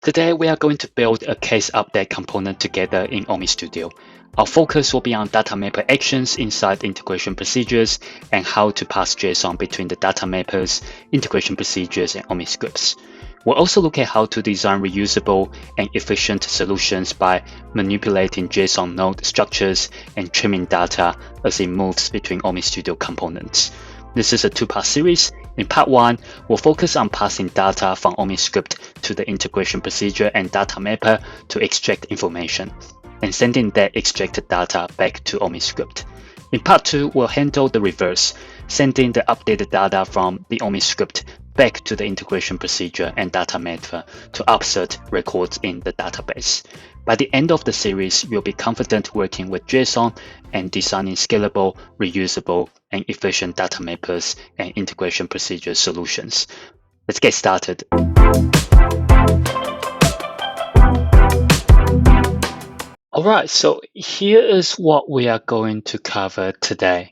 Today, we are going to build a case update component together in OmniStudio. Our focus will be on datamapper actions inside integration procedures and how to pass JSON between the datamappers, integration procedures, and OmniScripts. We'll also look at how to design reusable and efficient solutions by manipulating JSON node structures and trimming data as it moves between OmniStudio components. This is a two-part series. In part 1, we'll focus on passing data from OmniScript to the integration procedure and datamapper to extract information, and sending that extracted data back to OmniScript. In part 2, we'll handle the reverse, sending the updated data from the OmniScript back to the integration procedure and datamapper to upsert records in the database. By the end of the series, you'll be confident working with JSON and designing scalable, reusable, and efficient datamappers and integration procedure solutions. Let's get started. Alright, so here is what we are going to cover today.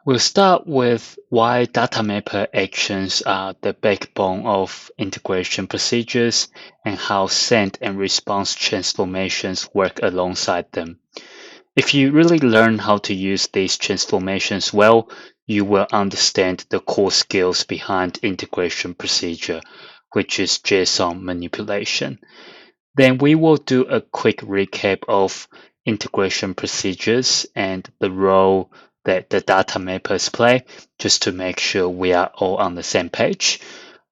We'll start with why datamapper actions are the backbone of integration procedures and how send and response transformations work alongside them. If you really learn how to use these transformations well, you will understand the core skills behind integration procedure, which is JSON manipulation. Then we will do a quick recap of integration procedures and the role that the datamappers play, just to make sure we are all on the same page.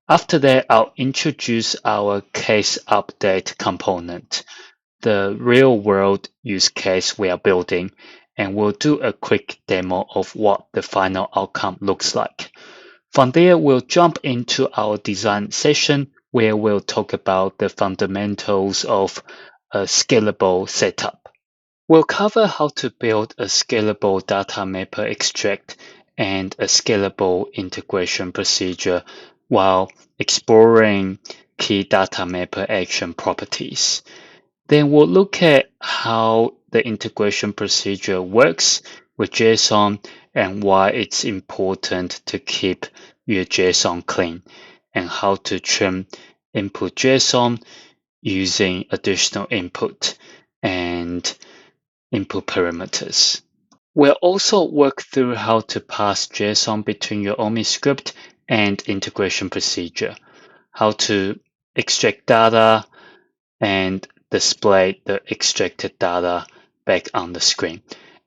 After that, I'll introduce our case update component, the real-world use case we are building, and we'll do a quick demo of what the final outcome looks like. From there, we'll jump into our design session, where we'll talk about the fundamentals of a scalable setup. We'll cover how to build a scalable datamapper extract and a scalable integration procedure while exploring key datamapper action properties. Then we'll look at how the integration procedure works with JSON and why it's important to keep your JSON clean, and how to trim input JSON using additional input and input parameters. We'll also work through how to pass JSON between your OmniScript and integration procedure, how to extract data and display the extracted data back on the screen.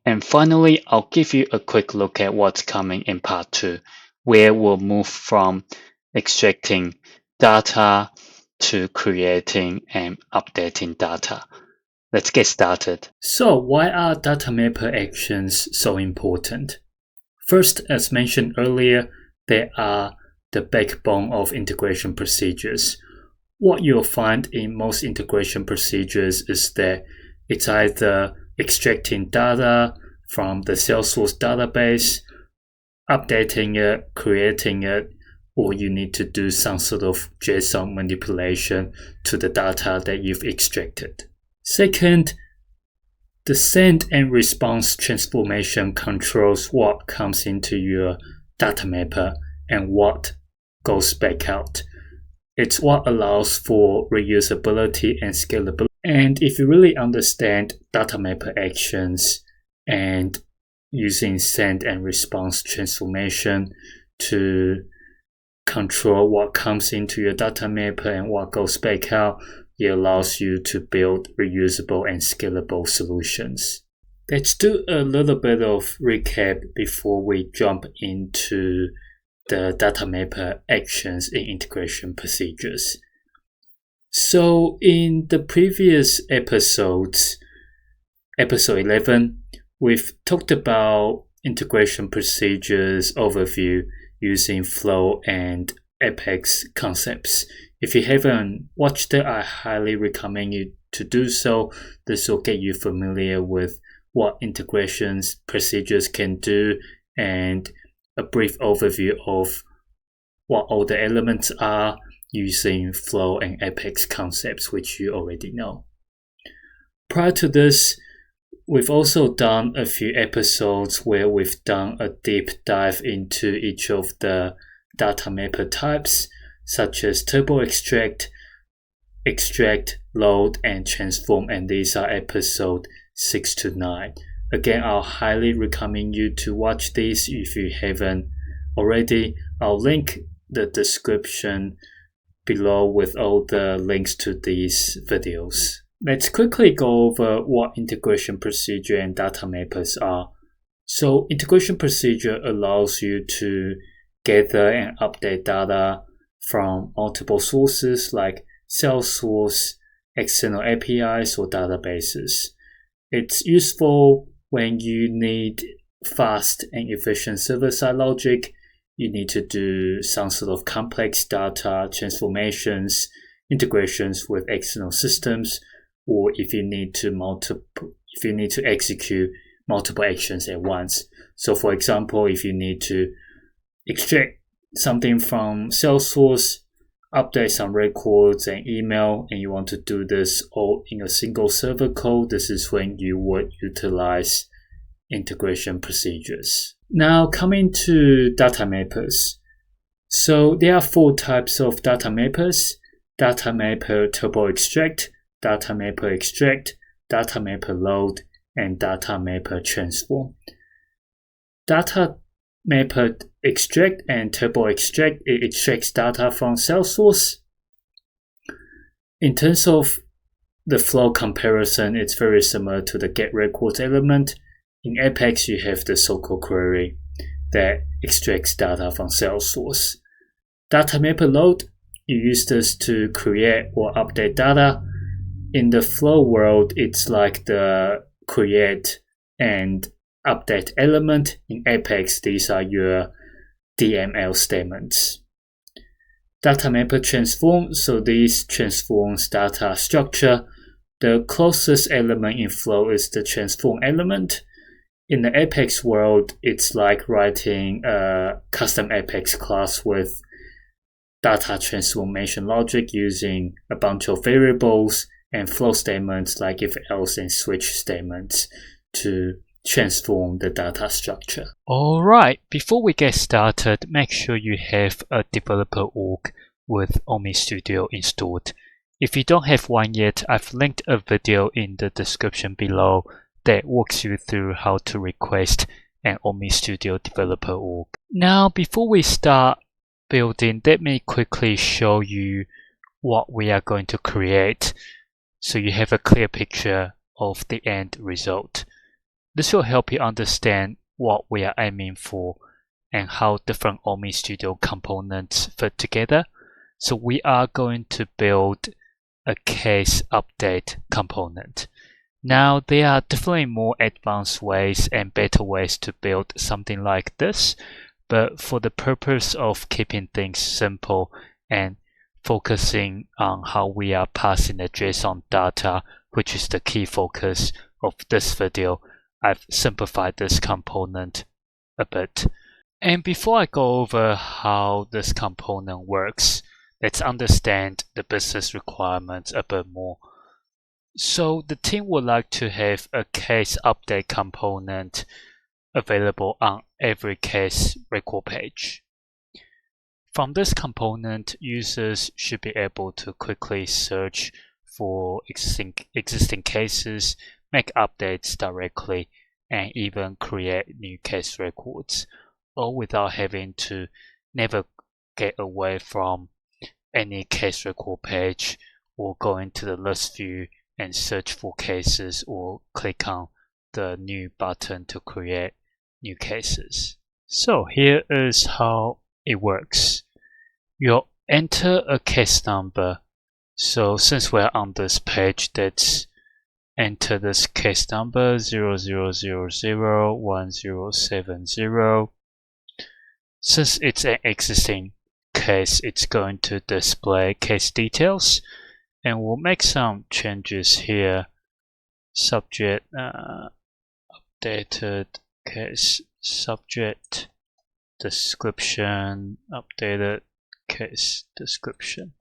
And finally, I'll give you a quick look at what's coming in part 2, where we'll move from extracting data to creating and updating data. Let's get started. So why are datamapper actions so important? First, as mentioned earlier, they are the backbone of integration procedures. What you'll find in most integration procedures is that it's either extracting data from the Salesforce database, updating it, creating it, or you need to do some sort of JSON manipulation to the data that you've extracted. Second, the send and response transformation controls what comes into your datamapper and what goes back out. It's what allows for reusability and scalability. And if you really understand datamapper actions and using send and response transformation to control what comes into your datamapper and what goes back out, it allows you to build reusable and scalable solutions. Let's do a little bit of recap before we jump into the datamapper actions in integration procedures. So in the previous episodes, episode 11, we've talked about integration procedures overview using flow and apex concepts. If you haven't watched it, I highly recommend you to do so. This will get you familiar with what integrations procedures can do and a brief overview of what all the elements are using flow and apex concepts, which you already know. Prior to this, we've also done a few episodes where we've done a deep dive into each of the datamapper types, such as turbo extract, extract, load, and transform, and these are episode 6 to 9. Again, I'll highly recommend you to watch these if you haven't already. I'll link the description below with all the links to these videos. Let's quickly go over what integration procedure and data mappers are. So integration procedure allows you to gather and update data from multiple sources like Salesforce, external APIs, or databases. It's useful when you need fast and efficient server-side logic. You need to do some sort of complex data transformations, integrations with external systems, or if you need to execute multiple actions at once. So for example, if you need to extract something from Salesforce, update some records and email, and you want to do this all in a single server code, this is when you would utilize integration procedures. Now coming to data mappers. So there are 4 types of data mappers: data mapper turbo extract, data mapper extract, data mapper load, and data mapper transform. Data mapper extract and turbo extract, it extracts data from Salesforce. In terms of the flow comparison, it's very similar to the get records element. In Apex, you have the so-called query that extracts data from Salesforce. Data mapper load, you use this to create or update data. In the flow world, it's like the create and update element. In Apex, these are your DML statements. Data mapper transform, so these transforms data structure. The closest element in flow is the transform element. In the Apex world, it's like writing a custom Apex class with data transformation logic using a bunch of variables and flow statements like if else and switch statements to transform the data structure. Alright, before we get started, make sure you have a developer org with OmniStudio installed. If you don't have one yet, I've linked a video in the description below that walks you through how to request an OmniStudio developer org. Now, before we start building, let me quickly show you what we are going to create so you have a clear picture of the end result. This will help you understand what we are aiming for and how different OmniStudio components fit together. So we are going to build a case update component. Now, there are definitely more advanced ways and better ways to build something like this, but for the purpose of keeping things simple and focusing on how we are passing the JSON data, which is the key focus of this video, I've simplified this component a bit. And before I go over how this component works, let's understand the business requirements a bit more. So the team would like to have a case update component available on every case record page. From this component, users should be able to quickly search for existing cases, make updates directly, and even create new case records, all without having to navigate away from any case record page or go into the list view and search for cases or click on the new button to create new cases. So here is how it works. You'll enter a case number. So since we're on this page, let's enter this case number 00001070. Since it's an existing case, it's going to display case details. And we'll make some changes here. Subject updated case, subject description updated case description.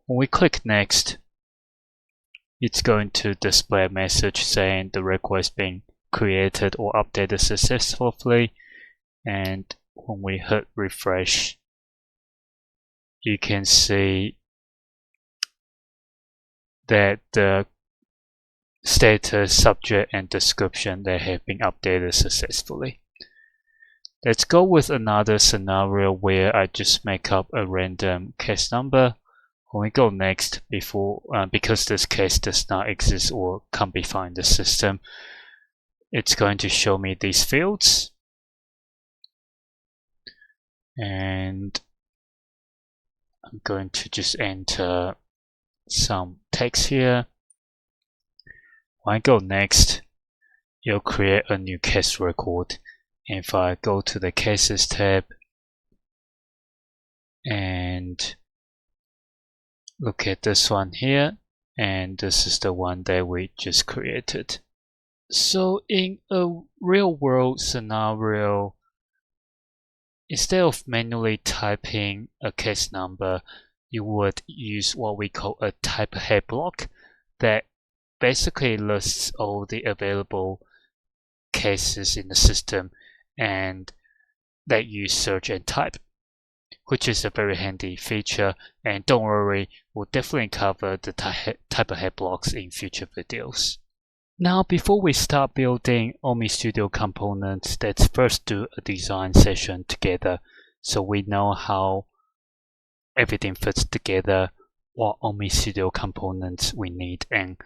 When we click next, it's going to display a message saying the record has been created or updated successfully. And when we hit refresh, you can see that the status, subject, and description that have been updated successfully. Let's go with another scenario where I just make up a random case number. When we go next, because this case does not exist or can't be found in the system, it's going to show me these fields. And I'm going to just enter some text here. When I go next, it'll create a new case record. And if I go to the Cases tab and look at this one here, and this is the one that we just created. So in a real-world scenario, instead of manually typing a case number, you would use what we call a type ahead block that basically lists all the available cases in the system and that you search and type, which is a very handy feature. And don't worry, we'll definitely cover the type ahead blocks in future videos. Now, before we start building OmniStudio components, let's first do a design session together so we know how everything fits together, what OmniStudio components we need, and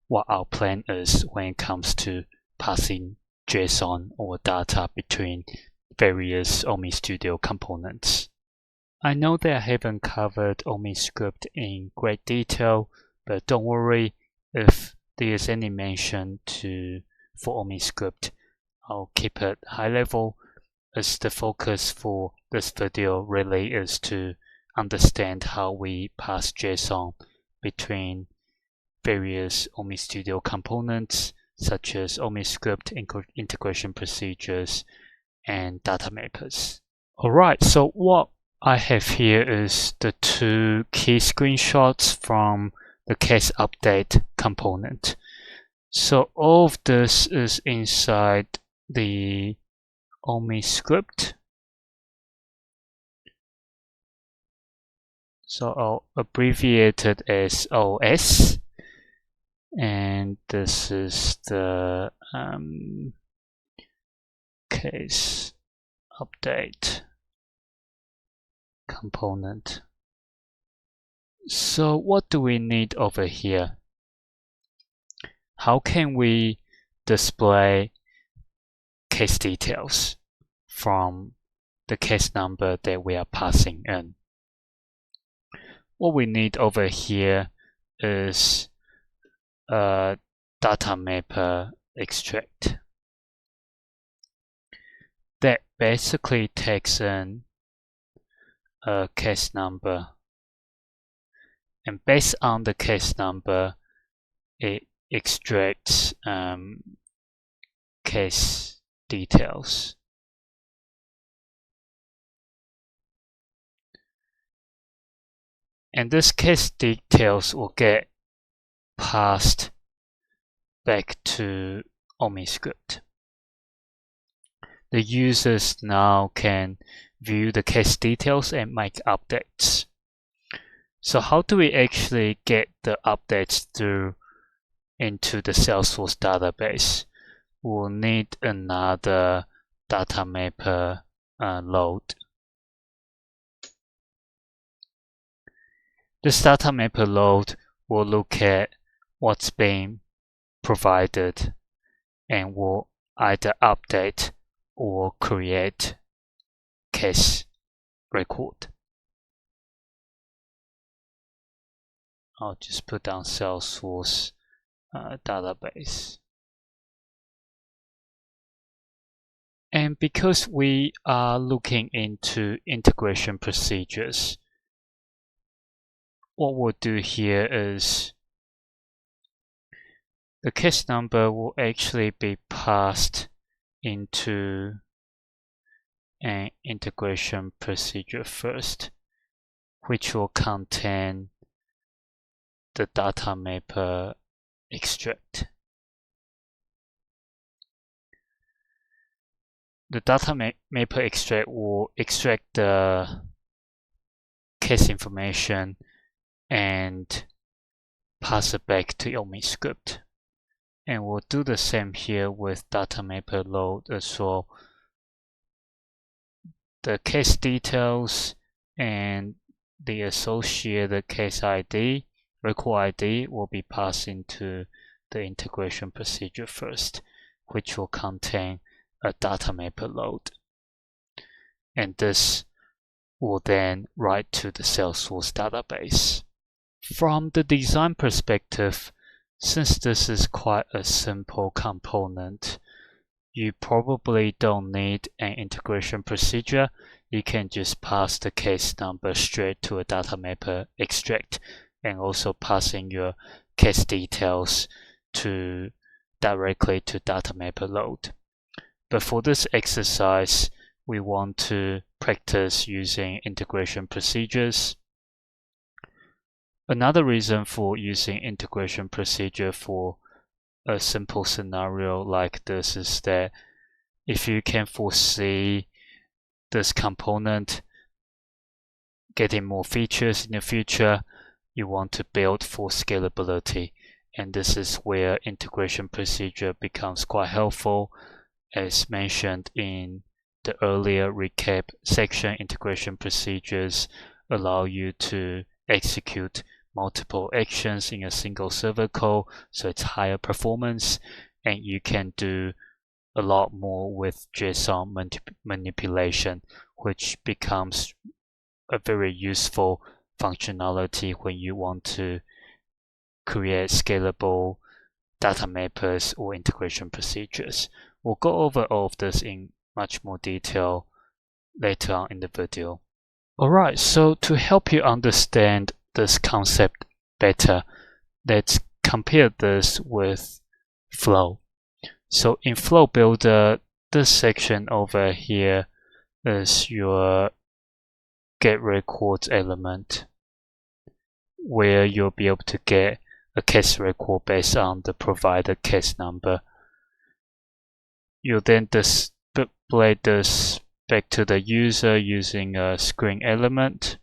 what our plan is when it comes to passing JSON or data between various OmniStudio components. I know that I haven't covered OmniScript in great detail, but don't worry, if there is any mention for OmniScript, I'll keep it high level, as the focus for this video really is to understand how we pass JSON between various OmniStudio components such as OmniScript integration procedures and datamappers. Alright, so what I have here is the two key screenshots from the case update component. So all of this is inside the OmniScript. So I'll abbreviate it as OS. And this is the case update component. So what do we need over here? How can we display case details from the case number that we are passing in? What we need over here is a datamapper extract that basically takes in a case number, and based on the case number, it extracts case details. And this case details will get passed back to OmniScript. The users now can view the case details and make updates. So how do we actually get the updates through into the Salesforce database? We'll need another datamapper load. This datamapper load will look at what's being provided and will either update or create case record. I'll just put down Salesforce database. And because we are looking into integration procedures, what we'll do here is the case number will actually be passed into an integration procedure first, which will contain the datamapper extract. The datamapper extract will extract the case information and pass it back to OmniScript. And we'll do the same here with datamapper load as well. The case details and the associated case ID, record ID, will be passed into the integration procedure first, which will contain a datamapper load. And this will then write to the Salesforce database. From the design perspective, since this is quite a simple component, you probably don't need an integration procedure. You can just pass the case number straight to a datamapper extract and also passing your case details directly to datamapper load. But for this exercise, we want to practice using integration procedures. Another reason for using integration procedure for a simple scenario like this is that if you can foresee this component getting more features in the future, you want to build for scalability. And this is where integration procedure becomes quite helpful. As mentioned in the earlier recap section, integration procedures allow you to execute multiple actions in a single server call, so it's higher performance, and you can do a lot more with JSON manipulation, which becomes a very useful functionality when you want to create scalable data mappers or integration procedures. We'll go over all of this in much more detail later on in the video. Alright, so to help you understand this concept better, let's compare this with Flow. So in Flow Builder, this section over here is your get records element, where you'll be able to get a case record based on the provided case number. You'll then display this back to the user using a screen element,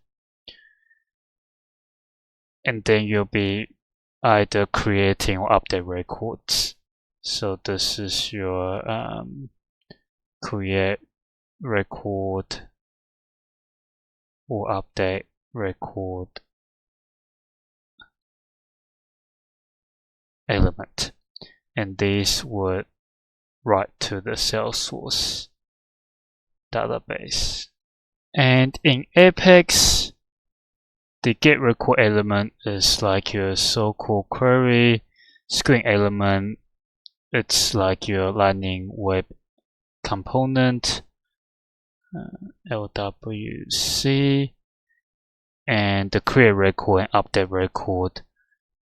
and then you'll be either creating or update records. So this is your create record or update record element, and these would write to the Salesforce database. And in Apex, the get record element is like your so-called query. Screen element, it's like your Lightning Web component, LWC. And the create record and update record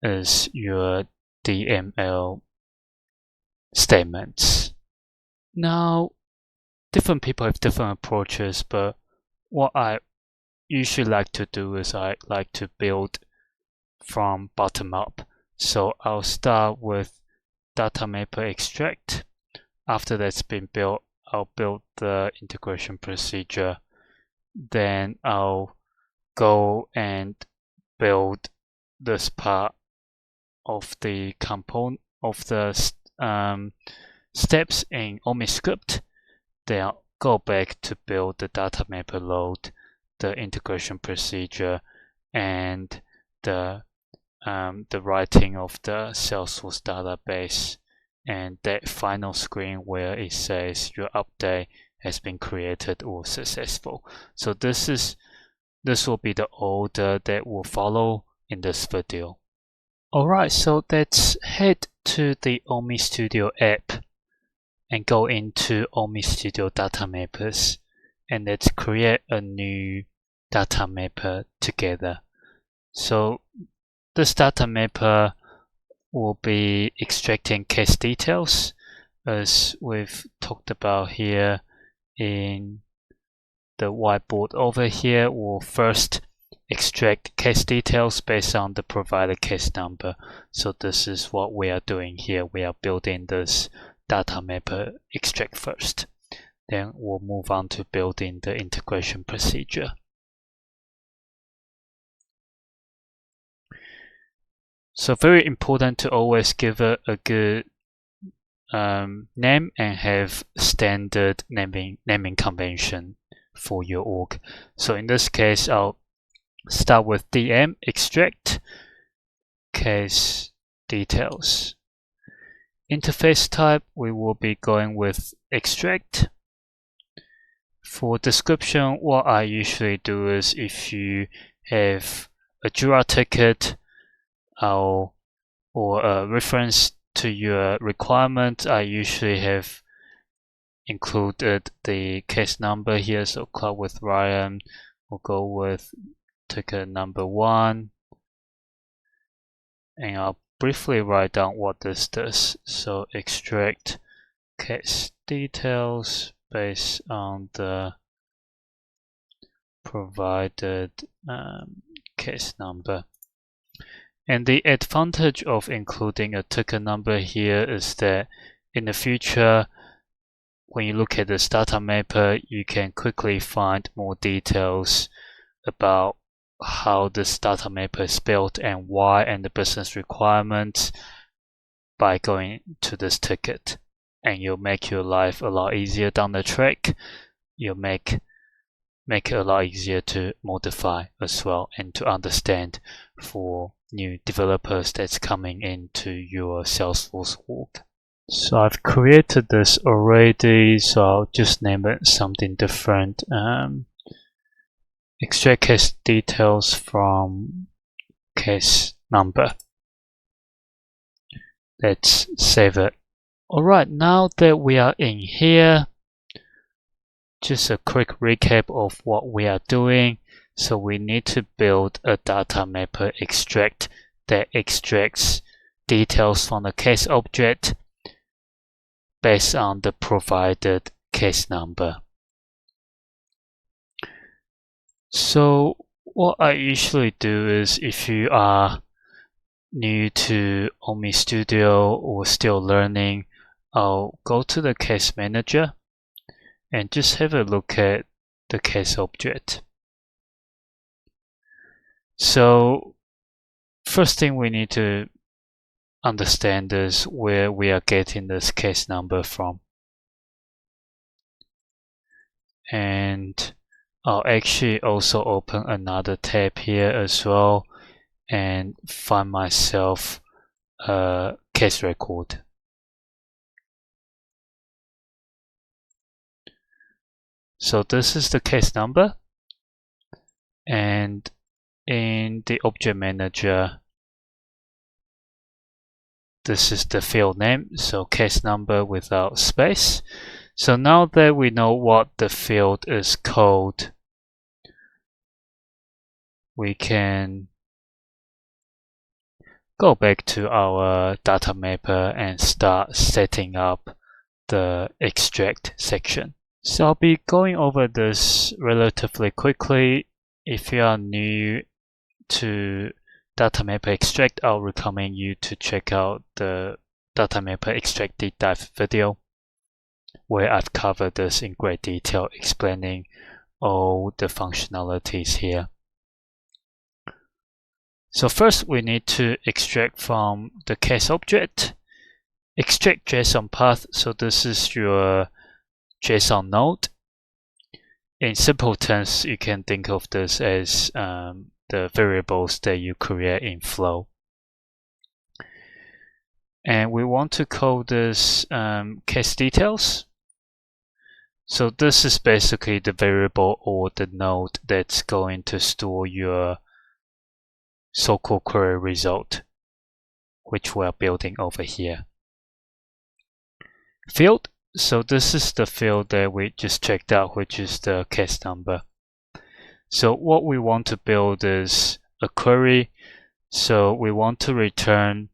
is your DML statements. Now, different people have different approaches, but what I usually like to do is I like to build from bottom up. So I'll start with datamapper extract. After that's been built, I'll build the integration procedure. Then I'll go and build this part of the component of the steps in OmniScript. Then I'll go back to build the datamapper load, the integration procedure, and the writing of the Salesforce database, and that final screen where it says your update has been created or successful. So this will be the order that will follow in this video. Alright, so let's head to the OmniStudio app and go into OmniStudio Datamappers, and let's create a new datamapper together. So this datamapper will be extracting case details, as we've talked about here in the whiteboard over here. We'll first extract case details based on the provided case number. So this is what we are doing here. We are building this datamapper extract first. Then we'll move on to building the integration procedure. So very important to always give it a good name and have standard naming convention for your org. So in this case, I'll start with DM extract case details. Interface type, we will be going with extract. For description, what I usually do is if you have a Jira ticket or a reference to your requirement, I usually have included the case number here. So Cloud with Ryan, we'll go with ticket number 1. And I'll briefly write down what this does. So extract case details based on the provided case number. And the advantage of including a ticket number here is that in the future, when you look at this datamapper, you can quickly find more details about how this datamapper is built and why and the business requirements by going to this ticket. And you'll make your life a lot easier down the track. You'll make it a lot easier to modify as well and to understand for new developers that's coming into your Salesforce org. So I've created this already, so I'll just name it something different. Extract case details from case number. Let's save it. Alright, now that we are in here, just a quick recap of what we are doing. So we need to build a datamapper extract that extracts details from the case object based on the provided case number. So what I usually do is if you are new to OmniStudio or still learning, I'll go to the case manager and just have a look at the case object. So first thing we need to understand is where we are getting this case number from. And I'll actually also open another tab here as well and find myself a case record. So this is the case number, and in the object manager, this is the field name, so case number without space. So now that we know what the field is called, we can go back to our datamapper and start setting up the extract section. So I'll be going over this relatively quickly. If you are new to datamapper extract, I'll recommend you to check out the datamapper extract deep dive video, where I've covered this in great detail, explaining all the functionalities here. So first we need to extract from the case object, extract JSON path. So this is your JSON node. In simple terms, you can think of this as the variables that you create in Flow. And we want to call this case details. So this is basically the variable or the node that's going to store your so-called query result, which we are building over here. Field. So this is the field that we just checked out, which is the case number. So what we want to build is a query. So we want to return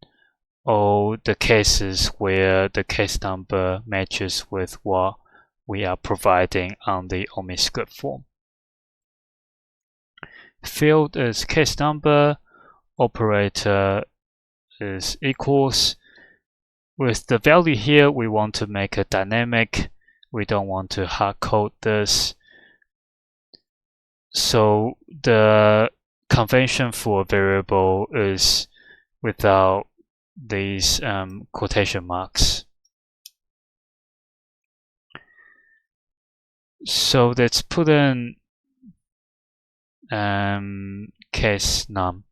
all the cases where the case number matches with what we are providing on the OmniScript form. Field is case number, operator is equals. With the value here, we want to make it dynamic. We don't want to hard code this. So the convention for a variable is without these quotation marks. So let's put in case num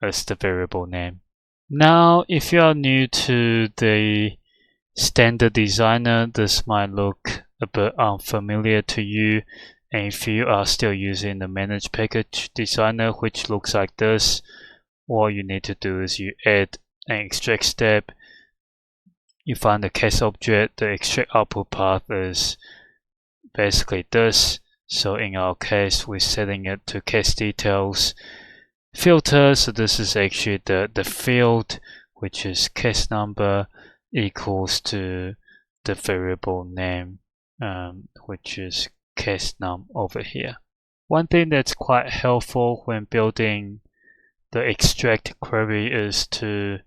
as the variable name. Now, if you are new to the standard designer, this might look a bit unfamiliar to you. And if you are still using the manage package designer, which looks like this, all you need to do is you add an extract step. You find the case object. The extract output path is basically this. So in our case, we're setting it to case details filter. So this is actually the field, which is case number equals to the variable name, which is case num over here. One thing that's quite helpful when building the extract query is to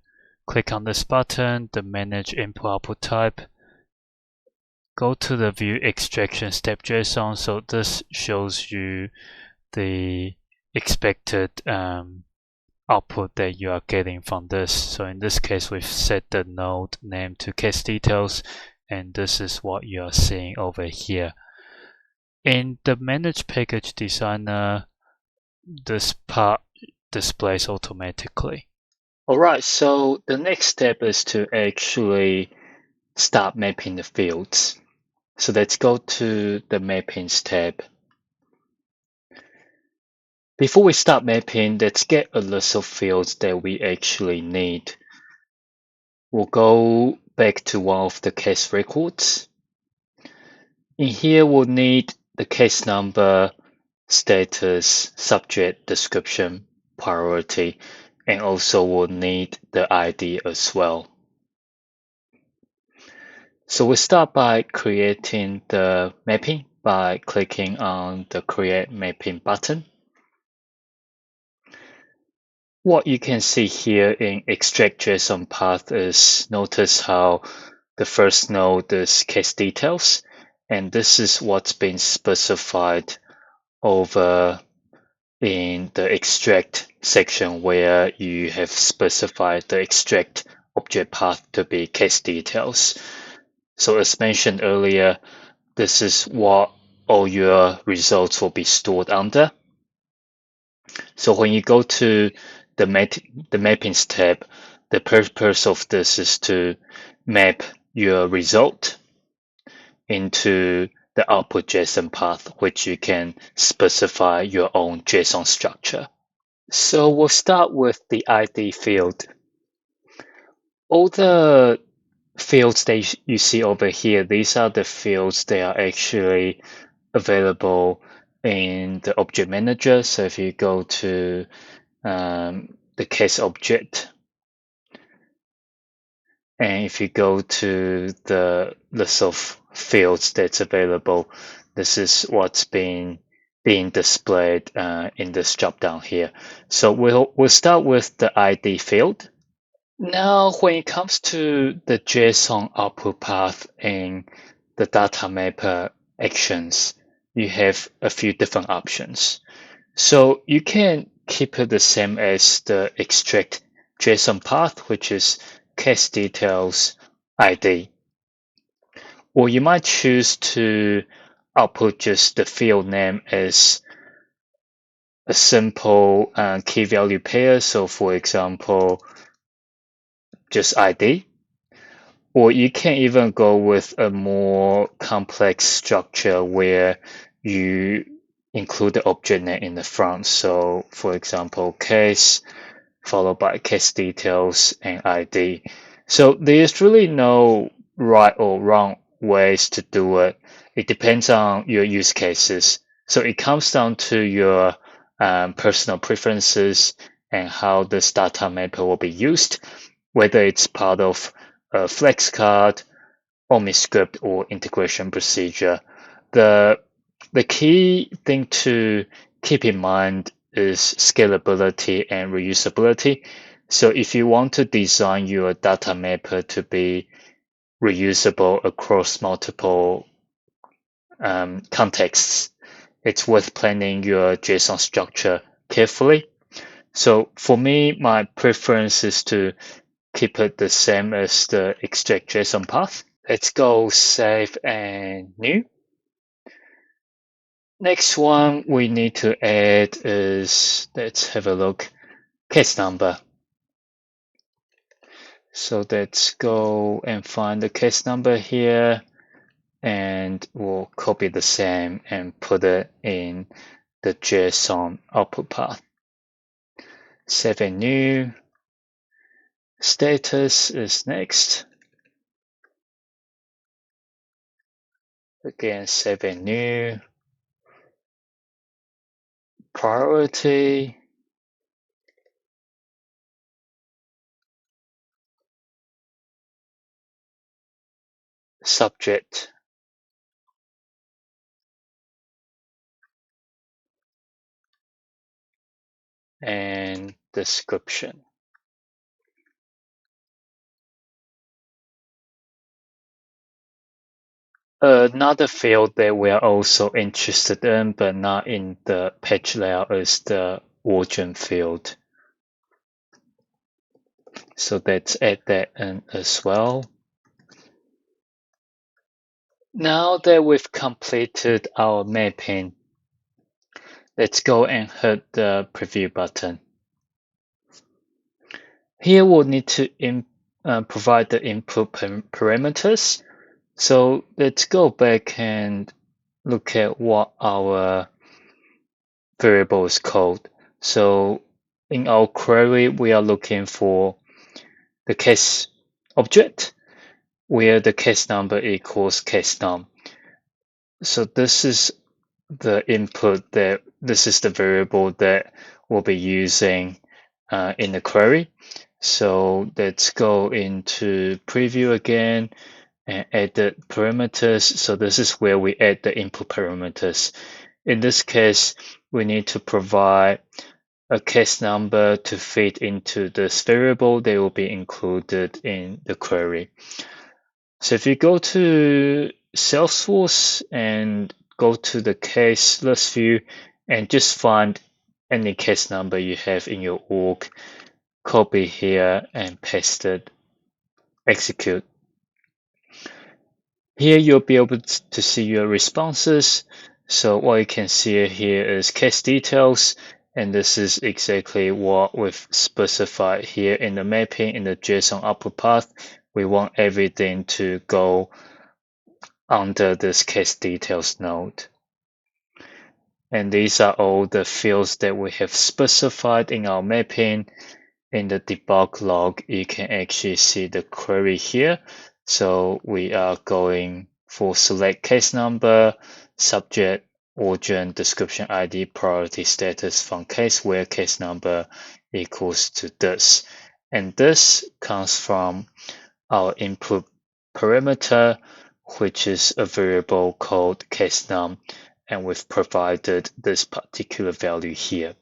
click on this button, the manage input output type, go to the view extraction step JSON. So this shows you the expected output that you are getting from this. So in this case, we've set the node name to case details, and this is what you are seeing over here. In the manage package designer, this part displays automatically. Alright, so the next step is to actually start mapping the fields. So let's go to the mappings tab. Before we start mapping, let's get a list of fields that we actually need. We'll go back to one of the case records. In here, we'll need the case number, status, subject, description, priority, and also we'll need the ID as well. So we'll start by creating the mapping by clicking on the Create Mapping button. What you can see here in extract JSON path is, notice how the first node is case details, and this is what's been specified over in the extract section where you have specified the extract object path to be case details. So as mentioned earlier, this is what all your results will be stored under. So when you go to the mappings tab, the purpose of this is to map your result into the output JSON path, which you can specify your own JSON structure. So we'll start with the ID field. All the fields that you see over here, these are the fields that are actually available in the object manager. So if you go to the case object, and if you go to the list of fields that's available, this is what's being displayed in this drop down here. So we'll start with the ID field. Now, when it comes to the JSON output path and the datamapper actions, you have a few different options. So you can keep it the same as the extract JSON path, which is case details ID. Or you might choose to output just the field name as a simple key value pair. So for example, just ID. Or you can even go with a more complex structure where you include the object name in the front. So for example, case followed by case details and ID. So there's really no right or wrong ways to do it. It depends on your use cases. So it comes down to your personal preferences and how this data mapper will be used, whether it's part of a flexcard, OmniScript, or integration procedure. The key thing to keep in mind is scalability and reusability. So if you want to design your data mapper to be reusable across multiple contexts, it's worth planning your JSON structure carefully. So for me, my preference is to keep it the same as the extract JSON path. Let's go save and new. Next one we need to add is, let's have a look, case number. So let's go and find the case number here, and we'll copy the same and put it in the JSON output path. Save and new. Status is next. Again, save and new. Priority. Subject. And description. Another field that we are also interested in, but not in the page layout, is the origin field. So let's add that in as well. Now that we've completed our mapping, let's go and hit the preview button. Here we'll need to provide the input parameters. So let's go back and look at what our variable is called. So in our query, we are looking for the case object where the case number equals case num. So this is the input this is the variable that we'll be using in the query. So let's go into preview again and add the parameters. So this is where we add the input parameters. In this case, we need to provide a case number to feed into this variable that will be included in the query. So if you go to Salesforce and go to the case list view and just find any case number you have in your org, copy here and paste it, execute. Here you'll be able to see your responses. So what you can see here is case details, and this is exactly what we've specified here in the mapping in the JSON output path. We want everything to go under this case details node. And these are all the fields that we have specified in our mapping. In the debug log, you can actually see the query here. So we are going for select case number, subject, origin, description ID, priority status from case where case number equals to this. And this comes from our input parameter, which is a variable called case num, and we've provided this particular value here.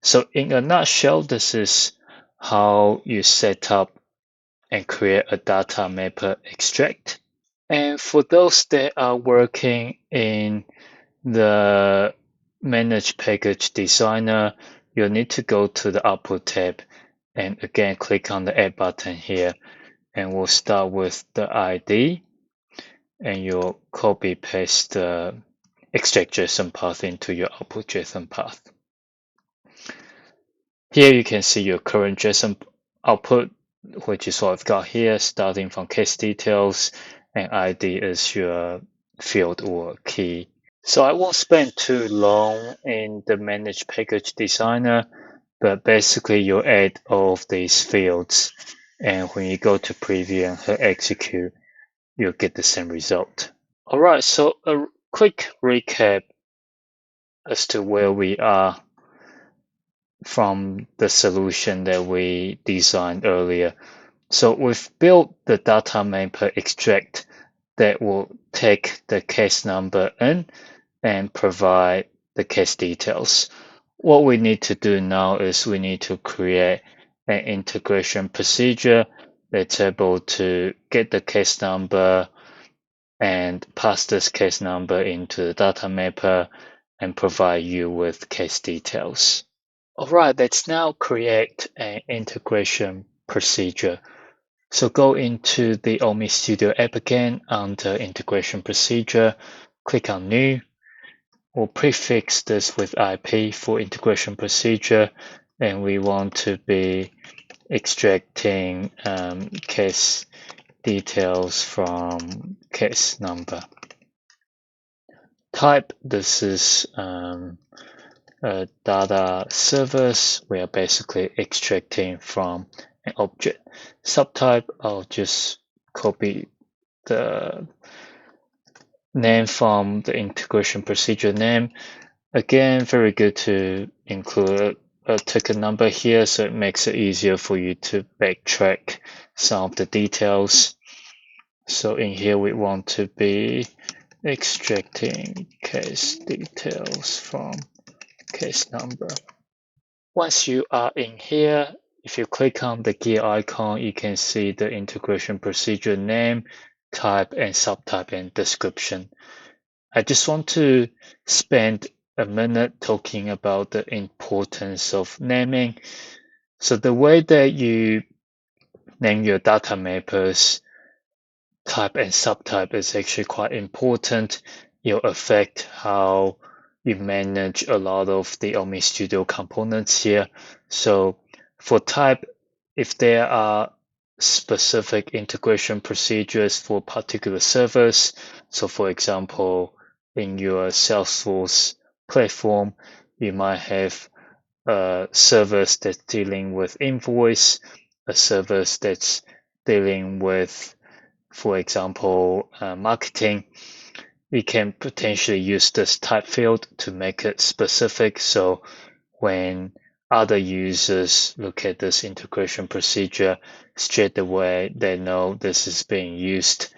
So in a nutshell, this is how you set up and create a datamapper extract. And for those that are working in the Manage Package Designer, you'll need to go to the Output tab and again click on the Add button here. And we'll start with the ID, and you'll copy paste the extract JSON path into your output JSON path. Here you can see your current JSON output, which is what I've got here, starting from case details, and ID is your field or key. So I won't spend too long in the Manage Package Designer, but basically you add all of these fields, and when you go to preview and hit execute, you'll get the same result. All right, so a quick recap as to where we are from the solution that we designed earlier. So we've built the datamapper extract that will take the case number in and provide the case details. What we need to do now is we need to create an integration procedure that's able to get the case number and pass this case number into the datamapper and provide you with case details. All right, let's now create an integration procedure. So go into the OmniStudio app again under integration procedure, click on new. We'll prefix this with IP for integration procedure, and we want to be extracting case details from case number. Type, this is data service. We are basically extracting from an object. Subtype, I'll just copy the name from the integration procedure name. Again, very good to include a ticket number here, so it makes it easier for you to backtrack some of the details. So in here, we want to be extracting case details from case number. Once you are in here, if you click on the gear icon, you can see the integration procedure name, type, and subtype and description. I just want to spend a minute talking about the importance of naming. So the way that you name your data mappers, type and subtype is actually quite important. It'll affect how you manage a lot of the OmniStudio components here. So for type, if there are specific integration procedures for particular servers, so for example, in your Salesforce platform, you might have servers that's dealing with invoice, a service that's dealing with, for example, marketing. We can potentially use this type field to make it specific. So when other users look at this integration procedure, straight away they know this is being used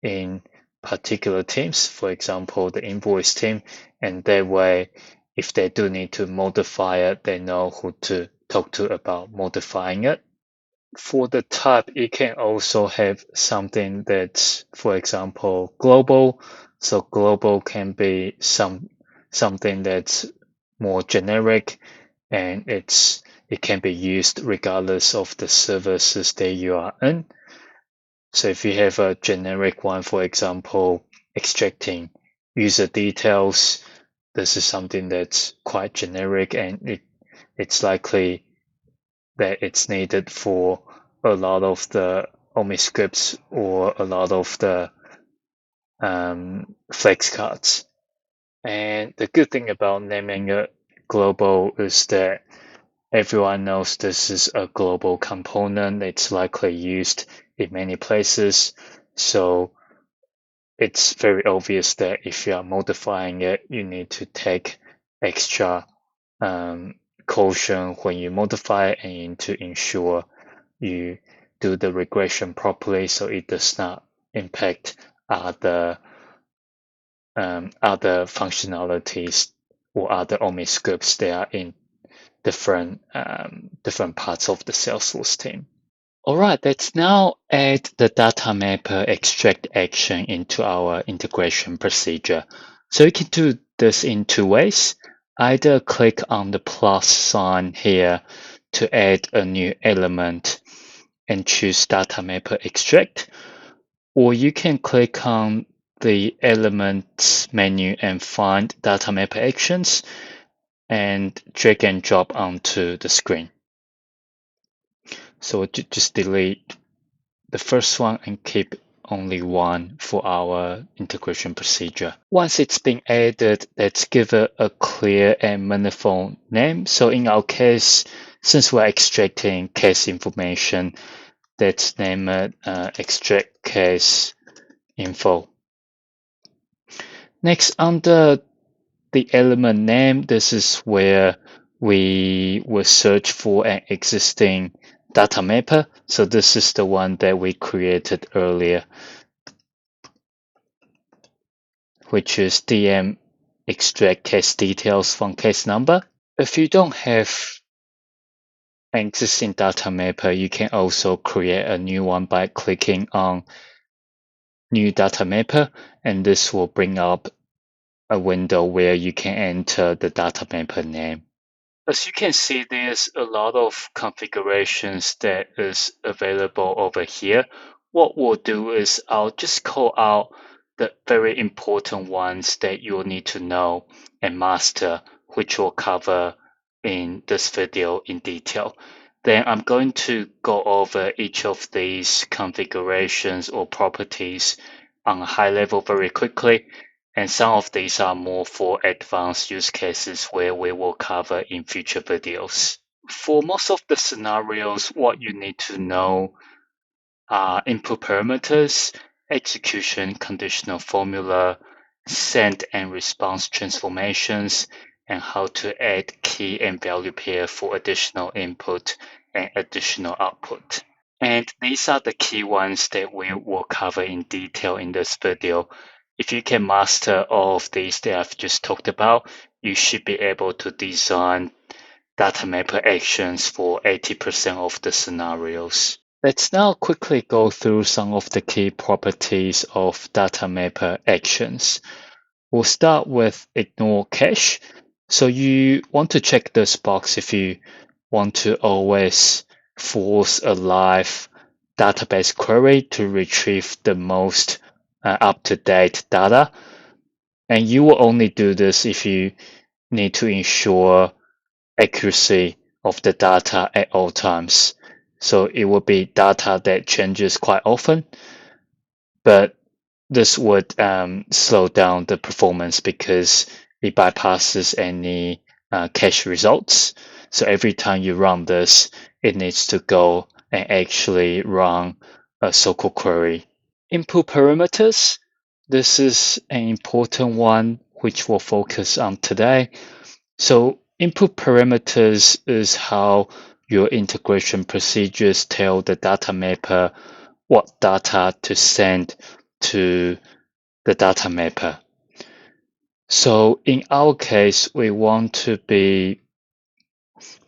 in particular teams, for example, the invoice team, and that way, if they do need to modify it, they know who to talk to about modifying it. For the type, it can also have something that's, for example, global. So global can be something that's more generic, and it can be used regardless of the services that you are in. So if you have a generic one, for example, extracting user details, this is something that's quite generic, and it's likely that it's needed for a lot of the OmniScripts or a lot of the flex cards. And the good thing about naming it global is that everyone knows this is a global component. It's likely used in many places. So it's very obvious that if you are modifying it, you need to take extra caution when you modify it, and you need to ensure you do the regression properly so it does not impact other functionalities or other OmniScripts that are in different parts of the Salesforce team. All right, let's now add the datamapper extract action into our integration procedure. So you can do this in two ways. Either click on the plus sign here to add a new element and choose datamapper extract, or you can click on the elements menu and find datamapper actions and drag and drop onto the screen. So just delete the first one and keep only one for our integration procedure. Once it's been added, let's give it a clear and meaningful name. So in our case, since we're extracting case information, let's name it extract case info. Next, under the element name, this is where we will search for an existing data mapper. So this is the one that we created earlier, which is DM extract case details from case number. If you don't have an existing data mapper, you can also create a new one by clicking on new data mapper, and this will bring up a window where you can enter the data mapper name. As you can see, there's a lot of configurations that is available over here. What we'll do is I'll just call out the very important ones that you'll need to know and master, which we'll cover in this video in detail. Then I'm going to go over each of these configurations or properties on a high level very quickly. And some of these are more for advanced use cases where we will cover in future videos. For most of the scenarios, what you need to know are input parameters, execution conditional formula, send and response transformations, and how to add key and value pair for additional input and additional output. And these are the key ones that we will cover in detail in this video. If you can master all of these that I've just talked about, you should be able to design datamapper actions for 80% of the scenarios. Let's now quickly go through some of the key properties of datamapper actions. We'll start with ignore cache. So you want to check this box if you want to always force a live database query to retrieve the most up-to-date data. And you will only do this if you need to ensure accuracy of the data at all times. So it will be data that changes quite often, but this would slow down the performance because it bypasses any cache results. So every time you run this, it needs to go and actually run a so-called query. Input parameters. This is an important one which we'll focus on today. So input parameters is how your integration procedures tell the data mapper what data to send to the data mapper. So in our case, we want to be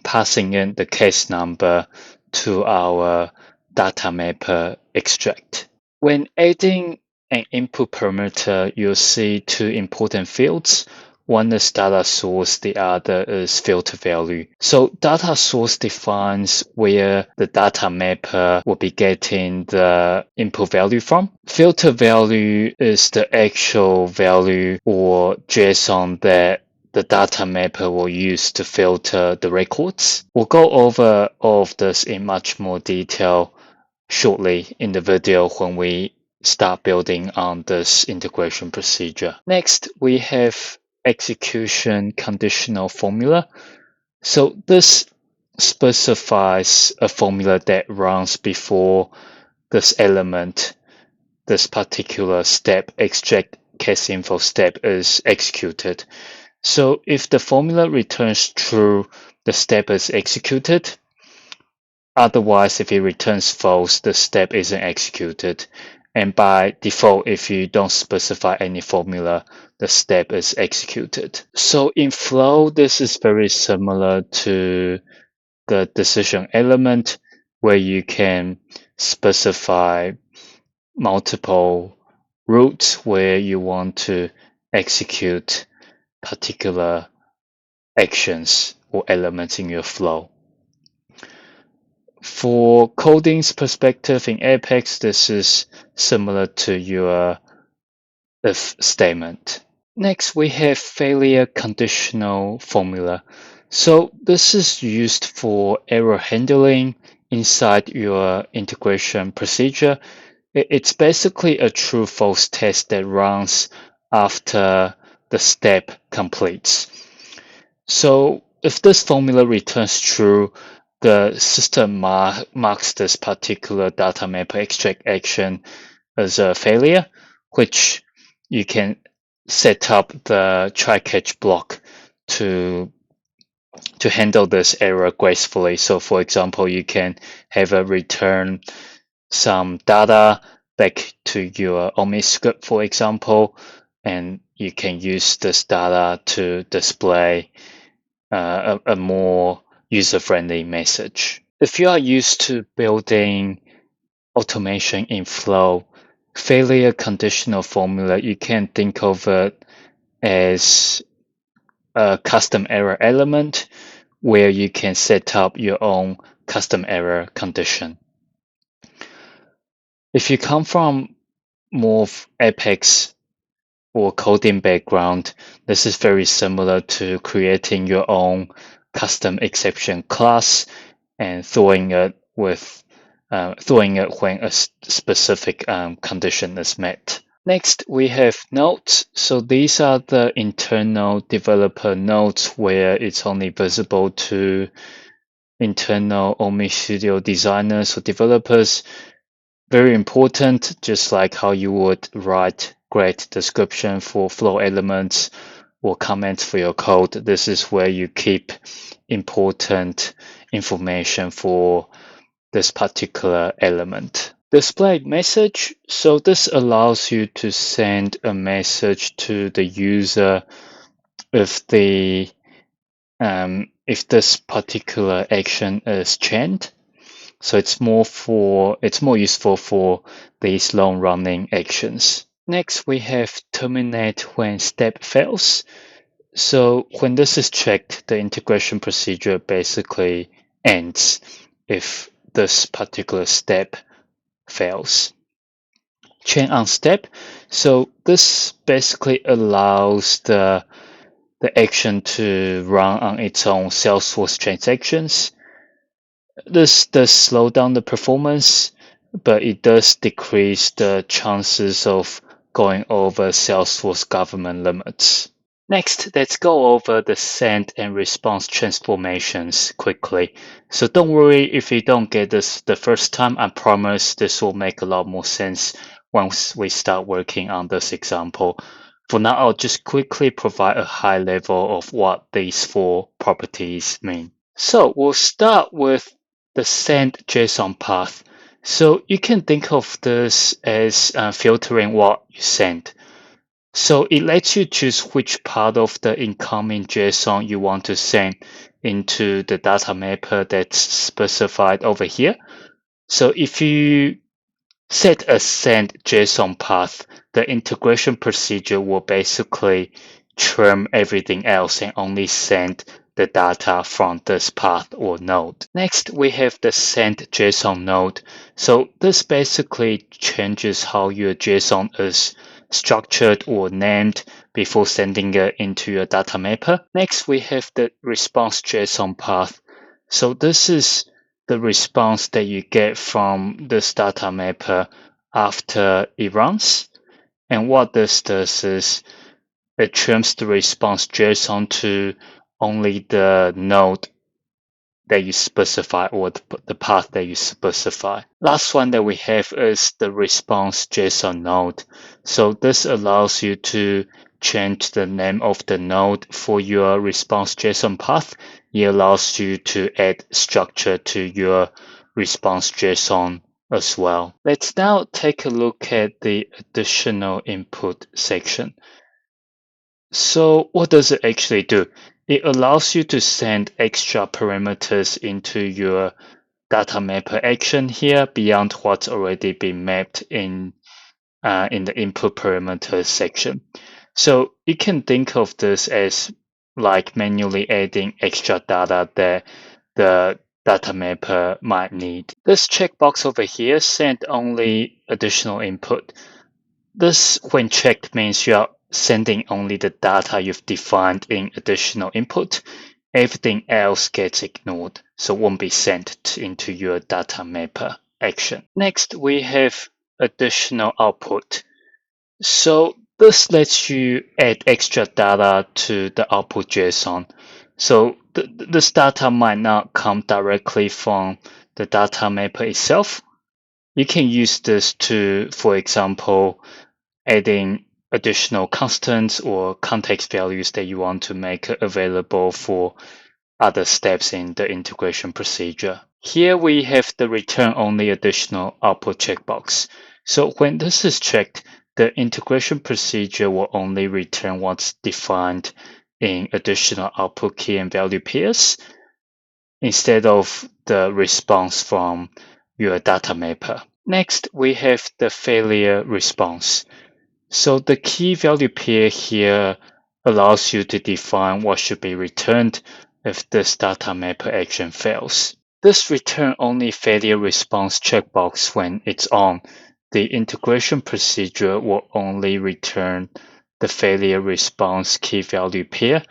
passing in the case number to our data mapper extract. When adding an input parameter, you'll see two important fields. One is data source, the other is filter value. So data source defines where the data mapper will be getting the input value from. Filter value is the actual value or JSON that the data mapper will use to filter the records. We'll go over all of this in much more detail shortly in the video when we start building on this integration procedure. Next, we have execution conditional formula. So this specifies a formula that runs before this element, this particular step, extract case info step is executed. So if the formula returns true, the step is executed. Otherwise, if it returns false, the step isn't executed. And by default, if you don't specify any formula, the step is executed. So in Flow, this is very similar to the decision element where you can specify multiple routes where you want to execute particular actions or elements in your flow. For coding's perspective in Apex, this is similar to your if statement. Next, we have failure conditional formula. So this is used for error handling inside your integration procedure. It's basically a true-false test that runs after the step completes. So if this formula returns true, the system marks this particular data mapper extract action as a failure, which you can set up the try-catch block to handle this error gracefully. So for example, you can have a return some data back to your OmniScript, for example, and you can use this data to display a more user-friendly message. If you are used to building automation in Flow, failure conditional formula, you can think of it as a custom error element where you can set up your own custom error condition. If you come from more Apex or coding background, this is very similar to creating your own custom exception class and throwing it when a specific condition is met. Next, we have nodes. So these are the internal developer nodes where it's only visible to internal OmniStudio designers or developers. Very important, just like how you would write great description for flow elements or comments for your code. This is where you keep important information for this particular element. Display message. So this allows you to send a message to the user if this particular action is chained. So it's more useful for these long running actions. Next, we have terminate when step fails. So when this is checked, the integration procedure basically ends if this particular step fails. Chain on step. So this basically allows the action to run on its own Salesforce transactions. This does slow down the performance, but it does decrease the chances of going over Salesforce government limits. Next, let's go over the send and response transformations quickly. So don't worry if you don't get this the first time. I promise this will make a lot more sense once we start working on this example. For now, I'll just quickly provide a high level of what these four properties mean. So we'll start with the send JSON path. So you can think of this as filtering what you send. So it lets you choose which part of the incoming JSON you want to send into the data mapper that's specified over here. So if you set a send JSON path, the integration procedure will basically trim everything else and only send the data from this path or node. Next, we have the send JSON node. So this basically changes how your JSON is structured or named before sending it into your data mapper. Next, we have the response JSON path. So this is the response that you get from this data mapper after it runs. And what this does is it trims the response JSON to only the node that you specify or the path that you specify. Last one that we have is the response JSON node. So this allows you to change the name of the node for your response JSON path. It allows you to add structure to your response JSON as well. Let's now take a look at the additional input section. So what does it actually do? It allows you to send extra parameters into your data mapper action here beyond what's already been mapped in the input parameters section. So you can think of this as like manually adding extra data that the data mapper might need. This checkbox over here send only additional input. This, when checked, means you are sending only the data you've defined in additional input. Everything else gets ignored, so won't be sent into your data mapper action. Next, we have additional output. So this lets you add extra data to the output JSON. So this data might not come directly from the data mapper itself. You can use this to, for example, adding additional constants or context values that you want to make available for other steps in the integration procedure. Here we have the return only additional output checkbox. So when this is checked, the integration procedure will only return what's defined in additional output key and value pairs instead of the response from your data mapper. Next, we have the failure response. So the key value pair here allows you to define what should be returned if this datamapper action fails. This return only failure response checkbox when it's on. The integration procedure will only return the failure response key value pair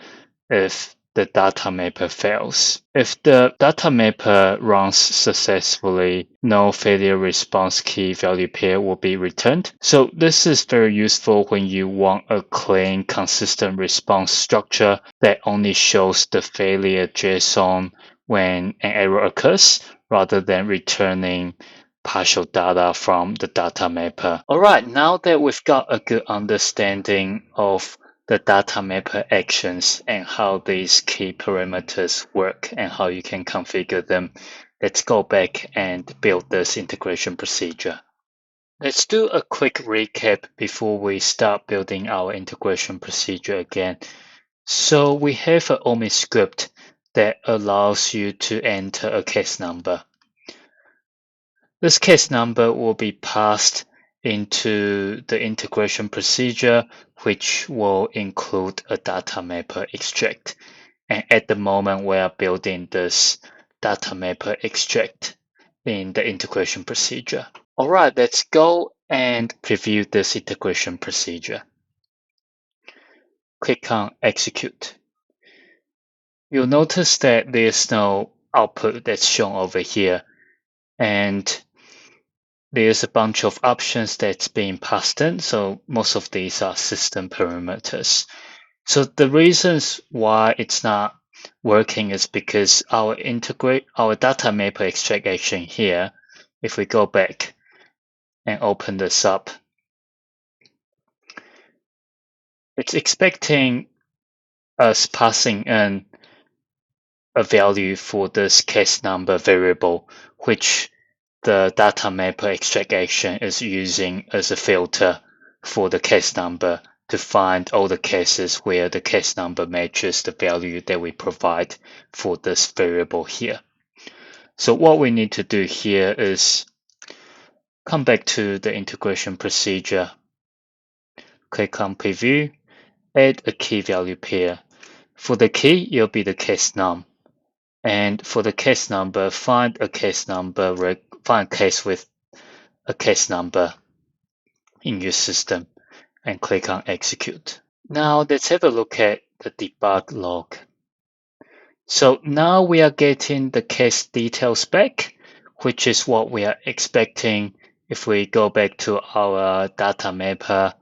if the datamapper fails. If the datamapper runs successfully, no failure response key value pair will be returned. So this is very useful when you want a clean, consistent response structure that only shows the failure JSON when an error occurs, rather than returning partial data from the datamapper. All right, now that we've got a good understanding of the datamapper actions and how these key parameters work and how you can configure them, let's go back and build this integration procedure. Let's do a quick recap before we start building our integration procedure again. So we have an OmniScript that allows you to enter a case number. This case number will be passed into the integration procedure, which will include a datamapper extract. And at the moment, we are building this datamapper extract in the integration procedure. All right, let's go and preview this integration procedure. Click on Execute. You'll notice that there's no output that's shown over here, and there's a bunch of options that's being passed in. So most of these are system parameters. So the reasons why it's not working is because our datamapper extract action here, if we go back and open this up, it's expecting us passing in a value for this case number variable, which the datamapper extract action is using as a filter for the case number to find all the cases where the case number matches the value that we provide for this variable here. So what we need to do here is come back to the integration procedure, click on Preview, add a key value pair. For the key, it'll be the case num. And for the case number, find a case with a case number in your system and click on Execute. Now let's have a look at the debug log. So now we are getting the case details back, which is what we are expecting if we go back to our datamapper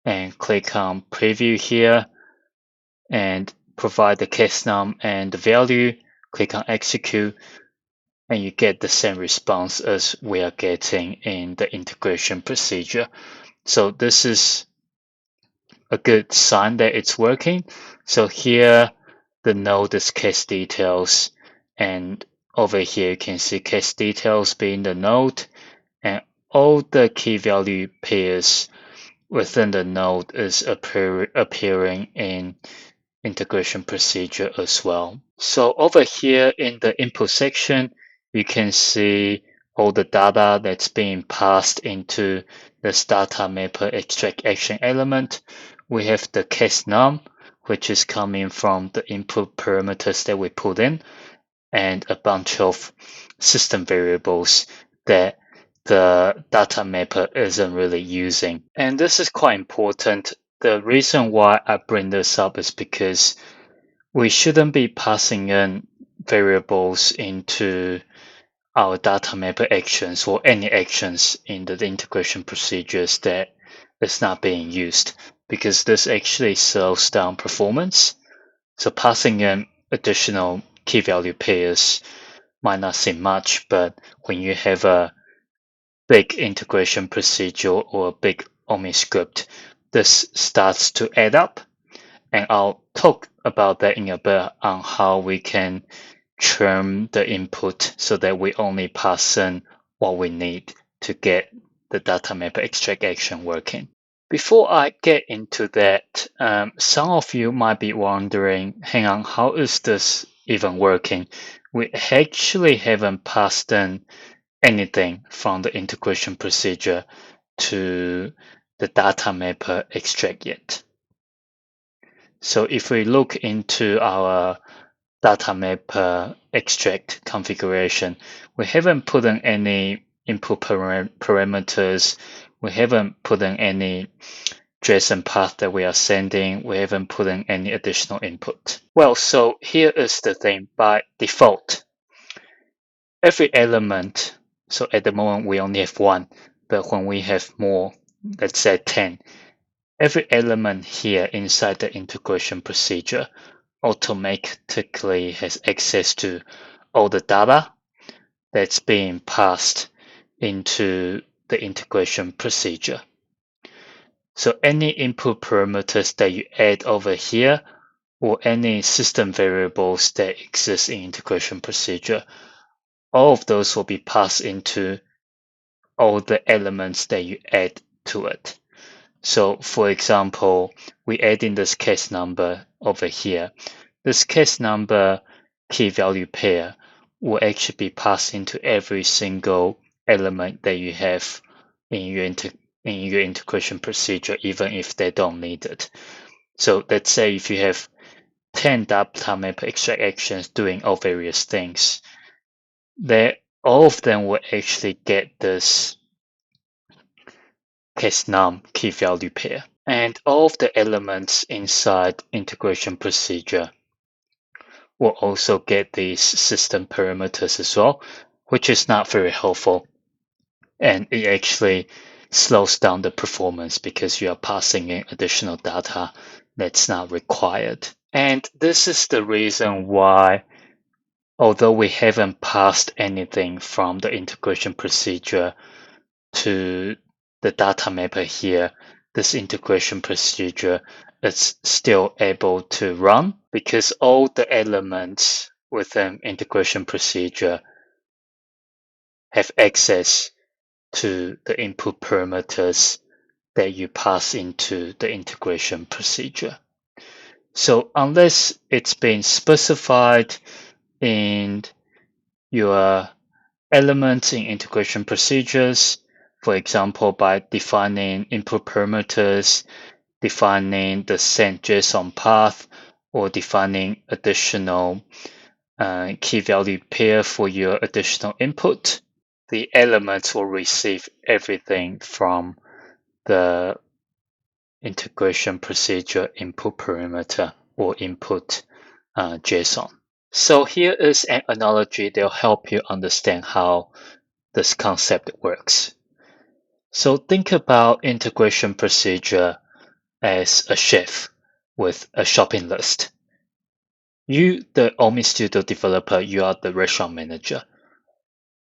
and click on Preview here and provide the case num and the value, click on Execute, and you get the same response as we are getting in the integration procedure. So this is a good sign that it's working. So here the node is case details, and over here you can see case details being the node, and all the key value pairs within the node is appearing in integration procedure as well. So over here in the input section, you can see all the data that's being passed into this datamapper extract action element. We have the case num, which is coming from the input parameters that we put in, and a bunch of system variables that the datamapper isn't really using. And this is quite important. The reason why I bring this up is because we shouldn't be passing in variables into our datamapper actions or any actions in the integration procedures that is not being used, because this actually slows down performance. So passing in additional key value pairs might not seem much, but when you have a big integration procedure or a big OmniScript, this starts to add up. And I'll talk about that in a bit on how we can trim the input so that we only pass in what we need to get the datamapper extract action working. Before I get into that, some of you might be wondering, hang on, how is this even working? We actually haven't passed in anything from the integration procedure to the datamapper extract yet. So if we look into our datamapper extract configuration. We haven't put in any input parameters. We haven't put in any JSON path that we are sending. We haven't put in any additional input. Well, so here is the thing. By default, every element, so at the moment we only have one, but when we have more, let's say 10, every element here inside the integration procedure automatically has access to all the data that's being passed into the integration procedure. So any input parameters that you add over here or any system variables that exist in integration procedure, all of those will be passed into all the elements that you add to it. So for example, we add in this case number over here. This case number key value pair will actually be passed into every single element that you have in your integration procedure, even if they don't need it. So let's say if you have 10 datamapper extract actions doing all various things, all of them will actually get this case num key value pair. And all of the elements inside integration procedure will also get these system parameters as well, which is not very helpful. And it actually slows down the performance because you are passing in additional data that's not required. And this is the reason why, although we haven't passed anything from the integration procedure to the data mapper here, this integration procedure is still able to run because all the elements within integration procedure have access to the input parameters that you pass into the integration procedure. So unless it's been specified in your elements in integration procedures, for example, by defining input parameters, defining the send JSON path, or defining additional key value pair for your additional input, the elements will receive everything from the integration procedure input parameter or input JSON. So here is an analogy that will help you understand how this concept works. So think about integration procedure as a chef with a shopping list. You, the OmniStudio developer, you are the restaurant manager.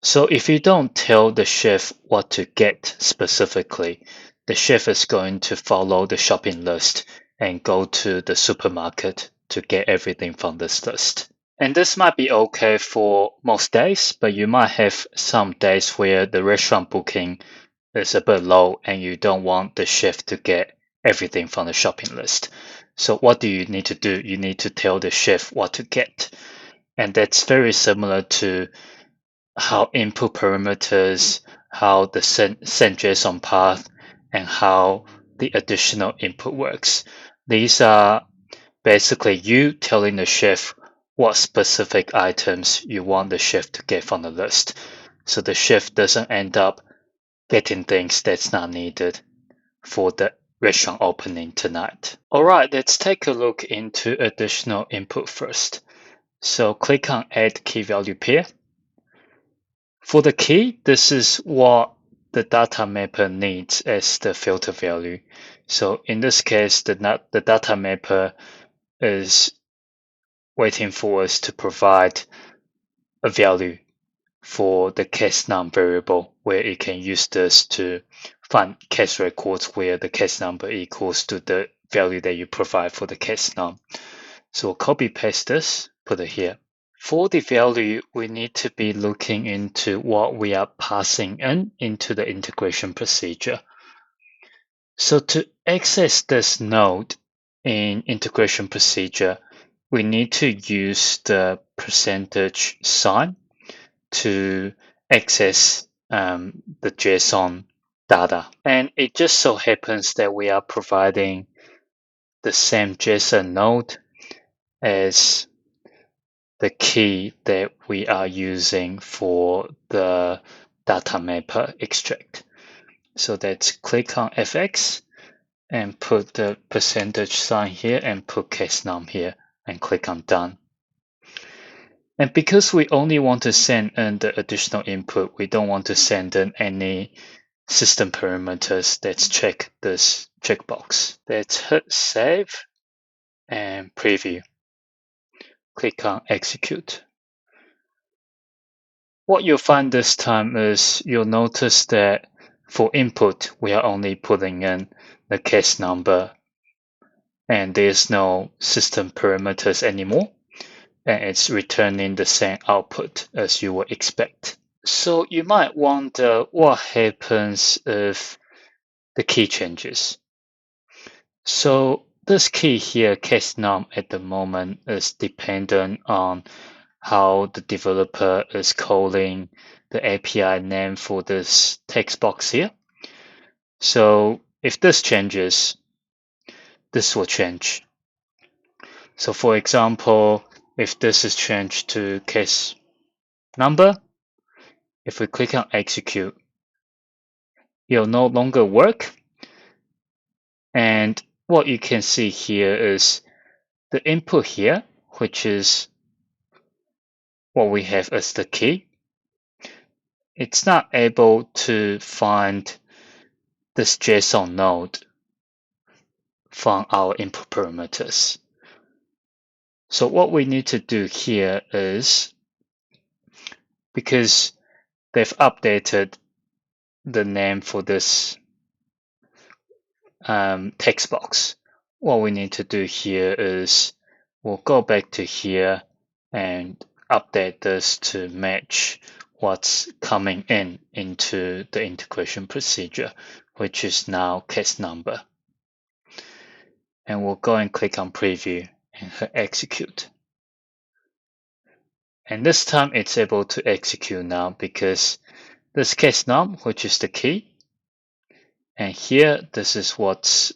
So if you don't tell the chef what to get specifically, the chef is going to follow the shopping list and go to the supermarket to get everything from this list. And this might be okay for most days, but you might have some days where the restaurant booking is a bit low and you don't want the chef to get everything from the shopping list. So what do you need to do? You need to tell the chef what to get. And that's very similar to how input parameters, how the send JSON path, and how the additional input works. These are basically you telling the chef what specific items you want the chef to get from the list. So the chef doesn't end up getting things that's not needed for the restaurant opening tonight. All right, let's take a look into additional input first. So click on Add Key Value Pair. For the key, this is what the data mapper needs as the filter value. So in this case, the data mapper is waiting for us to provide a value for the case num variable, where it can use this to find case records where the case number equals to the value that you provide for the case num. So we'll copy paste this, put it here. For the value, we need to be looking into what we are passing into the integration procedure. So to access this node in integration procedure, we need to use the percentage sign to access the JSON data. And it just so happens that we are providing the same JSON node as the key that we are using for the datamapper extract. So let's click on FX and put the percentage sign here and put case num here and click on done. And because we only want to send in the additional input, we don't want to send in any system parameters. Let's check this checkbox. Let's hit save and preview. Click on execute. What you'll find this time is you'll notice that for input, we are only putting in the case number and there's no system parameters anymore. And it's returning the same output as you would expect. So you might wonder what happens if the key changes. So this key here, case num at the moment, is dependent on how the developer is calling the API name for this text box here. So if this changes, this will change. So for example, if this is changed to case number, if we click on execute, it'll no longer work. And what you can see here is the input here, which is what we have as the key. It's not able to find this JSON node from our input parameters. So what we need to do here is, because they've updated the name for this text box, what we need to do here is we'll go back to here and update this to match what's coming into the integration procedure, which is now case number. And we'll go and click on preview and hit execute. And this time it's able to execute now because this case num, which is the key, and here this is what's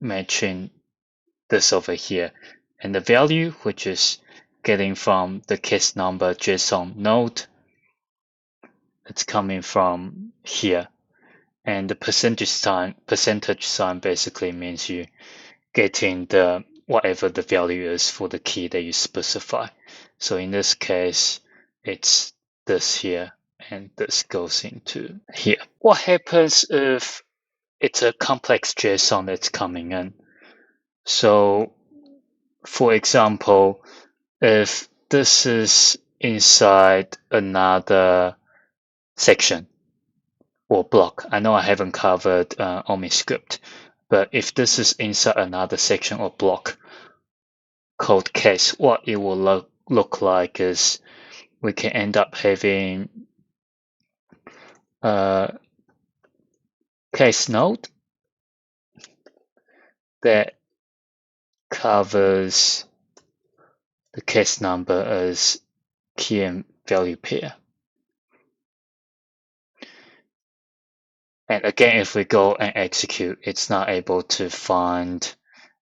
matching this over here. And the value, which is getting from the case number JSON node, it's coming from here. And the percentage sign basically means you getting the whatever the value is for the key that you specify. So in this case, it's this here, and this goes into here. What happens if it's a complex JSON that's coming in? So for example, if this is inside another section or block, I know I haven't covered OmniScript, but if this is inside another section or block called case, what it will look like is we can end up having a case node that covers the case number as key and value pair. And again, if we go and execute, it's not able to find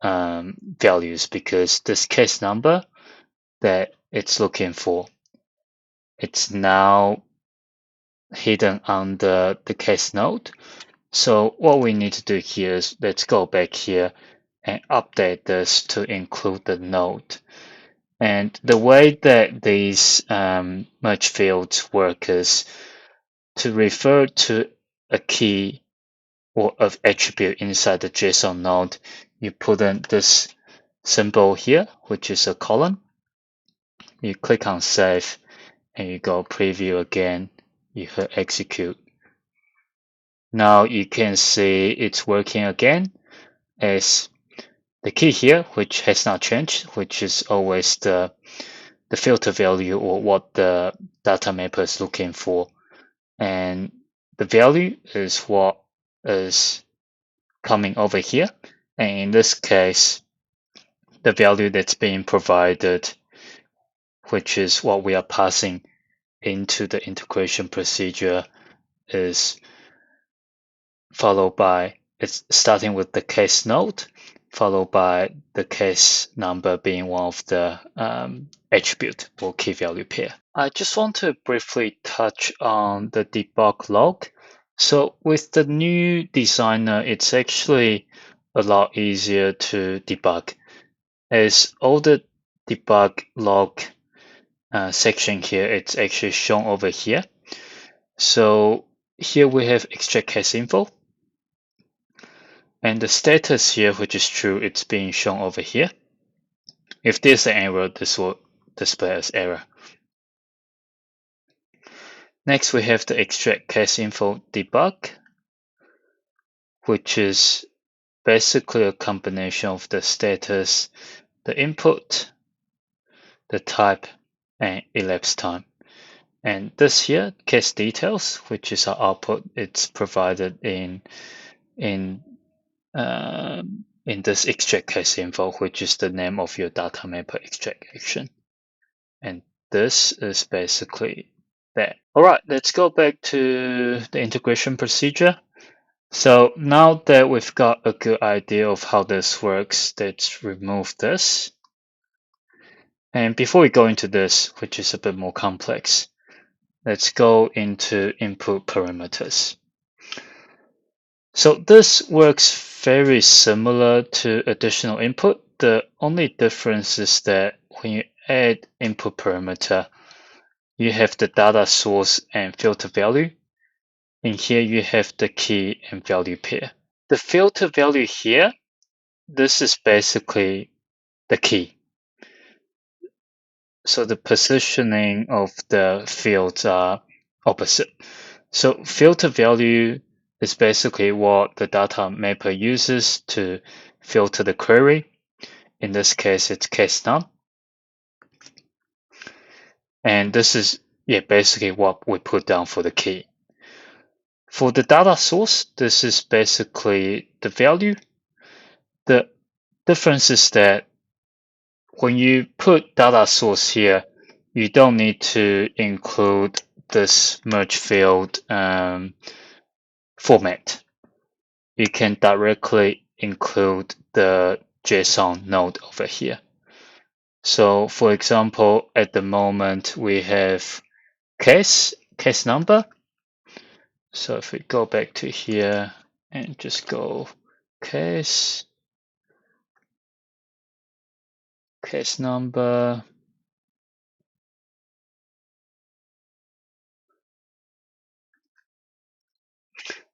values because this case number that it's looking for, it's now hidden under the case node. So what we need to do here is let's go back here and update this to include the node. And the way that these merge fields work is to refer to a key or of attribute inside the JSON node, you put in this symbol here, which is a colon. You click on save and you go preview again, you hit execute. Now you can see it's working again as the key here, which has not changed, which is always the filter value or what the datamapper is looking for. And the value is what is coming over here. And in this case, the value that's being provided, which is what we are passing into the integration procedure, is followed by, it's starting with the case node, followed by the case number being one of the attribute or key value pair. I just want to briefly touch on the debug log. So with the new designer, it's actually a lot easier to debug, as all the debug log section here, it's actually shown over here. So here we have extract case info, and the status here, which is true, it's being shown over here. If there's an error, this will display as error. Next, we have the extract case info debug, which is basically a combination of the status, the input, the type, and elapsed time. And this here, case details, which is our output, it's provided in this extract case info, which is the name of your datamapper extract action. And this is basically that. All right, let's go back to the integration procedure. So now that we've got a good idea of how this works, let's remove this. And before we go into this, which is a bit more complex, let's go into input parameters. So this works very similar to additional input. The only difference is that when you add input parameter, you have the data source and filter value. In here, you have the key and value pair. The filter value here, this is basically the key. So the positioning of the fields are opposite. So filter value is basically what the data mapper uses to filter the query. In this case, it's case none. And this is basically what we put down for the key. For the data source, this is basically the value. The difference is that when you put data source here, you don't need to include this merge field format. You can directly include the JSON node over here. So for example, at the moment we have case number. So if we go back to here and just go case number,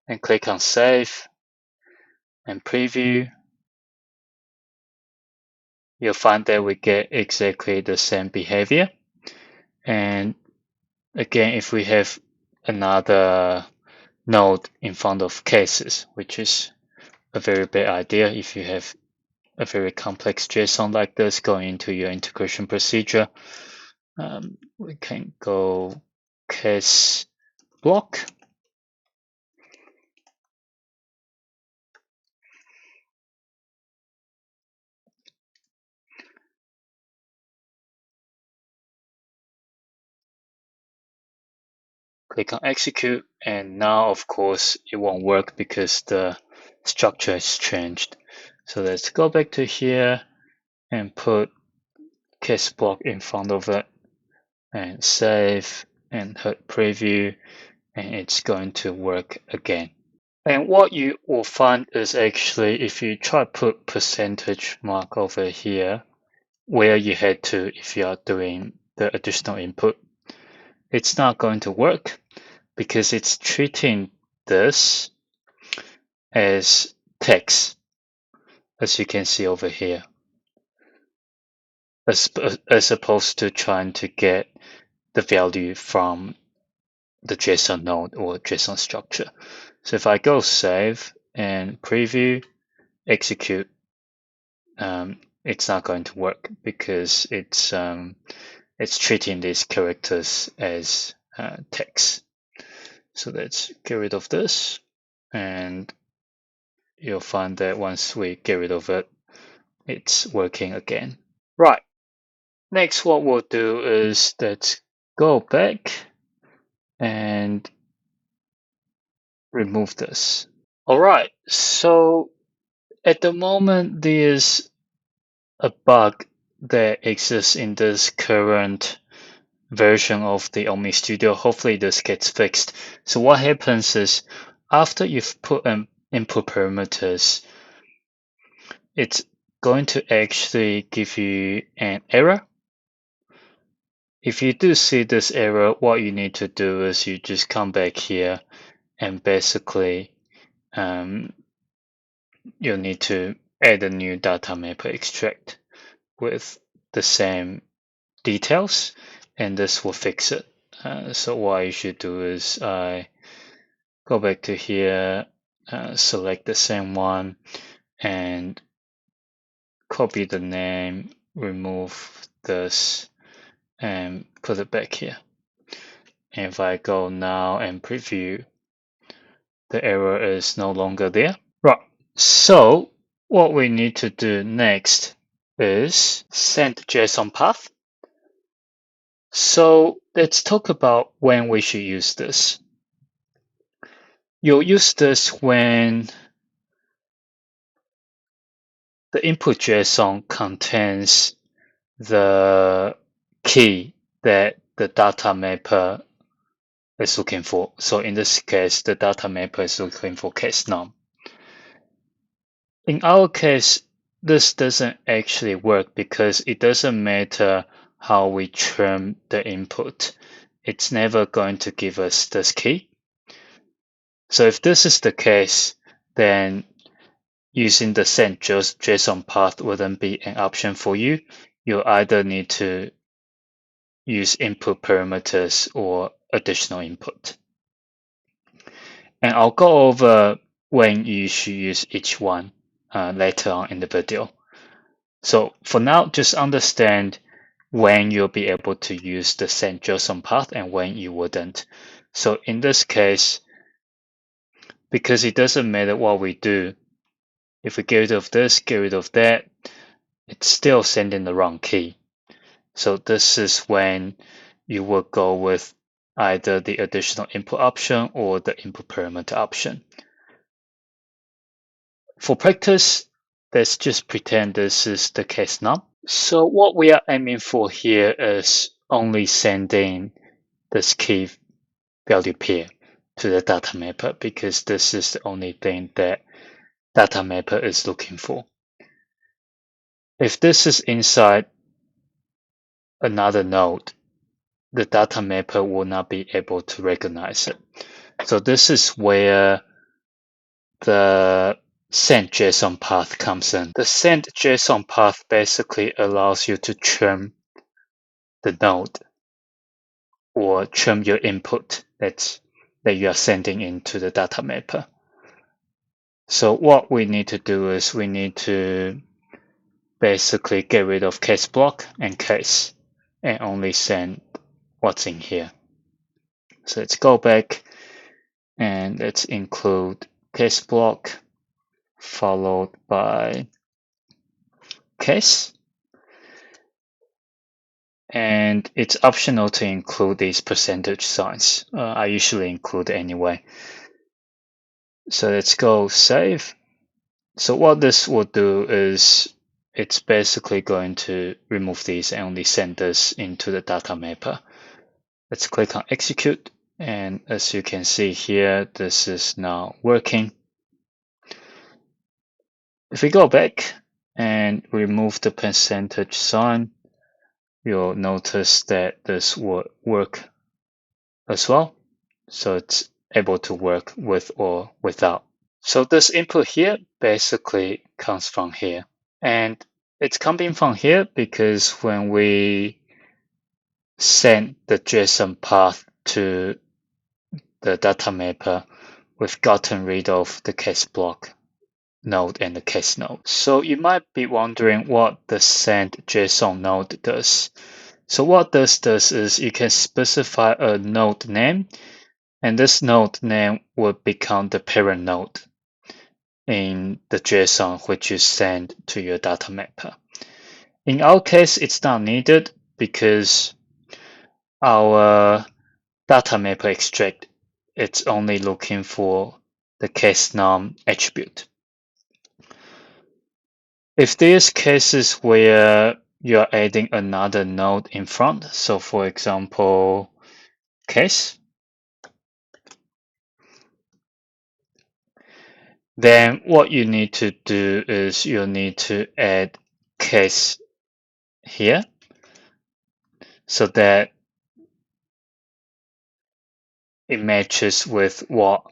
and click on save and preview, you'll find that we get exactly the same behavior. And again, if we have another node in front of cases, which is a very bad idea if you have a very complex JSON like this going into your integration procedure, we can go case block. Click on execute, and now of course it won't work because the structure has changed. So let's go back to here and put case block in front of it and save and hit preview, and it's going to work again. And what you will find is actually if you try to put percentage mark over here where you had to if you are doing the additional input, it's not going to work because it's treating this as text, as you can see over here, as opposed to trying to get the value from the JSON node or JSON structure. So if I go save and preview, execute, it's not going to work because it's treating these characters as text. So let's get rid of this, and you'll find that once we get rid of it, it's working again. Right. Next, what we'll do is let's go back and remove this. All right. So at the moment, there's a bug that exists in this current version of the OmniStudio. Hopefully this gets fixed. So what happens is after you've put input parameters, it's going to actually give you an error. If you do see this error, what you need to do is you just come back here and basically you'll need to add a new datamapper extract with the same details, and this will fix it. So what I should do is I go back to here, select the same one, and copy the name, remove this, and put it back here. And if I go now and preview, the error is no longer there. Right, so what we need to do next is send JSON path. So let's talk about when we should use this. You'll use this when the input JSON contains the key that the data mapper is looking for. So in this case, the data mapper is looking for case num. In our case, this doesn't actually work because it doesn't matter how we term the input. It's never going to give us this key. So if this is the case, then using the send JSON path wouldn't be an option for you. You either need to use input parameters or additional input. And I'll go over when you should use each one later on in the video. So for now, just understand when you'll be able to use the send JSON path and when you wouldn't. So in this case, because it doesn't matter what we do, if we get rid of this, get rid of that, it's still sending the wrong key. So this is when you will go with either the additional input option or the input parameter option. For practice, let's just pretend this is the case num. So what we are aiming for here is only sending this key value pair to the data mapper because this is the only thing that data mapper is looking for. If this is inside another node, the data mapper will not be able to recognize it. So this is where the send JSON path comes in. The send JSON path basically allows you to trim the node or trim your input that you are sending into the data mapper. So what we need to do is we need to basically get rid of case block and case and only send what's in here. So let's go back and let's include case block followed by case. And it's optional to include these percentage signs. I usually include anyway. So let's go save. So what this will do is it's basically going to remove these and only send this into the data mapper. Let's click on execute. And as you can see here, this is now working. If we go back and remove the percentage sign, you'll notice that this will work as well. So it's able to work with or without. So this input here basically comes from here. And it's coming from here because when we send the JSON path to the data mapper, we've gotten rid of the case block node and the case node. So you might be wondering what the send JSON node does. So what this does is you can specify a node name, and this node name will become the parent node in the JSON which you send to your data mapper. In our case, it's not needed because our data mapper extract, it's only looking for the case num attribute. If there's cases where you're adding another node in front. So for example, case. Then what you need to do is you'll need to add case here so that it matches with what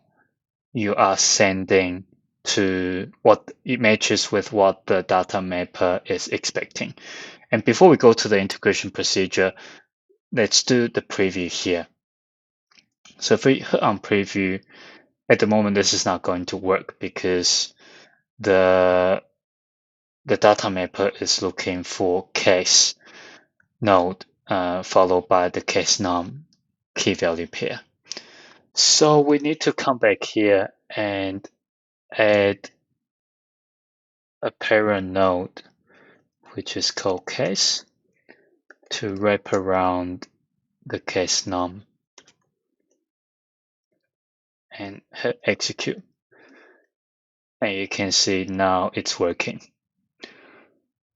you are sending to what it matches with what the data mapper is expecting. And before we go to the integration procedure, let's do the preview here. So if we hit on preview, at the moment this is not going to work because the data mapper is looking for case node followed by the case num key value pair. So we need to come back here and add a parent node, which is called case, to wrap around the case num and hit execute. And you can see now it's working.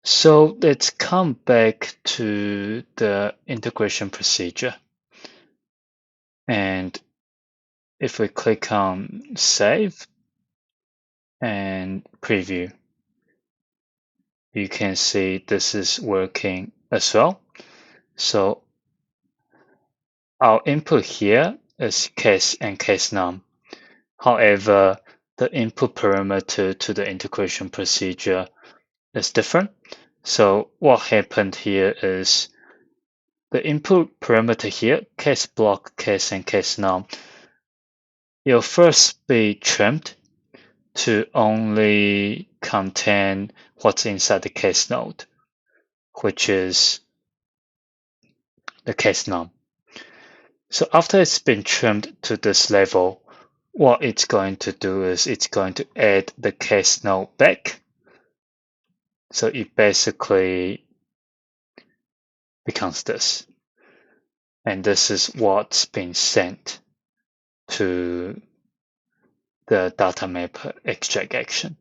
So let's come back to the integration procedure. And if we click on save and preview, you can see this is working as well. So our input here is case and case num. However, the input parameter to the integration procedure is different. So what happened here is the input parameter here, case block, case, and case num, will first be trimmed to only contain what's inside the case node, which is the case num. So after it's been trimmed to this level, what it's going to do is it's going to add the case node back. So it basically becomes this. And this is what's been sent to the data map extract action.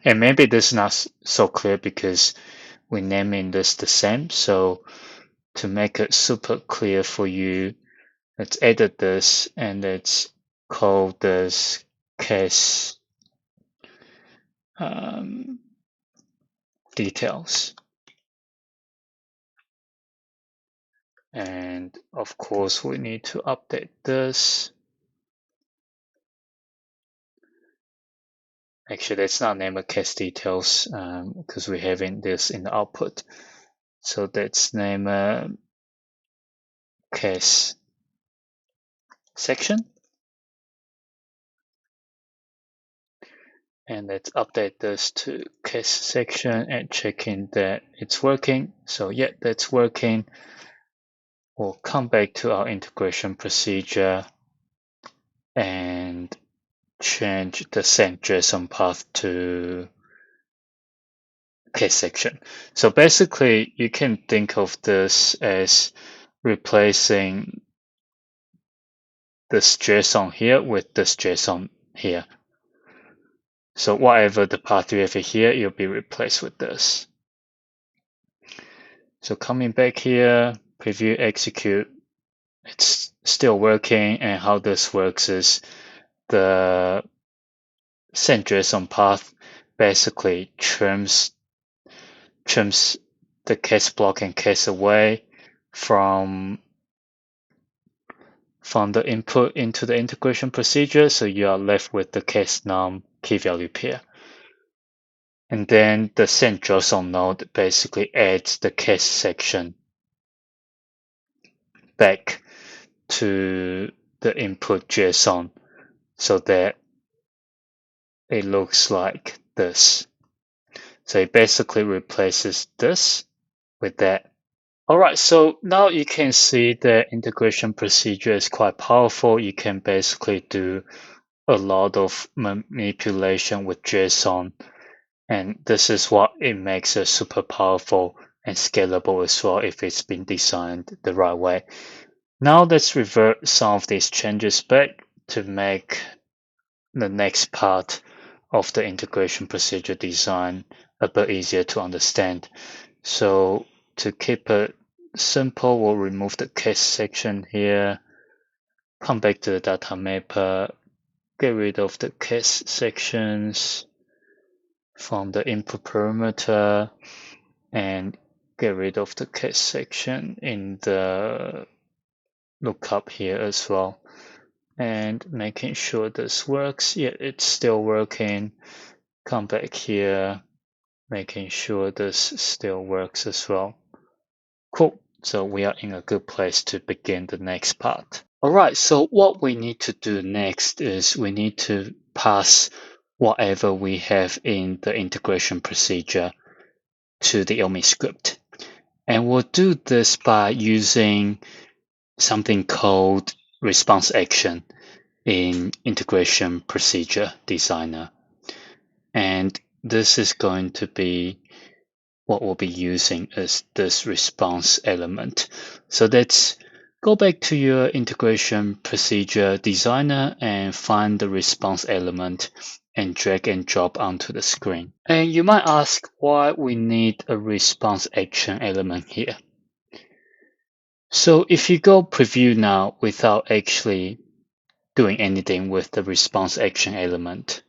And maybe this is not so clear because we're naming this the same. So to make it super clear for you, let's edit this and let's call this case details. And of course, we need to update this. Actually, let's not name it case details because we're having this in the output. So let's name a case section. And let's update this to case section and checking that it's working. So yeah, that's working. We'll come back to our integration procedure and change the send JSON path to case section. So basically, you can think of this as replacing this JSON here with this JSON here. So whatever the path you have here, it'll be replaced with this. So coming back here, preview, execute, it's still working. And how this works is the send JSON path basically trims the case block and case away from the input into the integration procedure. So you are left with the case num key value pair. And then the send JSON node basically adds the case section back to the input JSON so that it looks like this. So it basically replaces this with that. All right, so now you can see the integration procedure is quite powerful. You can basically do a lot of manipulation with JSON. And this is what it makes it super powerful and scalable as well if it's been designed the right way. Now let's revert some of these changes back to make the next part of the integration procedure design a bit easier to understand. So to keep it simple, we'll remove the case section here, come back to the data mapper, get rid of the case sections from the input parameter, and get rid of the case section in the lookup here as well. And making sure this works. Yeah, it's still working. Come back here, making sure this still works as well. Cool. So we are in a good place to begin the next part. All right, so what we need to do next is we need to pass whatever we have in the integration procedure to the OmniScript. And we'll do this by using something called response action in integration procedure designer. And this is going to be what we'll be using as this response element. So let's go back to your integration procedure designer and find the response element and drag and drop onto the screen. And you might ask why we need a response action element here. So if you go preview now without actually doing anything with the response action element,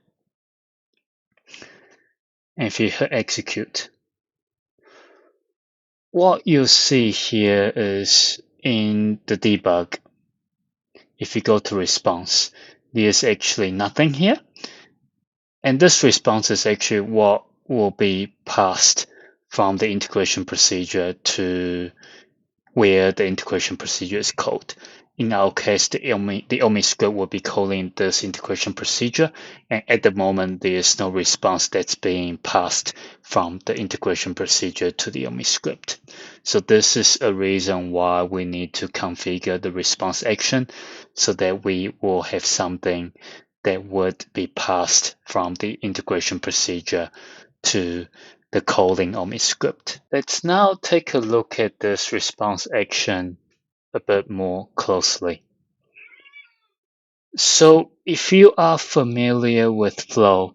and if you hit execute, what you'll see here is in the debug, if you go to response, there's actually nothing here. And this response is actually what will be passed from the integration procedure to where the integration procedure is called. In our case, the OmniScript will be calling this integration procedure, and at the moment, there is no response that's being passed from the integration procedure to the OmniScript. So this is a reason why we need to configure the response action so that we will have something that would be passed from the integration procedure to the calling OmniScript. Let's now take a look at this response action a bit more closely. So if you are familiar with flow,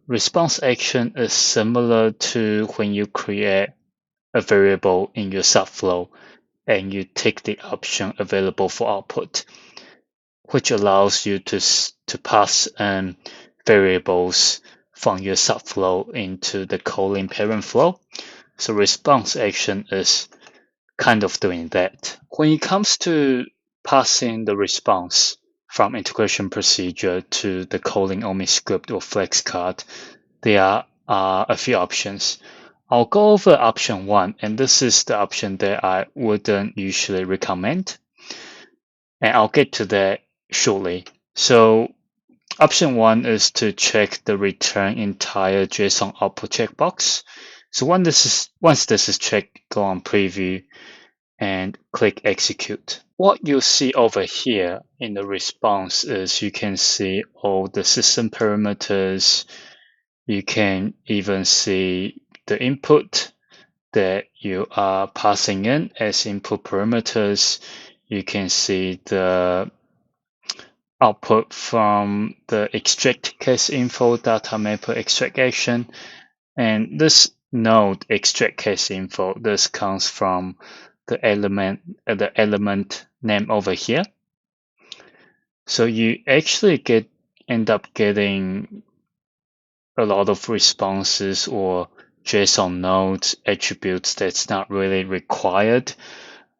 response action is similar to when you create a variable in your subflow and you take the option available for output, which allows you to pass variables from your subflow into the calling parent flow. So response action is kind of doing that. When it comes to passing the response from integration procedure to the calling OmniScript or FlexCard, there are a few options. I'll go over option 1, and this is the option that I wouldn't usually recommend. And I'll get to that shortly. So option 1 is to check the return entire JSON output checkbox. So once this is checked, go on preview and click execute. What you'll see over here in the response is you can see all the system parameters. You can even see the input that you are passing in as input parameters. You can see the output from the extract case info datamapper extract action. And this node extract case info, this comes from the element name over here. So you actually end up getting a lot of responses or JSON nodes attributes that's not really required,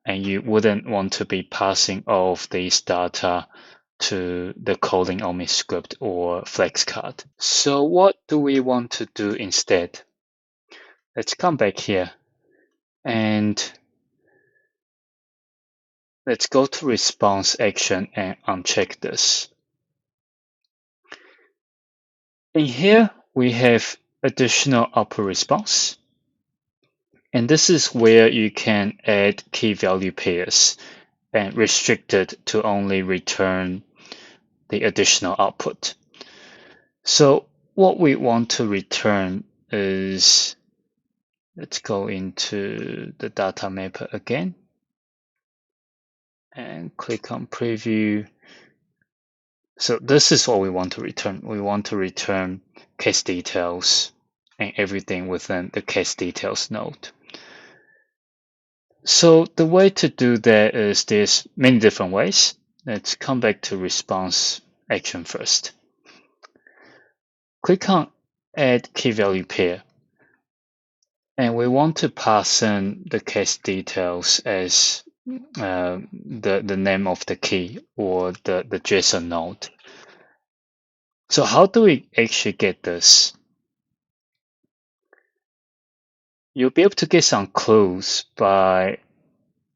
and you wouldn't want to be passing all of these data to the calling OmniScript or FlexCard. So what do we want to do instead? Let's come back here and let's go to response action and uncheck this. In here, we have additional output response. And this is where you can add key value pairs and restrict it to only return the additional output. So what we want to return is, let's go into the data mapper again and click on preview. So this is what we want to return. We want to return case details and everything within the case details node. So the way to do that is there's many different ways. Let's come back to response action first. Click on add key value pair. And we want to pass in the case details as the name of the key or the JSON node. So how do we actually get this? You'll be able to get some clues by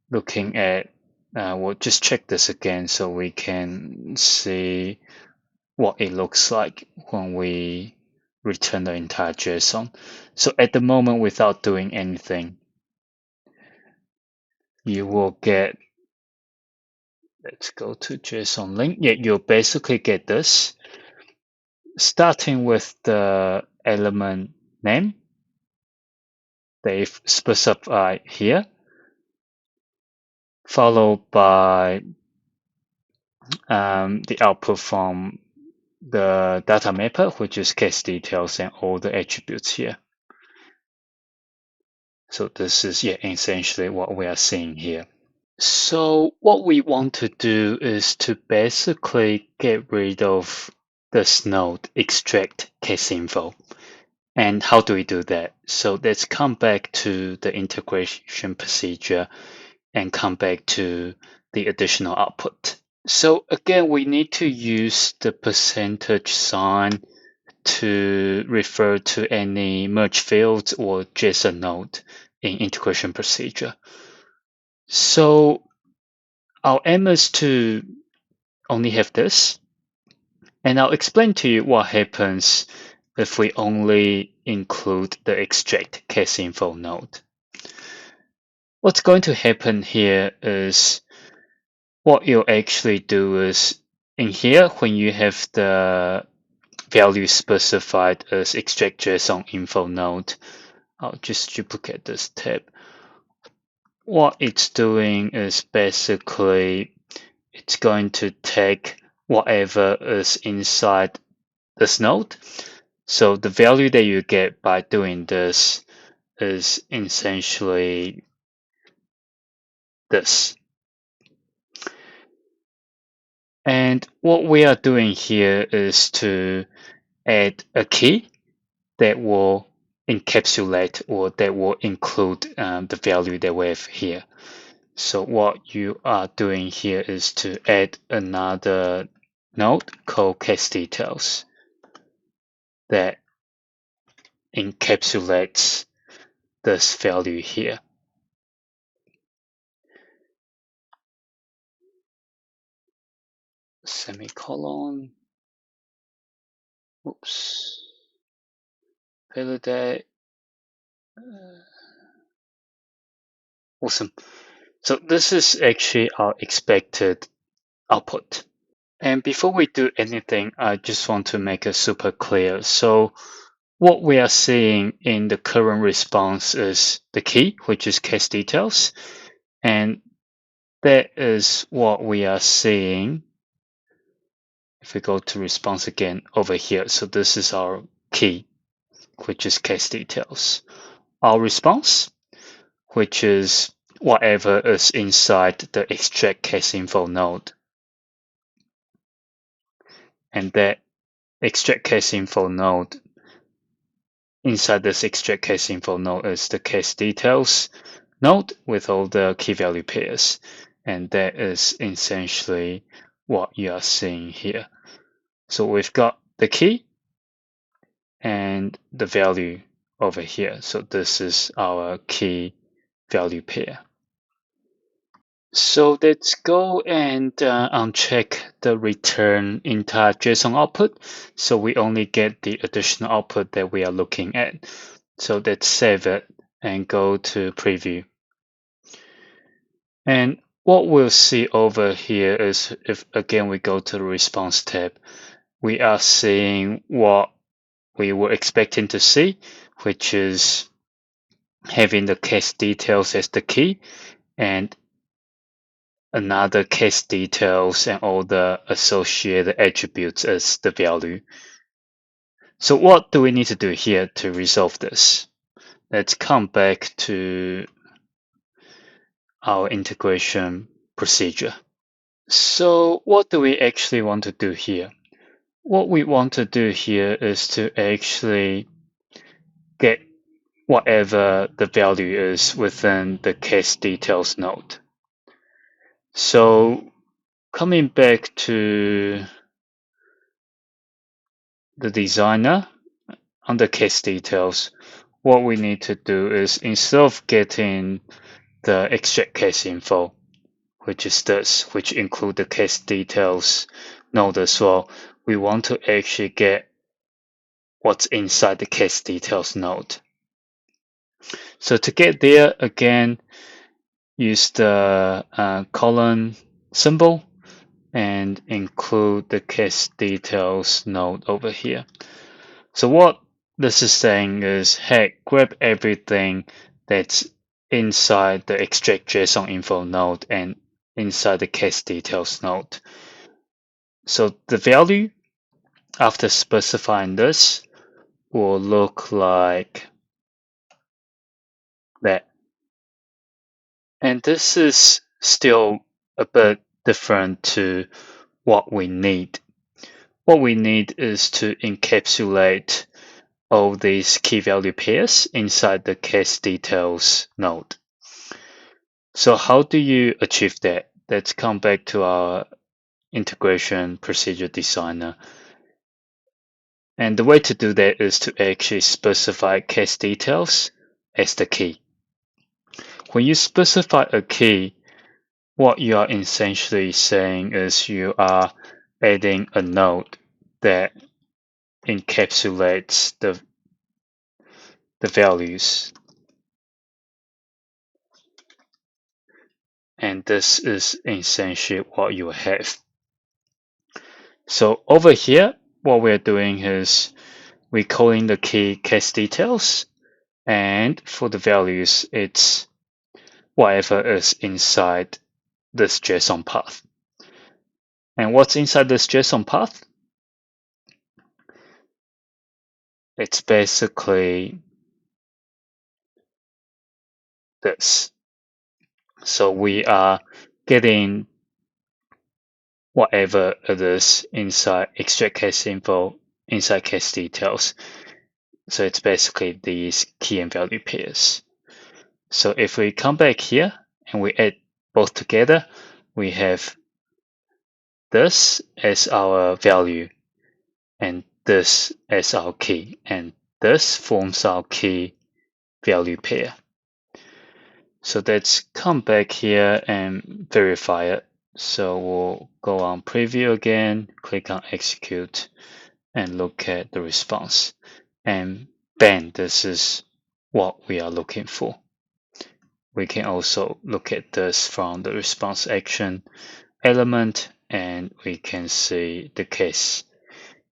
looking at, we'll just check this again so we can see what it looks like when we return the entire JSON. So at the moment, without doing anything, you will get, let's go to JSON link. Yeah, you'll basically get this, starting with the element name they've specified here, followed by the output from the datamapper, which is case details and all the attributes here. So this is essentially what we are seeing here. So what we want to do is to basically get rid of this node extract case info. And how do we do that? So let's come back to the integration procedure and come back to the additional output. So again, we need to use the percentage sign to refer to any merge fields or JSON node in integration procedure. So our aim is to only have this, and I'll explain to you what happens if we only include the extract case info node. What's going to happen here is what you'll actually do is in here, when you have the value specified as extract JSON info node, I'll just duplicate this tab. What it's doing is basically it's going to take whatever is inside this node. So the value that you get by doing this is essentially this. And what we are doing here is to add a key that will encapsulate or that will include the value that we have here. So what you are doing here is to add another node called case details that encapsulates this value here. Semicolon. Oops. Validate. Awesome. So this is actually our expected output. And before we do anything, I just want to make it super clear. So what we are seeing in the current response is the key, which is case details. And that is what we are seeing. If we go to response again over here, so this is our key, which is case details. Our response, which is whatever is inside the extract case info node. And that extract case info node, inside this extract case info node is the case details node with all the key value pairs. And that is essentially what you are seeing here. So we've got the key and the value over here. So this is our key value pair. So let's go and uncheck the return entire JSON output. So we only get the additional output that we are looking at. So let's save it and go to preview. And what we'll see over here is if again we go to the response tab, we are seeing what we were expecting to see, which is having the case details as the key and another case details and all the associated attributes as the value. So what do we need to do here to resolve this? Let's come back to our integration procedure. So what do we actually want to do here? What we want to do here is to actually get whatever the value is within the case details node. So coming back to the designer under case details, what we need to do is instead of getting the extract case info, which is this, which include the case details node as well, we want to actually get what's inside the case details node. So to get there, again, use the colon symbol and include the case details node over here. So what this is saying is, hey, grab everything that's inside the extract JSON info node and inside the case details node. So the value after specifying this will look like that. And this is still a bit different to what we need. What we need is to encapsulate all these key value pairs inside the case details node. So how do you achieve that? Let's come back to our integration procedure designer. And the way to do that is to actually specify case details as the key. When you specify a key, what you are essentially saying is you are adding a node that encapsulates the values. And this is essentially what you have. So over here, what we're doing is we're calling the key case details, and for the values, it's whatever is inside this JSON path. And what's inside this JSON path? It's basically this. So we are getting whatever it is inside extract case info, inside case details. So it's basically these key and value pairs. So if we come back here and we add both together, we have this as our value and this as our key, and this forms our key value pair. So let's come back here and verify it. So we'll go on preview again, click on execute, and look at the response. And bang, this is what we are looking for. We can also look at this from the response action element, and we can see the case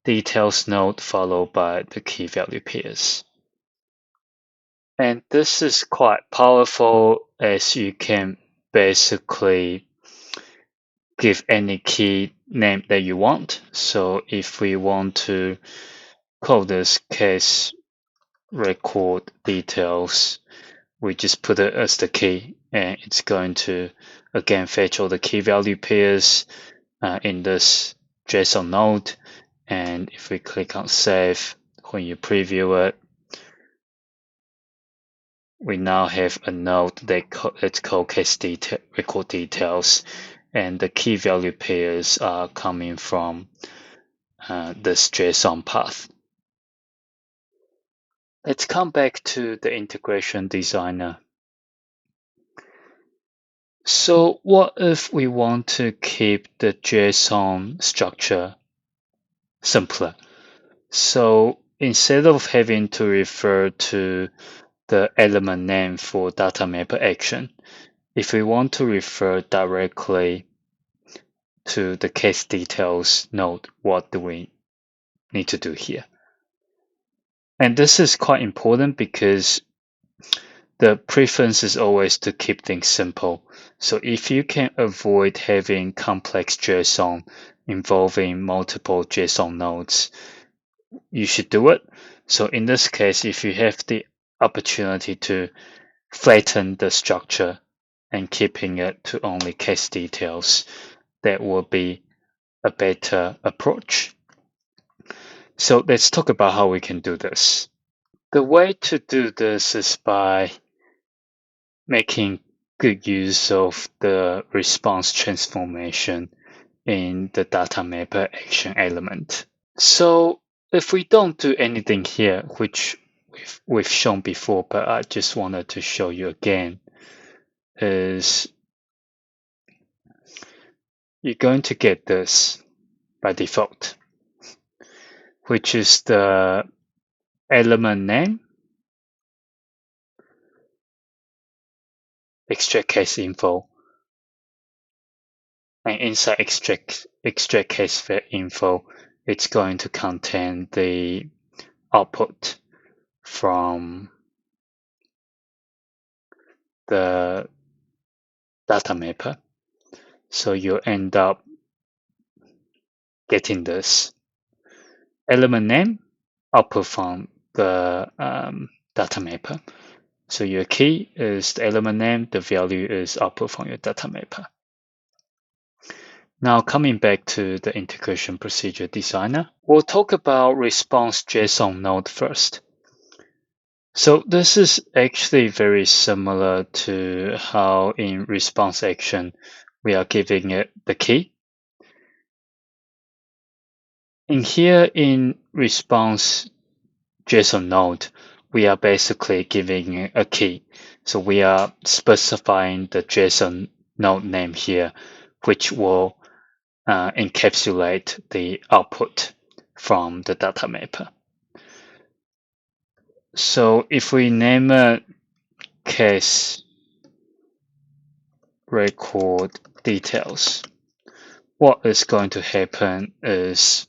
details node followed by the key value pairs. And this is quite powerful, as you can basically give any key name that you want. So if we want to call this case record details, we just put it as the key, and it's going to again fetch all the key value pairs in this JSON node. And if we click on save, when you preview it, we now have a node that's called case record details, and the key value pairs are coming from this JSON path. Let's come back to the integration designer. So what if we want to keep the JSON structure simpler? So instead of having to refer to the element name for datamapper action, if we want to refer directly to the case details node, what do we need to do here? And this is quite important because the preference is always to keep things simple. So if you can avoid having complex JSON involving multiple JSON nodes, you should do it. So in this case, if you have the opportunity to flatten the structure and keeping it to only case details, that will be a better approach. So let's talk about how we can do this. The way to do this is by making good use of the response transformation in the datamapper action element. So if we don't do anything here, which we've shown before, but I just wanted to show you again, is you're going to get this by default, which is the element name, extract case info, and inside extract case info, it's going to contain the output from the datamapper. So you end up getting this element name output from the datamapper. So your key is the element name, the value is output from your datamapper. Now coming back to the integration procedure designer, we'll talk about response JSON node first. So this is actually very similar to how in response action we are giving it the key. In here in response JSON node, we are basically giving it a key. So we are specifying the JSON node name here, which will encapsulate the output from the datamapper. So if we name a case record details, what is going to happen is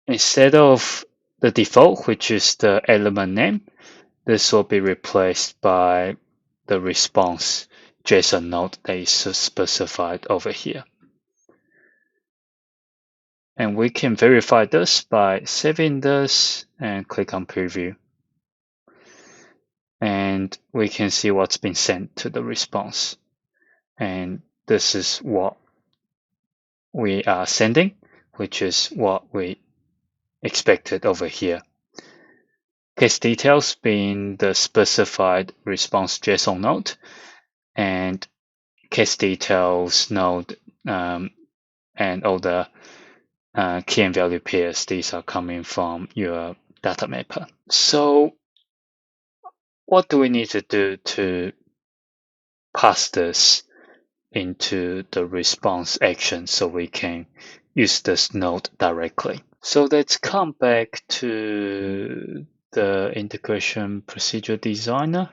instead of the default, which is the element name, this will be replaced by the response JSON node that is specified over here. And we can verify this by saving this and click on preview. And we can see what's been sent to the response. And this is what we are sending, which is what we expected over here. Case details being the specified response JSON node, and case details node and all the key and value pairs, these are coming from your datamapper. So what do we need to do to pass this into the response action so we can use this node directly? So let's come back to the integration procedure designer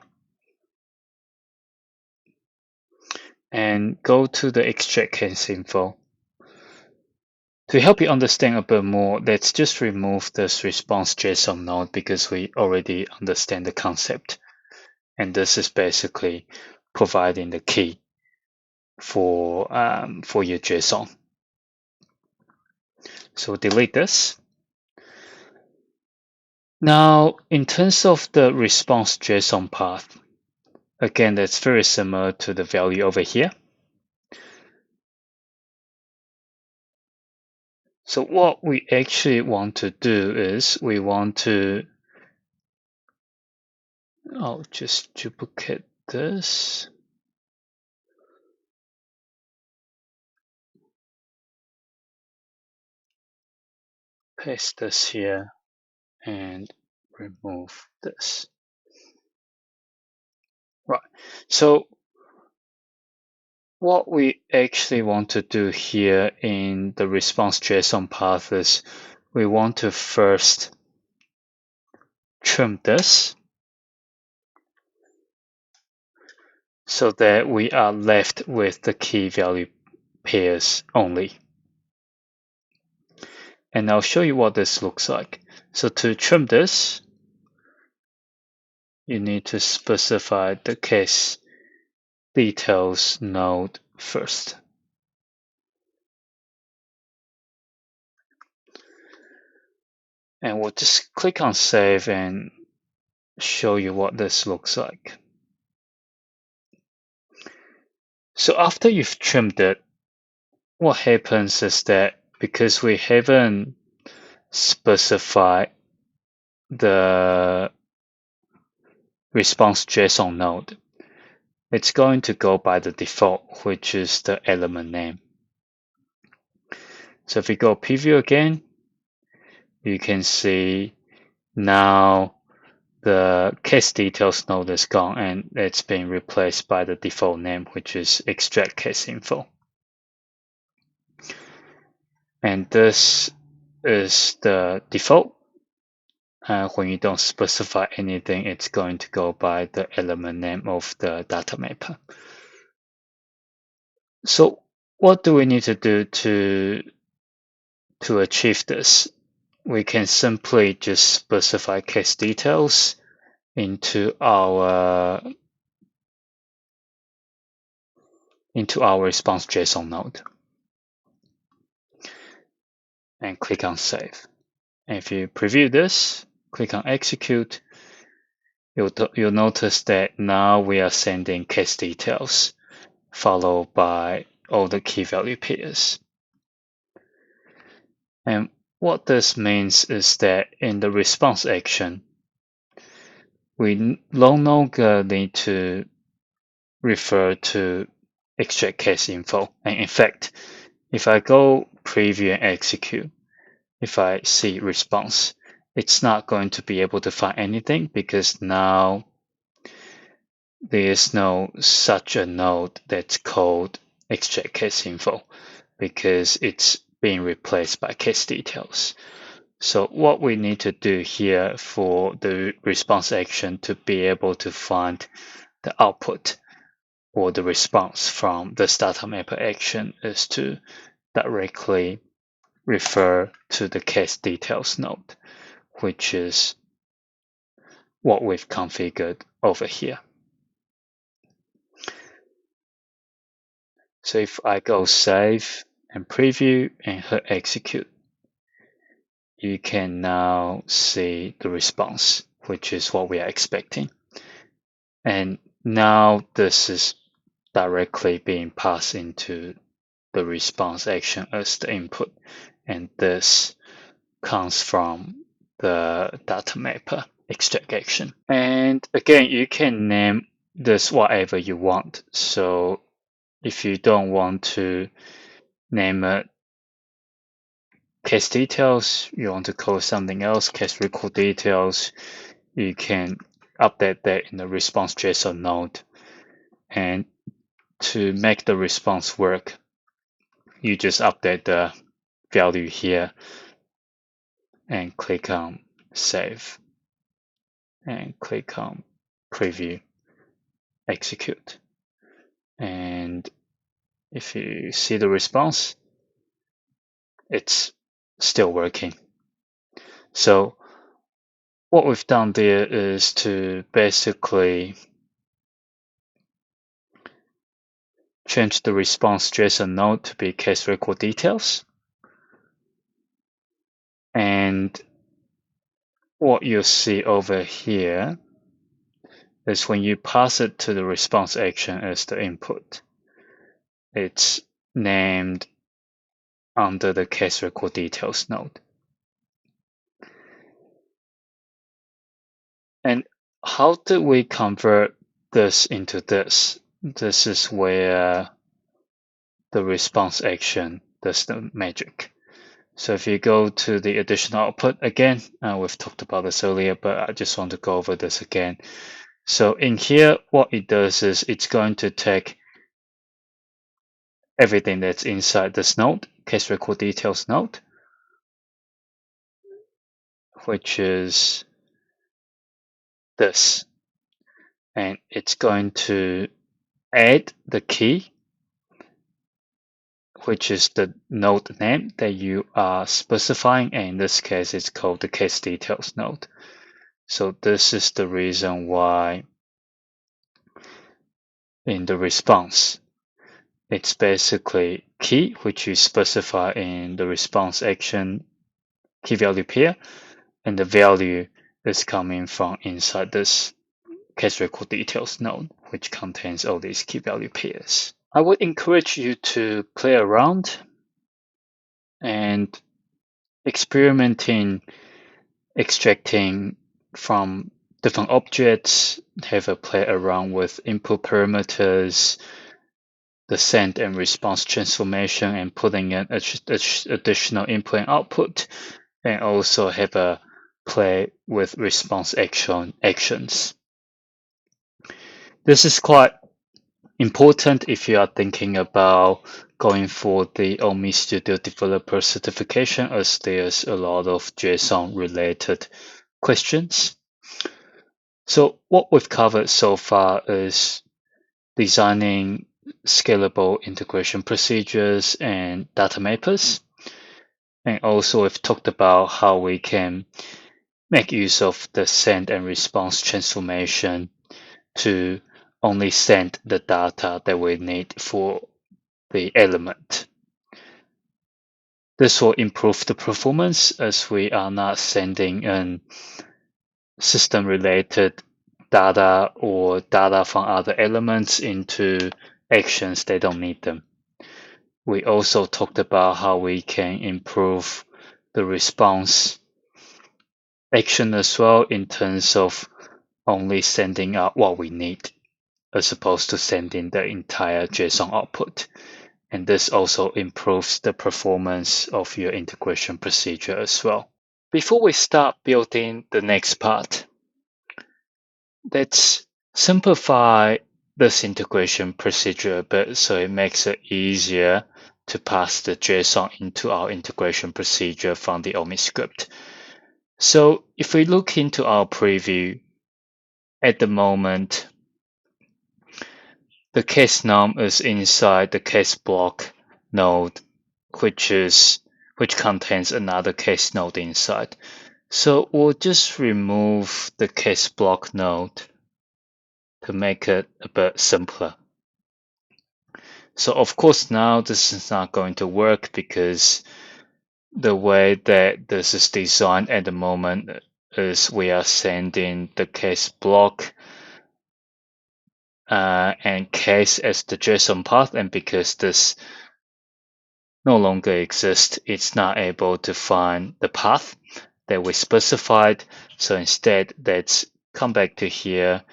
and go to the extract case info. To help you understand a bit more, let's just remove this response JSON node because we already understand the concept. And this is basically providing the key for your JSON. So delete this. Now, in terms of the response JSON path, again, that's very similar to the value over here. So what we actually want to do is we want to, I'll just duplicate this. Paste this here and remove this. Right, so what we actually want to do here in the response JSON path is we want to first trim this so that we are left with the key value pairs only. And I'll show you what this looks like. So to trim this, you need to specify the case details node first. And we'll just click on save and show you what this looks like. So after you've trimmed it, what happens is that because we haven't specified the response JSON node, it's going to go by the default, which is the element name. So if we go preview again, you can see now the case details node is gone and it's been replaced by the default name, which is extract case info. And this is the default. When you don't specify anything, it's going to go by the element name of the datamapper. So what do we need to do to achieve this? We can simply just specify case details into our response JSON node and click on save. And if you preview this, click on execute, you'll notice that now we are sending case details followed by all the key value pairs. And what this means is that in the response action, we no longer need to refer to extract case info. And in fact, if I go preview and execute, if I see response, it's not going to be able to find anything because now there is no such a node that's called extract case info because it's being replaced by case details. So what we need to do here for the response action to be able to find the output or the response from the datamapper action is to directly refer to the case details node, which is what we've configured over here. So if I go save and preview and hit execute, you can now see the response, which is what we are expecting. And now this is directly being passed into the response action as the input. And this comes from the datamapper extract action. And again, you can name this whatever you want. So if you don't want to name it case details, you want to call something else, case record details, you can update that in the response JSON node. And to make the response work, you just update the value here and click on save and click on preview, execute. And if you see the response, it's still working. So what we've done there is to basically change the response JSON node to be case record details. And what you'll see over here is when you pass it to the response action as the input, it's named under the case record details node. And how do we convert this into this? This is where the response action does the magic. So if you go to the additional output again, we've talked about this earlier, but I just want to go over this again. So in here, what it does is it's going to take everything that's inside this node, case record details node, which is this. And it's going to add the key, which is the node name that you are specifying. And in this case, it's called the case details node. So this is the reason why in the response, it's basically key, which you specify in the response action key value pair, and the value is coming from inside this case record details node, which contains all these key value pairs. I would encourage you to play around and experimenting extracting from different objects, have a play around with input parameters, the send and response transformation, and putting in additional input and output, and also have a play with response actions. This is quite important if you are thinking about going for the OmniStudio developer certification, as there's a lot of JSON related questions. So what we've covered so far is designing scalable integration procedures and data mappers. And also we've talked about how we can make use of the send and response transformation to only send the data that we need for the element. This will improve the performance as we are not sending in system-related data or data from other elements into actions that don't need them. We also talked about how we can improve the response action as well in terms of only sending out what we need as opposed to sending the entire JSON output. And this also improves the performance of your integration procedure as well. Before we start building the next part, let's simplify this integration procedure a bit so it makes it easier to pass the JSON into our integration procedure from the OmniScript. So if we look into our preview, at the moment, the case num is inside the case block node, which contains another case node inside. So we'll just remove the case block node to make it a bit simpler. So of course now this is not going to work because the way that this is designed at the moment is we are sending the case block and case as the JSON path, and because this no longer exists, it's not able to find the path that we specified. So instead, let's come back to here,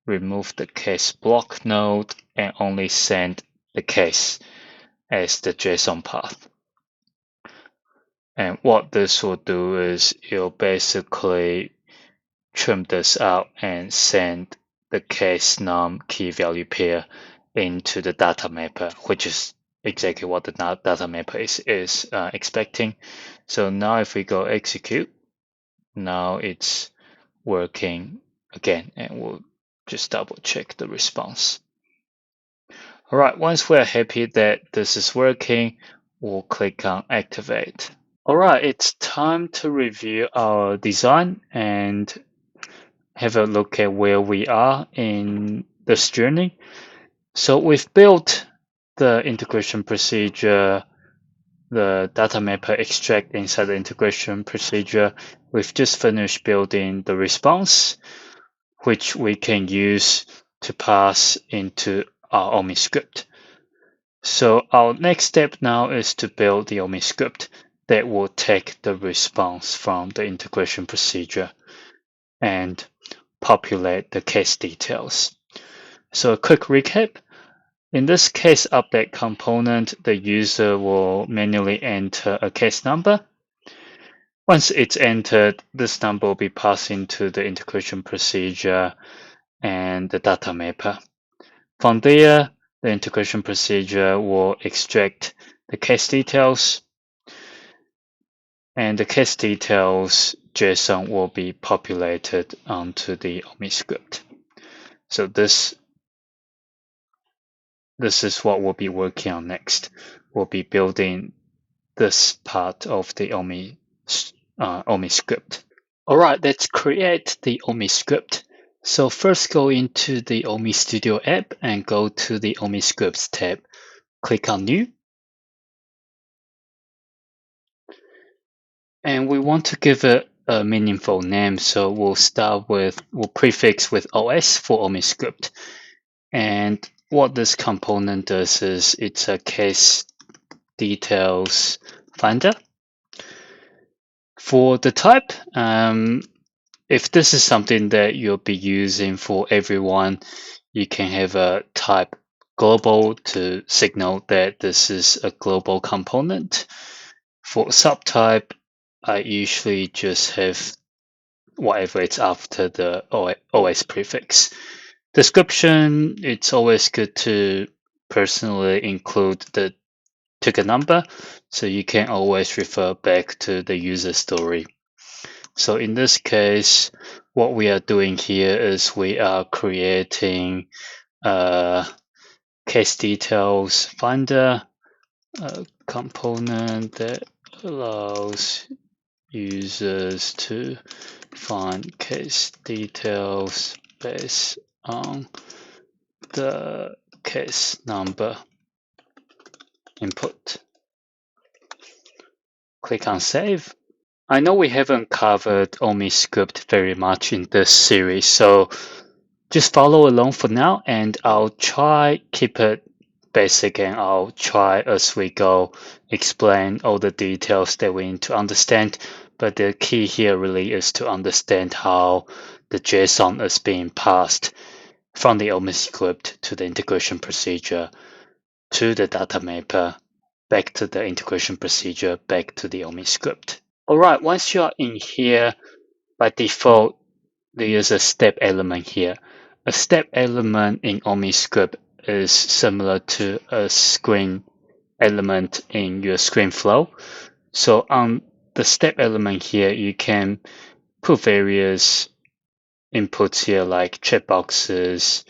remove the case block node, and only send the case as the JSON path. And what this will do is it'll basically trim this out and send the case num key value pair into the data mapper, which is exactly what the data mapper is expecting. So now if we go execute, now it's working again, and we'll just double check the response. All right, once we're happy that this is working, we'll click on activate. All right, it's time to review our design and have a look at where we are in this journey. So we've built the integration procedure, the data mapper extract inside the integration procedure. We've just finished building the response, which we can use to pass into our OmniScript. So our next step now is to build the OmniScript that will take the response from the integration procedure and populate the case details. So a quick recap. In this case update component, the user will manually enter a case number. Once it's entered, this number will be passed into the integration procedure and the data mapper. From there, the integration procedure will extract the case details, and the case details JSON will be populated onto the OmniScript. So this is what we'll be working on next. We'll be building this part of the OmniScript. All right, let's create the OmniScript. So first go into the OmniStudio app and go to the OmniScripts tab. Click on New. And we want to give it a meaningful name, so we'll prefix with OS for OmniScript. And what this component does is it's a case details finder. For the type, if this is something that you'll be using for everyone, you can have a type global to signal that this is a global component. For subtype, I usually just have whatever it's after the OS prefix. Description, it's always good to personally include the ticket number, so you can always refer back to the user story. So in this case, what we are doing here is we are creating a case details finder, a component that allows users to find case details based on the case number input. Click on save. I know we haven't covered OmniScript very much in this series, so just follow along for now, and I'll try keep it basic, and I'll try as we go explain all the details that we need to understand. But the key here really is to understand how the JSON is being passed from the OmniScript to the integration procedure to the datamapper, back to the integration procedure, back to the OmniScript. All right, once you're in here, by default, there is a step element here. A step element in OmniScript is similar to a screen element in your screen flow. So on the step element here, you can put various inputs here like checkboxes,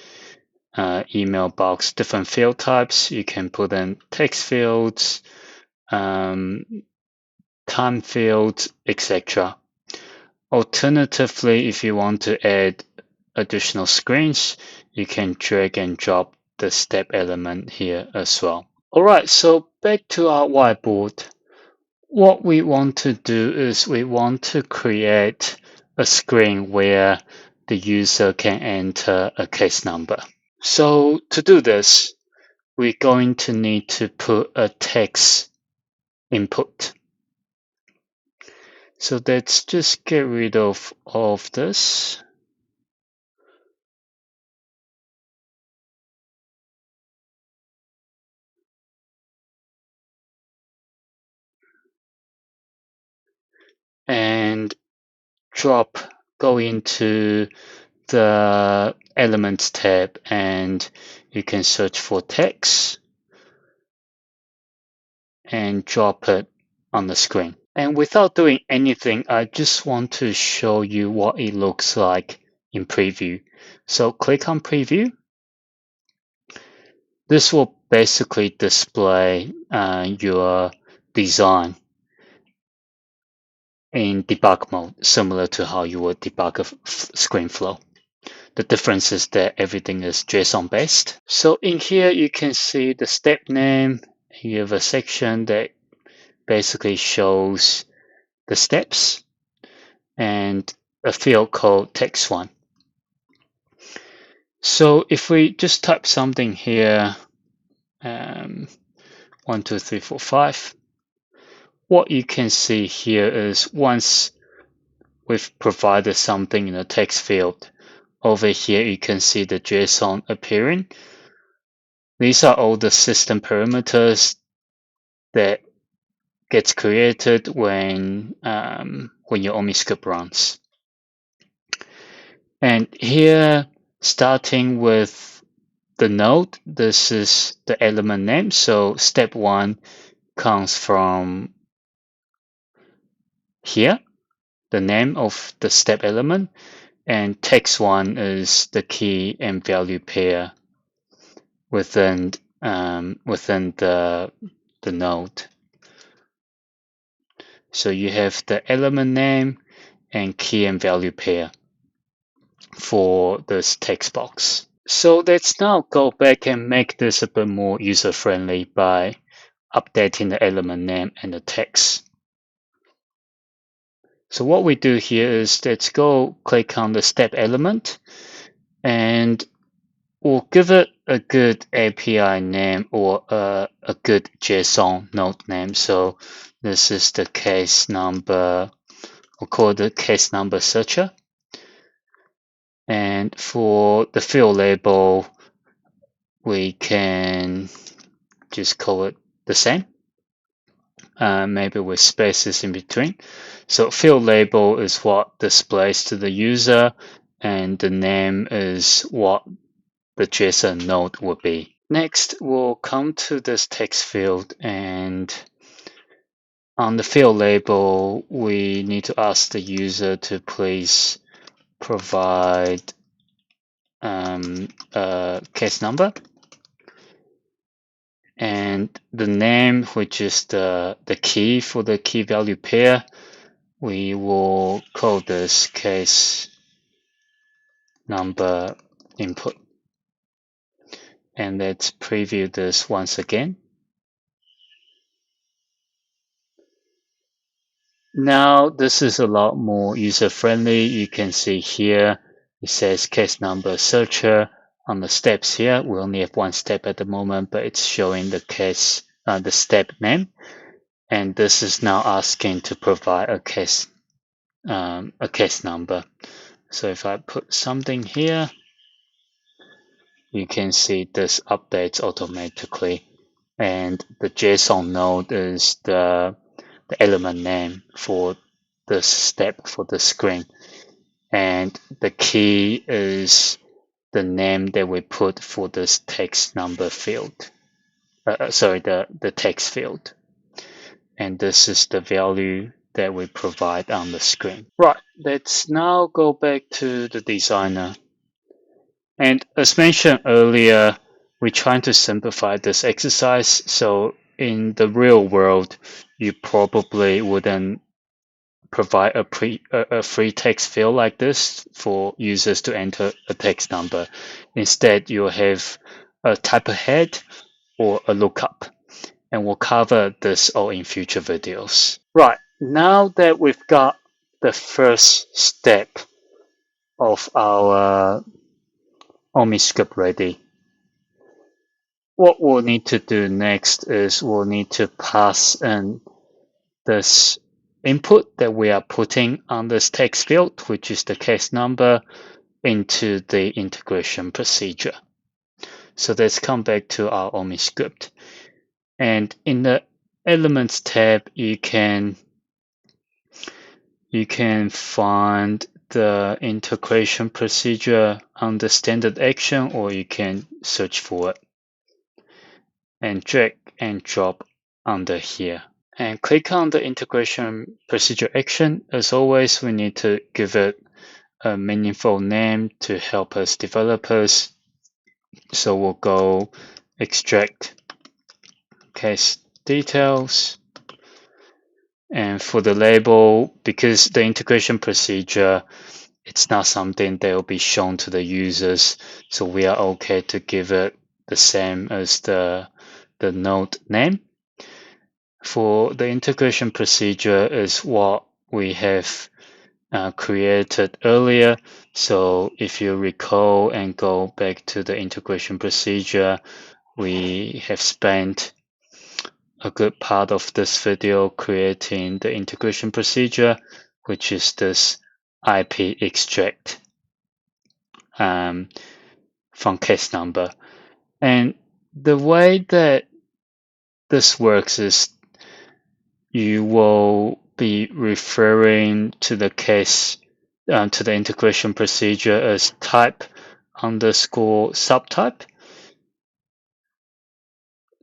email box, different field types. You can put in text fields, time fields, etc. Alternatively, if you want to add additional screens, you can drag and drop the step element here as well. All right, so back to our whiteboard. What we want to do is we want to create a screen where the user can enter a case number. So to do this, we're going to need to put a text input. So let's just get rid of all of this. And go into the Elements tab, and you can search for text and drop it on the screen. And without doing anything, I just want to show you what it looks like in preview. So click on preview. This will basically display your design in debug mode, similar to how you would debug a screen flow. The difference is that everything is JSON based. So in here, you can see the step name. You have a section that basically shows the steps and a field called text1. So if we just type something here, 1, 2, 3, 4, 5, what you can see here is once we've provided something in the text field, over here you can see the JSON appearing. These are all the system parameters that gets created when your OmniScript runs. And here, starting with the node, this is the element name. So step 1 comes from here, the name of the step element, and text1 is the key and value pair within the node. So you have the element name and key and value pair for this text box. So let's now go back and make this a bit more user-friendly by updating the element name and the text. So what we do here is let's go click on the step element, and we'll give it a good API name or a good JSON node name. So this is the case number, we'll call it the case number searcher. And for the field label, we can just call it the same, maybe with spaces in between. So field label is what displays to the user, and the name is what the JSON node will be. Next, we'll come to this text field, and on the field label, we need to ask the user to please provide a case number, and the name, which is the key for the key value pair, we will call this case number input. And let's preview this once again. Now this is a lot more user-friendly. You can see here it says case number searcher. On the steps here, we only have one step at the moment, but it's showing the case, the step name. And this is now asking to provide a case number. So if I put something here, you can see this updates automatically, and the JSON node is the element name for this step for the screen, and the key is the name that we put for this text number field. Sorry, the text field, and this is the value that we provide on the screen. Right, let's now go back to the designer. And as mentioned earlier, we're trying to simplify this exercise. So in the real world, you probably wouldn't provide a free text field like this for users to enter a text number. Instead, you'll have a type ahead or a lookup. And we'll cover this all in future videos. Right, now that we've got the first step of our OmniScript ready, what we'll need to do next is we'll need to pass in this input that we are putting on this text field, which is the case number, into the integration procedure. So let's come back to our OmniScript. And in the Elements tab, you can find the integration procedure under standard action, or you can search for it and drag and drop under here. And click on the integration procedure action. As always, we need to give it a meaningful name to help us developers. So we'll go extract case details. And for the label, because the integration procedure, it's not something that will be shown to the users, so we are okay to give it the same as the node name. For the integration procedure is what we have created earlier. So if you recall and go back to the integration procedure, we have spent a good part of this video creating the integration procedure, which is this IP extract from case number. And the way that this works is you will be referring to the case to the integration procedure as type underscore subtype.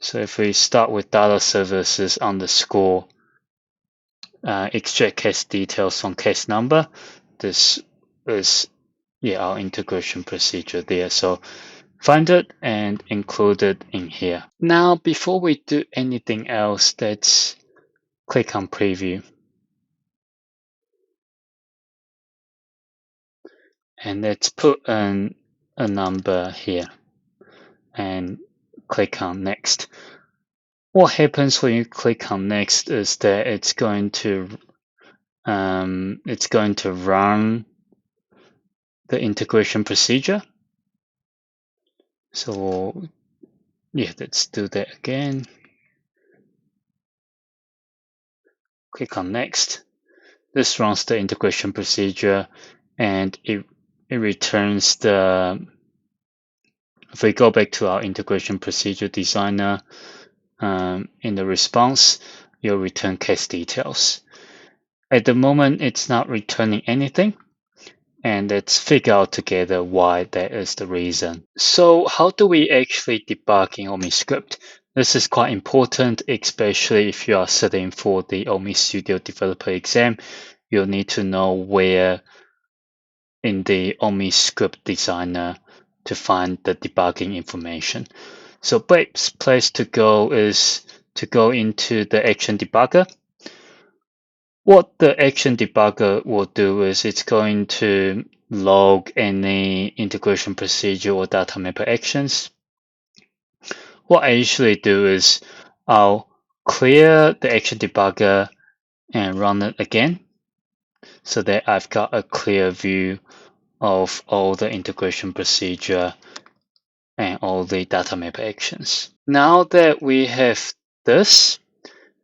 So if we start with data services underscore extract case details from case number, this is our integration procedure there. So find it and include it in here. Now, before we do anything else, let's click on preview. And let's put in a number here and click on next. What happens when you click on next is that it's going to run the integration procedure. So yeah, let's do that again. Click on next. This runs the integration procedure, and it returns the. If we go back to our integration procedure designer, in the response, you'll return case details. At the moment, it's not returning anything, and let's figure out together why that is the reason. So how do we actually debug in OmniScript? This is quite important, especially if you are studying for the OmniStudio developer exam. You'll need to know where in the OmniScript designer to find the debugging information. So best place to go is to go into the action debugger. What the action debugger will do is it's going to log any integration procedure or datamapper actions. What I usually do is I'll clear the action debugger and run it again so that I've got a clear view of all the integration procedure and all the datamapper actions. Now that we have this,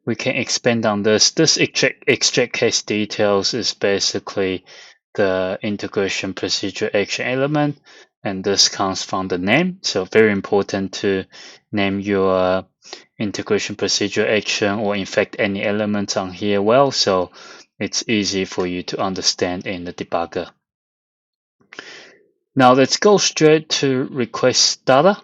we can expand on this. This extract case details is basically the integration procedure action element, and this comes from the name. So very important to name your integration procedure action, or in fact any elements on here well, so it's easy for you to understand in the debugger. Now let's go straight to request data.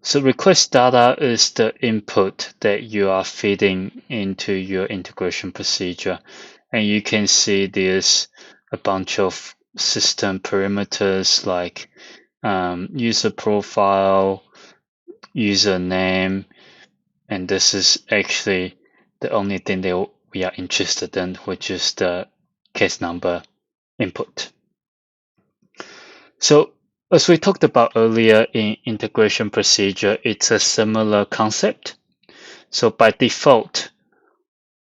So request data is the input that you are feeding into your integration procedure. And you can see there's a bunch of system parameters like user profile, username, and this is actually the only thing that we are interested in, which is the case number input. So as we talked about earlier in integration procedure, it's a similar concept. So by default,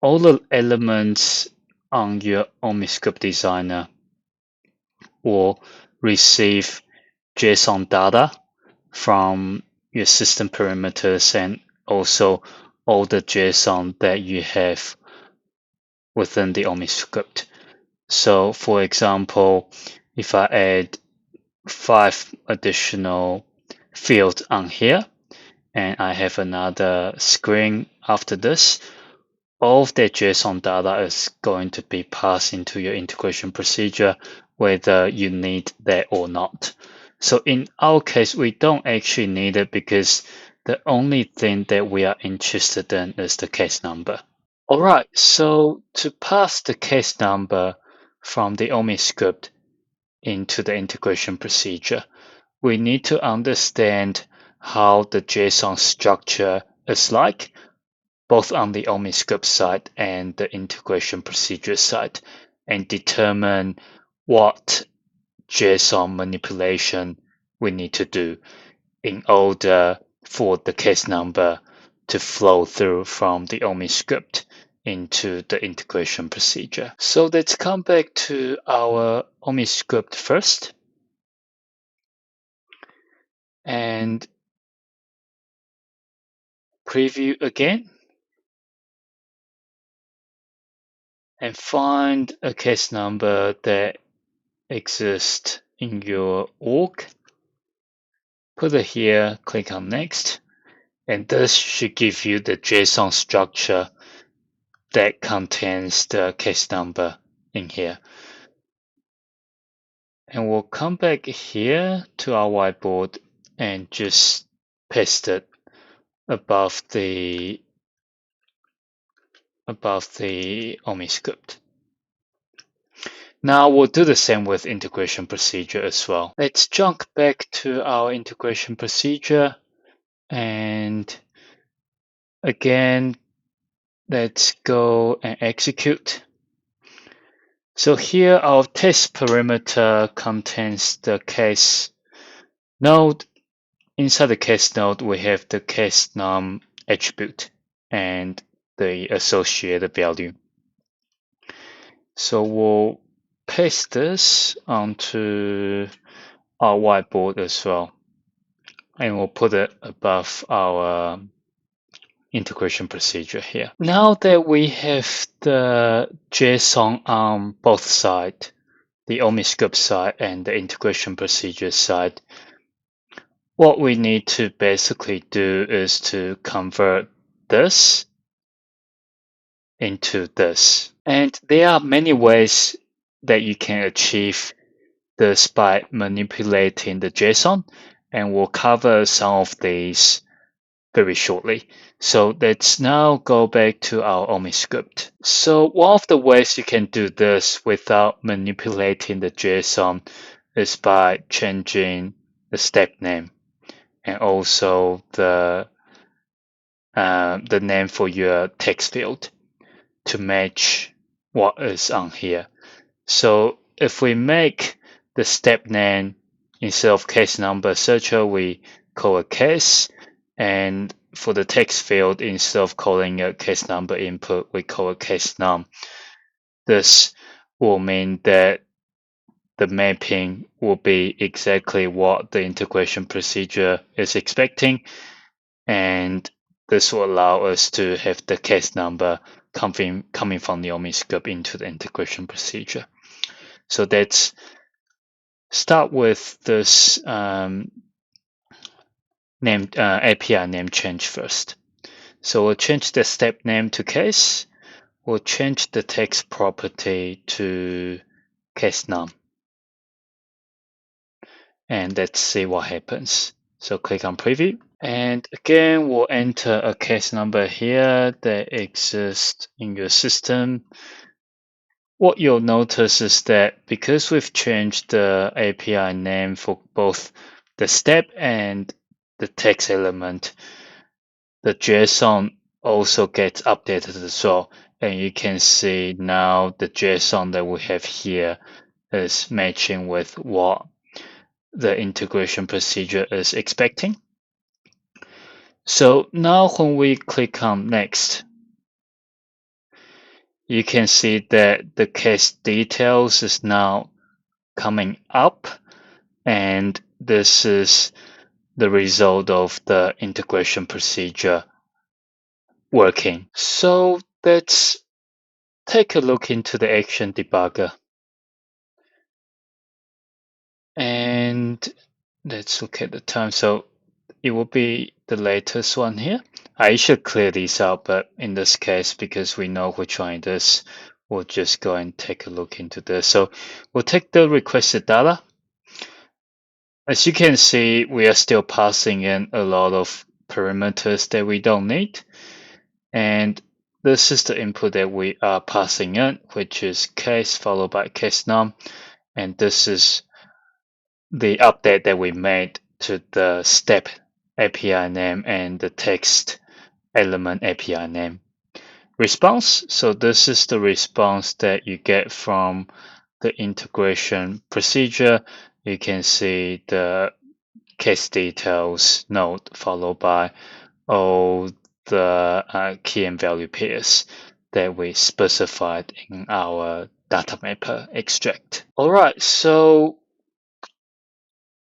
all the elements on your OmniScript designer will receive JSON data from your system parameters and also all the JSON that you have within the OmniScript. So for example, if I add 5 additional fields on here, and I have another screen after this, all of that JSON data is going to be passed into your integration procedure, whether you need that or not. So in our case, we don't actually need it because the only thing that we are interested in is the case number. All right, so to pass the case number from the OmniScript into the integration procedure, we need to understand how the JSON structure is like, both on the OmniScript side and the integration procedure side, and determine what JSON manipulation we need to do in order for the case number to flow through from the OmniScript into the integration procedure. So let's come back to our OmniScript first. And preview again. And find a case number that exists in your org. Put it here, click on next. And this should give you the JSON structure that contains the case number in here. And we'll come back here to our whiteboard and just paste it above the OmniScript. Now we'll do the same with integration procedure as well. Let's jump back to our integration procedure, and again, let's go and execute. So here our test parameter contains the case node. Inside the case node, we have the case num attribute and the associated value. So we'll paste this onto our whiteboard as well. and we'll put it above our integration procedure here. Now that we have the JSON on both sides, the OmniScript side and the integration procedure side, what we need to basically do is to convert this into this. And there are many ways that you can achieve this by manipulating the JSON, and we'll cover some of these very shortly. So let's now go back to our OmniScript. So one of the ways you can do this without manipulating the JSON is by changing the step name and also the name for your text field to match what is on here. So if we make the step name instead of case number searcher, we call a case, and for the text field, instead of calling a case number input, we call a case num. This will mean that the mapping will be exactly what the integration procedure is expecting, and this will allow us to have the case number coming from the OmniScript into the integration procedure. So let's start with this API name change first. So we'll change the step name to case. We'll change the text property to case num. And let's see what happens. So click on preview. And again, we'll enter a case number here that exists in your system. What you'll notice is that because we've changed the API name for both the step and the text element, the JSON also gets updated as well. And you can see now the JSON that we have here is matching with what the integration procedure is expecting. So now when we click on next, you can see that the case details is now coming up, and this is the result of the integration procedure working. So let's take a look into the action debugger. And let's look at the time. So it will be the latest one here. I should clear these out, but in this case, because we know which one it is, we'll just go and take a look into this. So we'll take the requested data. As you can see, we are still passing in a lot of parameters that we don't need. And this is the input that we are passing in, which is case followed by case num. And this is the update that we made to the step API name and the text element API name. Response. So this is the response that you get from the integration procedure. You can see the case details node followed by all the key and value pairs that we specified in our datamapper extract. All right, so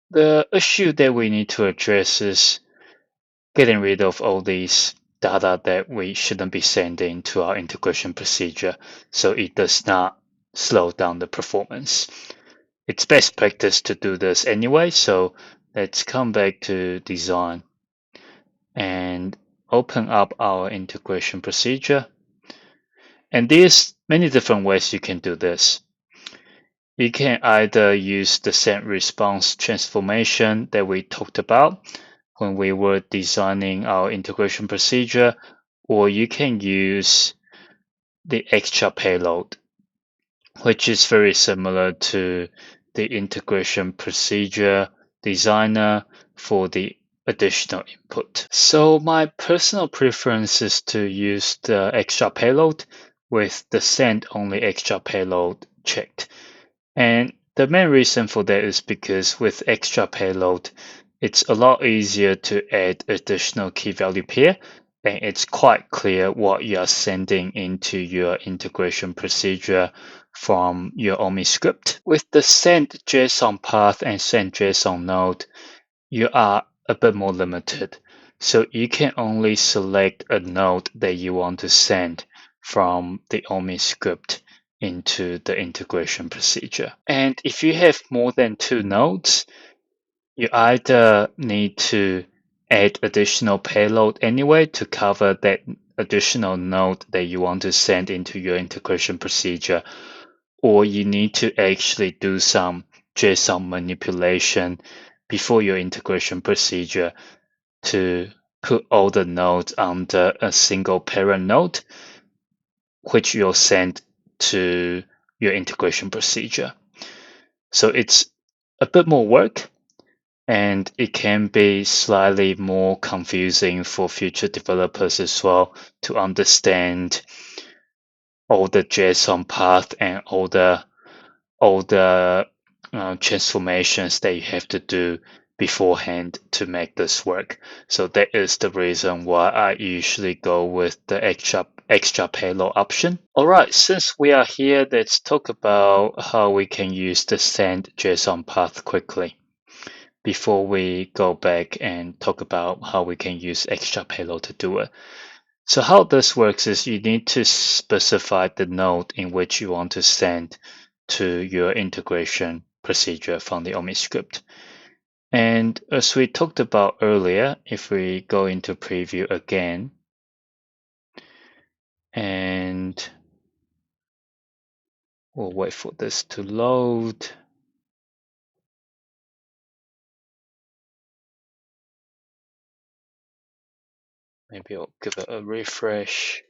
the issue that we need to address is getting rid of all these data that we shouldn't be sending to our integration procedure so it does not slow down the performance. It's best practice to do this anyway, so let's come back to design and open up our integration procedure. And there's many different ways you can do this. You can either use the send response transformation that we talked about when we were designing our integration procedure, or you can use the extra payload, which is very similar to the integration procedure designer for the additional input. So my personal preference is to use the extra payload with the send only extra payload checked. And the main reason for that is because with extra payload, it's a lot easier to add additional key value pair, and it's quite clear what you are sending into your integration procedure from your OmniScript. With the send JSON path and send JSON node, you are a bit more limited. So you can only select a node that you want to send from the OmniScript into the integration procedure. And if you have more than 2 nodes, you either need to add additional payload anyway to cover that additional node that you want to send into your integration procedure, or you need to actually do some JSON manipulation before your integration procedure to put all the nodes under a single parent node, which you'll send to your integration procedure. So it's a bit more work, and it can be slightly more confusing for future developers as well to understand all the JSON path and all the transformations that you have to do beforehand to make this work. So that is the reason why I usually go with the extra payload option. All right, since we are here, let's talk about how we can use the send JSON path quickly before we go back and talk about how we can use extra payload to do it. So how this works is you need to specify the node in which you want to send to your integration procedure from the OmniScript. And as we talked about earlier, if we go into preview again, and we'll wait for this to load. Maybe I'll give it a refresh.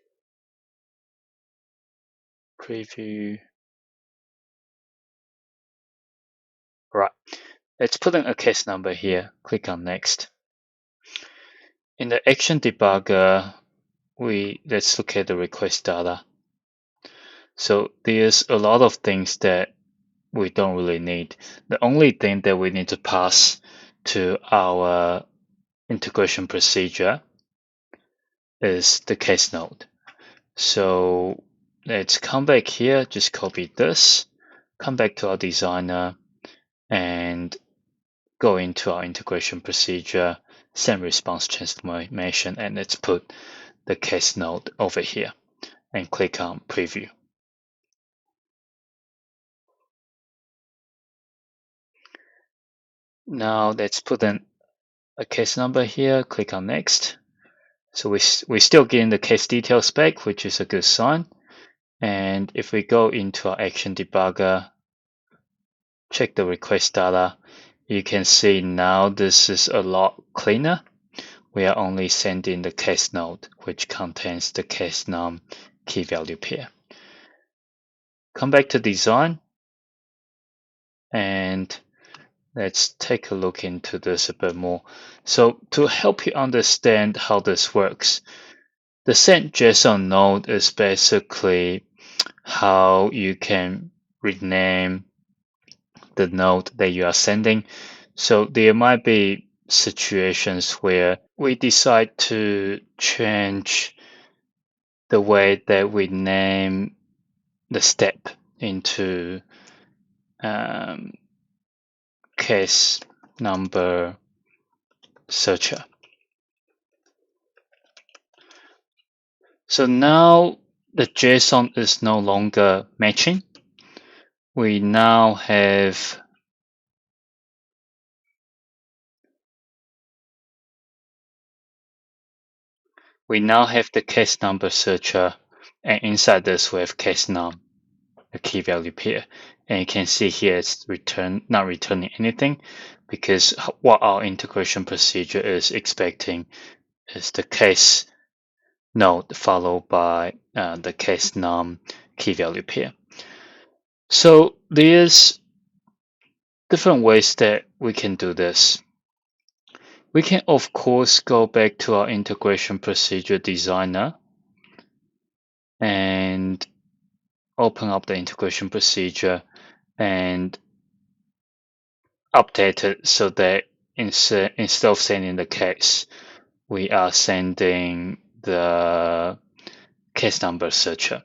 Preview. Right. Let's put in a case number here. Click on next. In the action debugger, let's look at the request data. So there's a lot of things that we don't really need. The only thing that we need to pass to our integration procedure is the case node. So let's come back here, just copy this, come back to our designer, and go into our integration procedure, send response transformation, and let's put the case node over here and click on preview. Now let's put in a case number here, click on next. So we're still getting the case detail spec, which is a good sign. And if we go into our action debugger, check the request data, you can see now this is a lot cleaner. We are only sending the case node, which contains the case num key value pair. Come back to design, and let's take a look into this a bit more. So to help you understand how this works, the send JSON node is basically how you can rename the node that you are sending. So there might be situations where we decide to change the way that we name the step into case number searcher. So now the JSON is no longer matching. We now have the case number searcher, and inside this we have case num, the key value pair. And you can see here it's not returning anything, because what our integration procedure is expecting is the case node followed by the case num key value pair. So there's different ways that we can do this. We can of course go back to our integration procedure designer and open up the integration procedure and update it so that instead of sending the case, we are sending the case number searcher.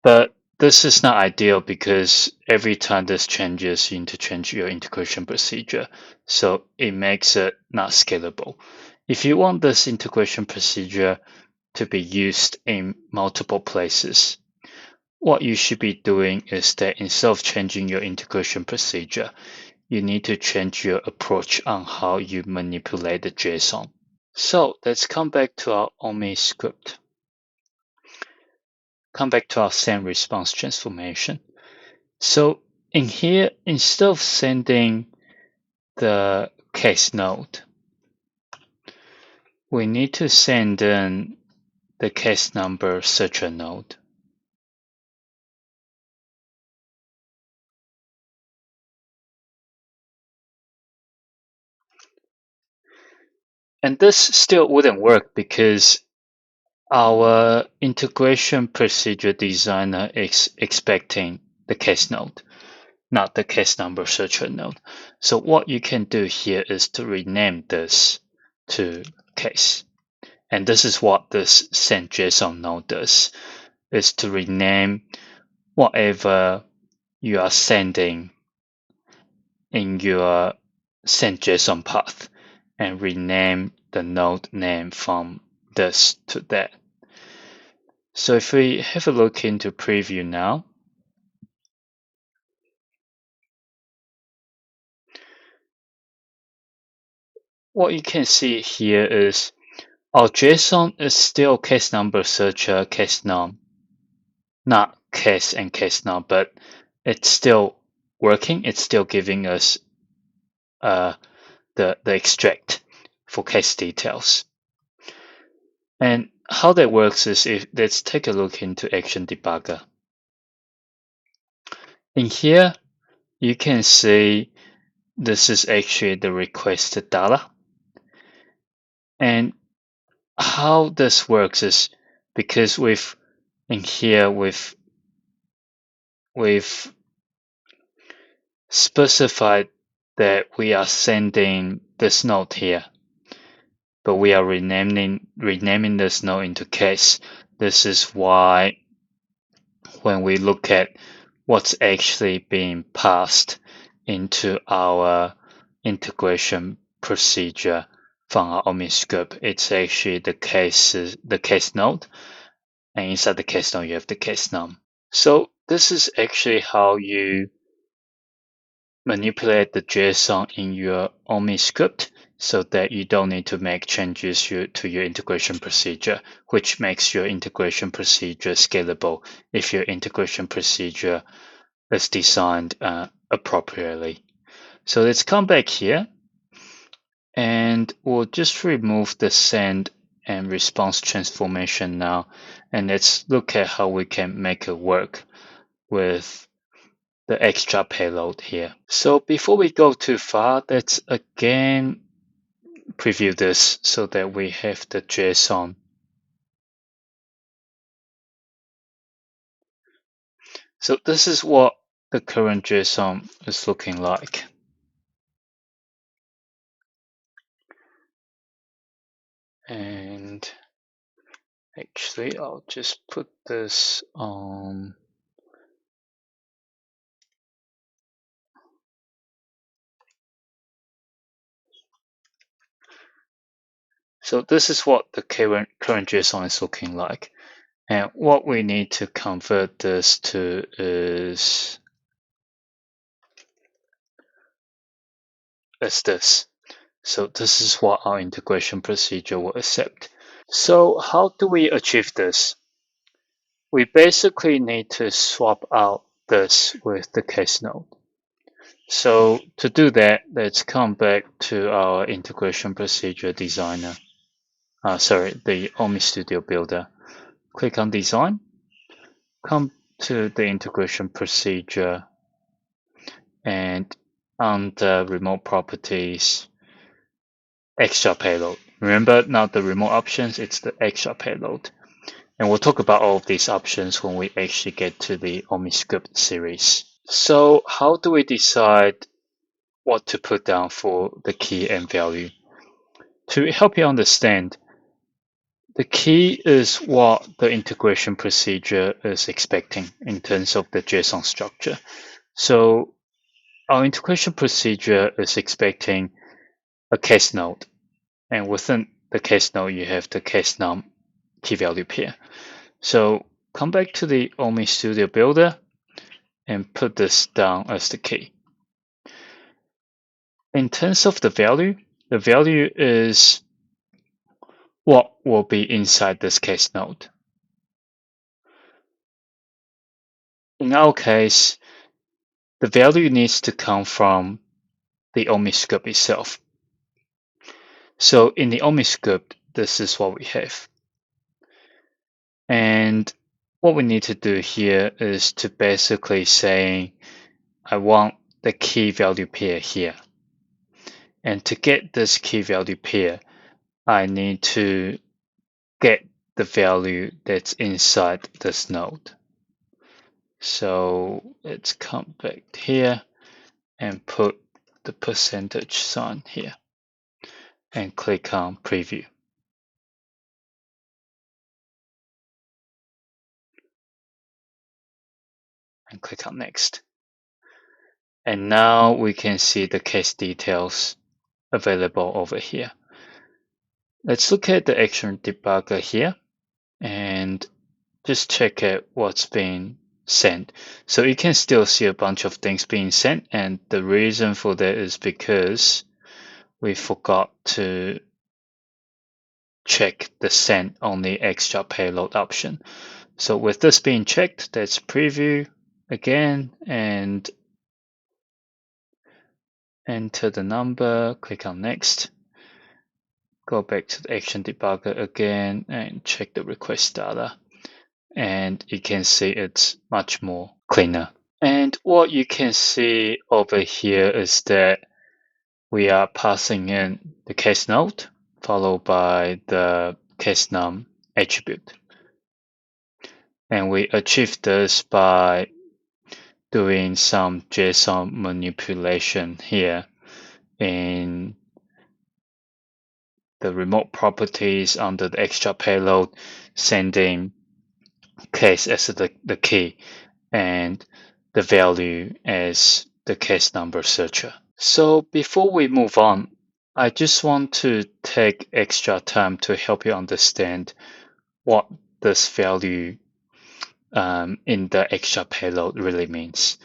But this is not ideal because every time this changes, you need to change your integration procedure. So it makes it not scalable. If you want this integration procedure to be used in multiple places, what you should be doing is that instead of changing your integration procedure, you need to change your approach on how you manipulate the JSON. So let's come back to our OmniScript. Come back to our send response transformation. So in here, instead of sending the case node, we need to send in the case number searcher node. And this still wouldn't work because our integration procedure designer is expecting the case node, not the case number searcher node. So what you can do here is to rename this to case. And this is what this send JSON node does, is to rename whatever you are sending in your send JSON path and rename the node name from this to that. So if we have a look into preview now, what you can see here is our JSON is still case number searcher, case num, not case and case num, but it's still working. It's still giving us the extract for case details. And how that works is, let's take a look into Action Debugger. In here, you can see this is actually the requested data. And how this works is because in here we've specified that we are sending this node here, but we are renaming this node into case. This is why when we look at what's actually being passed into our integration procedure from our OmniScript, it's actually the case node, and inside the case node you have the case num. So this is actually how you manipulate the JSON in your OmniScript so that you don't need to make changes to your integration procedure, which makes your integration procedure scalable if your integration procedure is designed appropriately. So let's come back here and we'll just remove the send and response transformation now, and let's look at how we can make it work with the extra payload here. So before we go too far, let's again preview this so that we have the JSON. So this is what the current JSON is looking like. And actually, I'll just put this on. So this is what the current JSON is looking like. And what we need to convert this to is this. So this is what our integration procedure will accept. So how do we achieve this? We basically need to swap out this with the case node. So to do that, let's come back to our integration procedure designer. The OmniStudio builder. Click on design, come to the integration procedure, and on the remote properties, extra payload. Remember, not the remote options, it's the extra payload. And we'll talk about all of these options when we actually get to the OmniScript series. So how do we decide what to put down for the key and value? To help you understand, The key is what the integration procedure is expecting in terms of the JSON structure. So our integration procedure is expecting a case node, and within the case node, you have the case num key value pair. So come back to the OmniStudio builder and put this down as the key. In terms of the value is what will be inside this case node. In our case, the value needs to come from the OmniScript itself. So in the OmniScript, this is what we have. And what we need to do here is to basically say, I want the key value pair here. And to get this key value pair, I need to get the value that's inside this node. So let's come back here and put the percentage sign here and click on preview. And click on next. And now we can see the case details available over here. Let's look at the action debugger here and just check out what's being sent. So you can still see a bunch of things being sent, and the reason for that is because we forgot to check the send only extra payload option. So with this being checked, let's preview again and enter the number, click on next, go back to the action debugger again and check the request data. And you can see it's much more cleaner. And what you can see over here is that we are passing in the case node followed by the case num attribute. And we achieve this by doing some JSON manipulation here in the remote properties under the extra payload, sending case as the key and the value as the case number searcher. So before we move on, I just want to take extra time to help you understand what this value in the extra payload really means.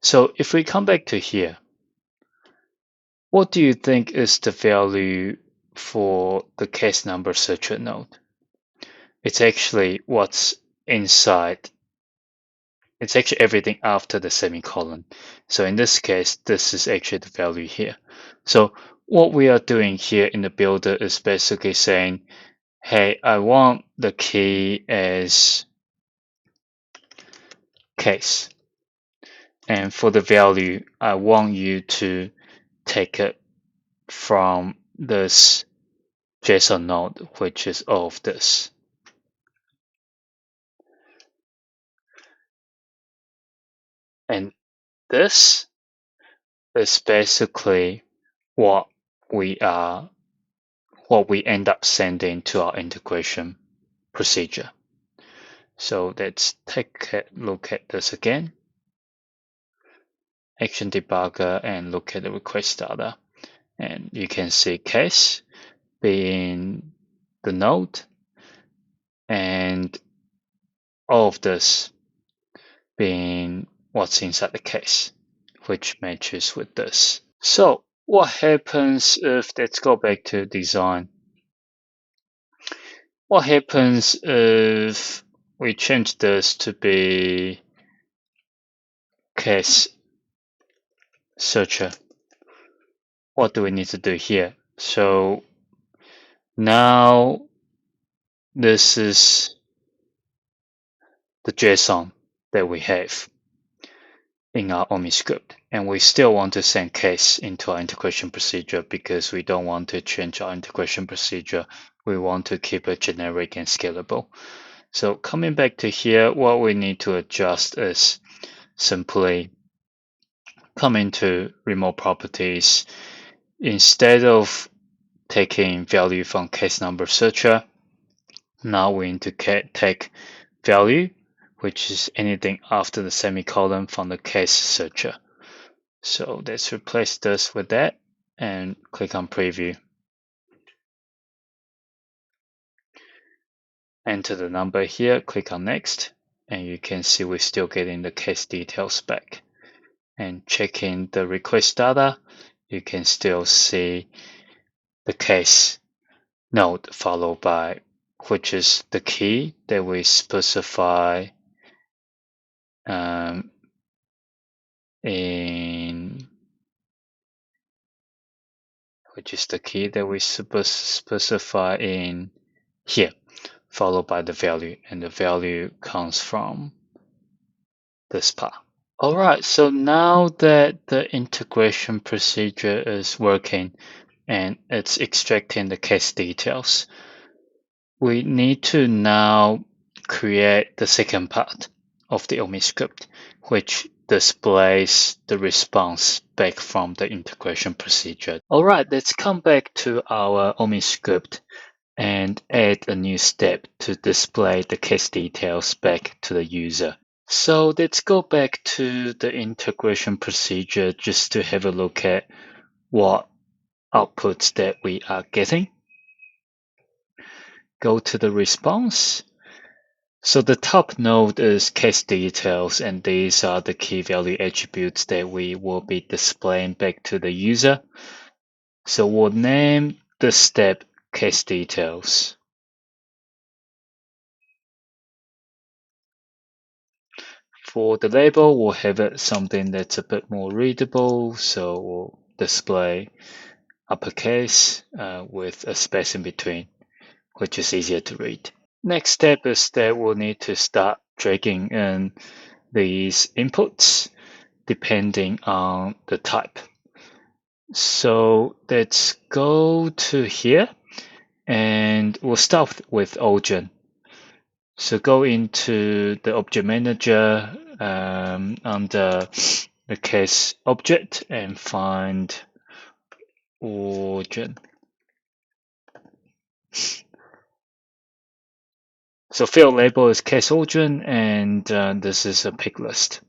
So if we come back to here, what do you think is the value for the case number searcher node? It's actually what's inside. It's actually everything after the semicolon. So in this case, this is actually the value here. So what we are doing here in the builder is basically saying, hey, I want the key as case. And for the value, I want you to take it from this JSON node, which is all of this. And this is basically what we end up sending to our integration procedure. So let's take a look at this again. Action debugger and look at the request data. And you can see case being the node and all of this being what's inside the case, which matches with this. So what happens if, let's go back to design. What happens if we change this to be case searcher? What do we need to do here? So now this is the JSON that we have in our OmniScript, and we still want to send case into our integration procedure because we don't want to change our integration procedure. We want to keep it generic and scalable. So coming back to here, what we need to adjust is simply come into remote properties. Instead of taking value from case number searcher, Now we need to take value, which is anything after the semicolon from the case searcher. So let's replace this with that and click on preview. Enter the number here, click on next, and you can see we're still getting the case details back. And checking the request data, you can still see the case node followed by, which is the key that we specify which is the key that we specify in here, followed by the value, and the value comes from this part. All right, so now that the integration procedure is working and it's extracting the case details, we need to now create the second part of the OmniScript, which displays the response back from the integration procedure. All right, let's come back to our OmniScript and add a new step to display the case details back to the user. So let's go back to the integration procedure just to have a look at what outputs that we are getting. Go to the response. So the top node is case details, and these are the key value attributes that we will be displaying back to the user. So we'll name the step case details. For the label, we'll have it something that's a bit more readable, so we'll display uppercase with a space in between, which is easier to read. Next step is that we'll need to start dragging in these inputs depending on the type. So let's go to here and we'll start with origin. So go into the object manager under the case object and find origin. So field label is case origin, and this is a pick list.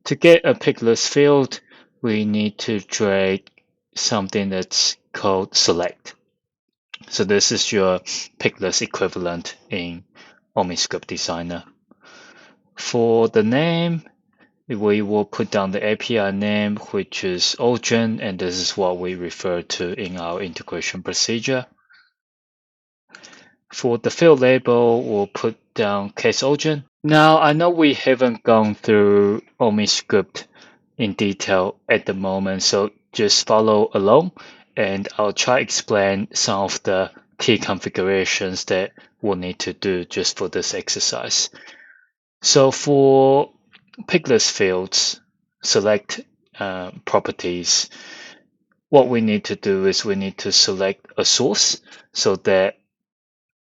To get a pick list field, we need to drag something that's called select. So this is your pick list equivalent in OmniScript Designer. For the name, we will put down the API name, which is origin, and this is what we refer to in our integration procedure. For the field label, we'll put down case origin. Now, I know we haven't gone through OmniScript in detail at the moment, so just follow along and I'll try to explain some of the key configurations that we'll need to do just for this exercise. So for pick list fields, select properties, what we need to do is we need to select a source so that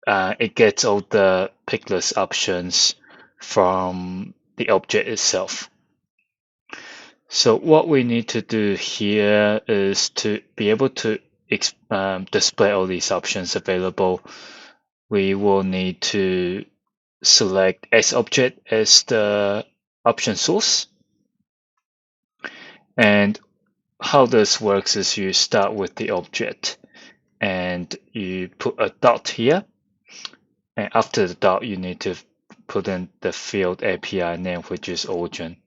it gets all the pick list options from the object itself. So what we need to do here is to be able to display all these options available. We will need to select object as the option source. And how this works is you start with the object and you put a dot here. And after the dot, you need to put in the field API name, which is origin.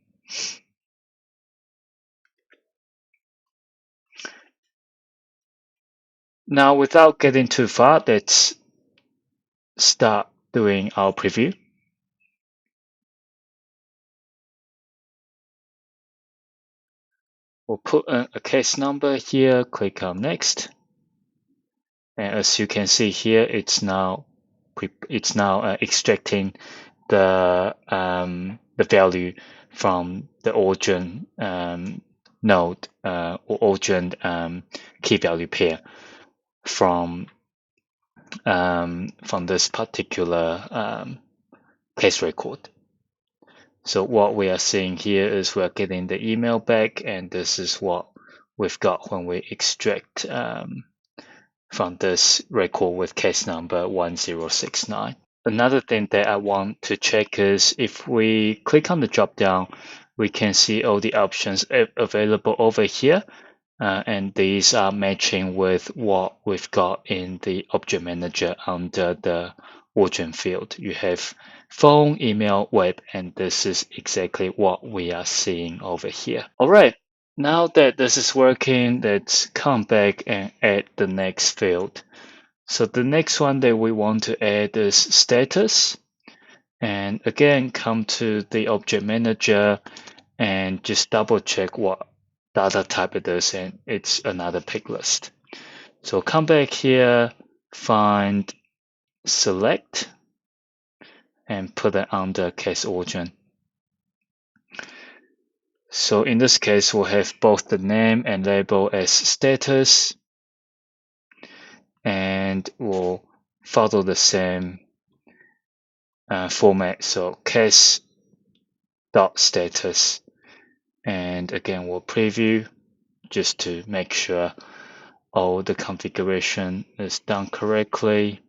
Now, without getting too far, let's start doing our preview. We'll put in a case number here, click on next. And as you can see here, it's now extracting the value from the origin node or origin key value pair from this particular case record. So what we are seeing here is we're getting the email back, and this is what we've got when we extract from this record with case number 1069. Another thing that I want to check is if we click on the drop down, we can see all the options available over here. And these are matching with what we've got in the object manager under the origin field. You have phone, email, web, and this is exactly what we are seeing over here. All right, now that this is working, let's come back and add the next field. So the next one that we want to add is status. And again, come to the object manager and just double check what data type it is, and it's another pick list. So come back here, find select, and put it under case origin. So in this case, we'll have both the name and label as status, and we'll follow the same format. So case.status, and again, we'll preview just to make sure all the configuration is done correctly.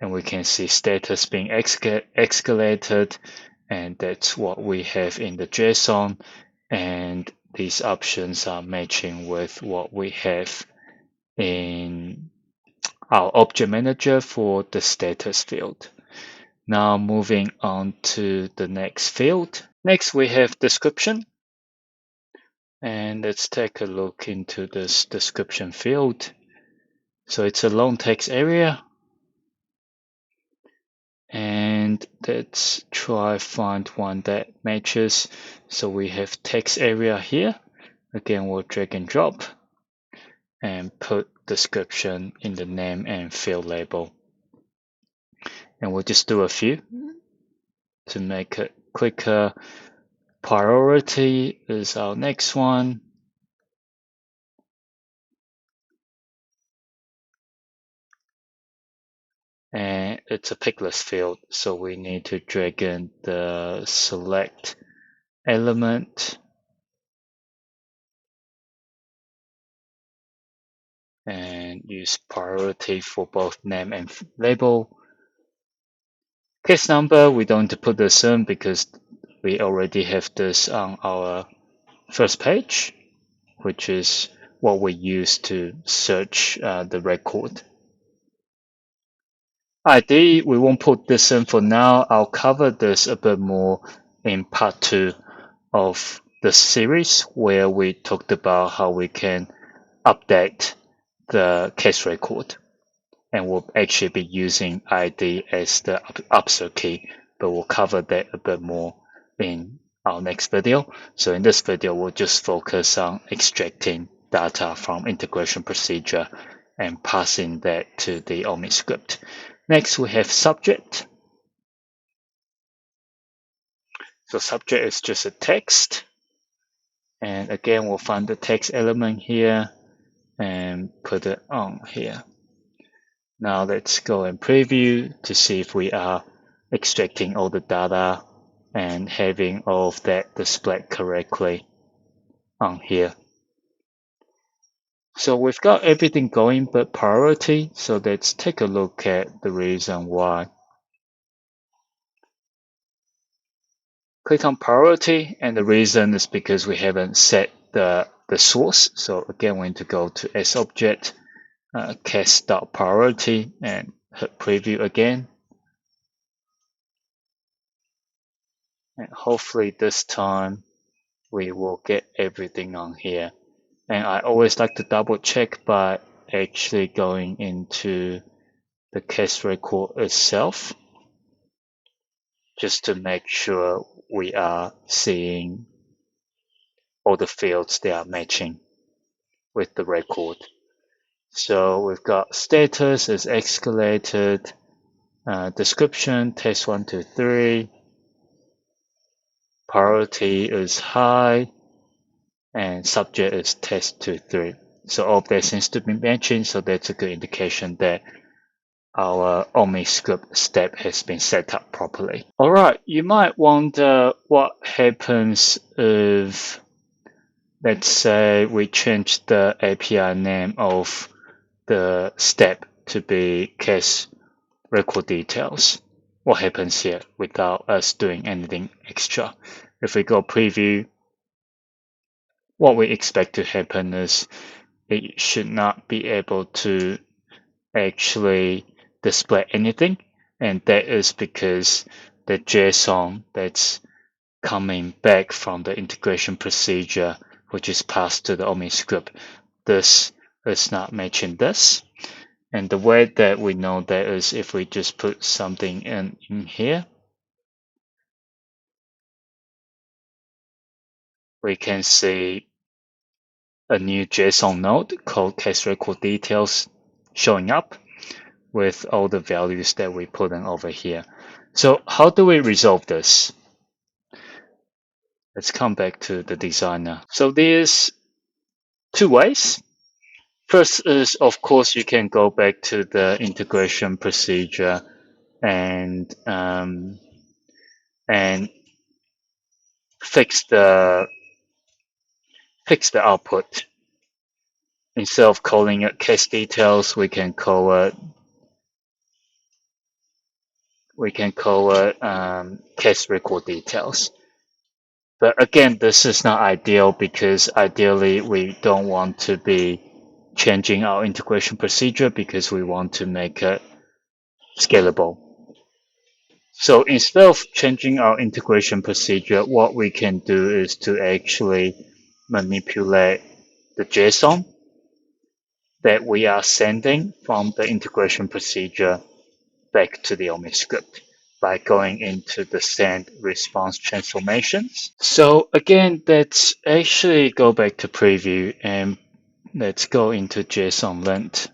And we can see status being escalated, and that's what we have in the JSON. And these options are matching with what we have in our object manager for the status field. Now moving on to the next field. Next we have description. And let's take a look into this description field. So it's a long text area. And let's try find one that matches. So we have text area here. Again, we'll drag and drop and put description in the name and field label. And we'll just do a few to make it quicker. Priority is our next one. And it's a pick list field, so we need to drag in the select element and use priority for both name and label. Case number, we don't need to put this in because we already have this on our first page, which is what we use to search the record. ID, we won't put this in for now. I'll cover this a bit more in part 2 of the series where we talked about how we can update the case record. And we'll actually be using ID as the upsert key, but we'll cover that a bit more in our next video. So in this video, we'll just focus on extracting data from integration procedure and passing that to the OmniScript. Next, we have subject. So subject is just a text. And again, we'll find the text element here and put it on here. Now let's go and preview to see if we are extracting all the data and having all of that displayed correctly on here. So we've got everything going but priority. So let's take a look at the reason why. Click on priority, and the reason is because we haven't set the source. So again, we need to go to SObject, case.priority, and hit preview again. And hopefully this time we will get everything on here. And I always like to double check by actually going into the case record itself, just to make sure we are seeing all the fields that are matching with the record. So we've got status is escalated, description test 1, 2, 3, priority is high, and subject is test 2, 3. So all of that seems to be matching, so that's a good indication that our OmniScript step has been set up properly. All right, you might wonder what happens if, let's say, we change the API name of the step to be case record details. What happens here without us doing anything extra? If we go preview, what we expect to happen is it should not be able to actually display anything, and that is because the JSON that's coming back from the integration procedure, which is passed to the OmniScript, this is not matching this. And the way that we know that is if we just put something in here, we can see a new JSON node called case record details showing up with all the values that we put in over here. So how do we resolve this? Let's come back to the designer. So there's two ways. First is, of course, you can go back to the integration procedure and fix the output. Instead of calling it case details, we can call it case record details. But again, this is not ideal because ideally we don't want to be changing our integration procedure because we want to make it scalable. So instead of changing our integration procedure, what we can do is to actually manipulate the JSON that we are sending from the integration procedure back to the OmniScript by going into the send response transformations. So again, let's actually go back to preview and let's go into JSON length.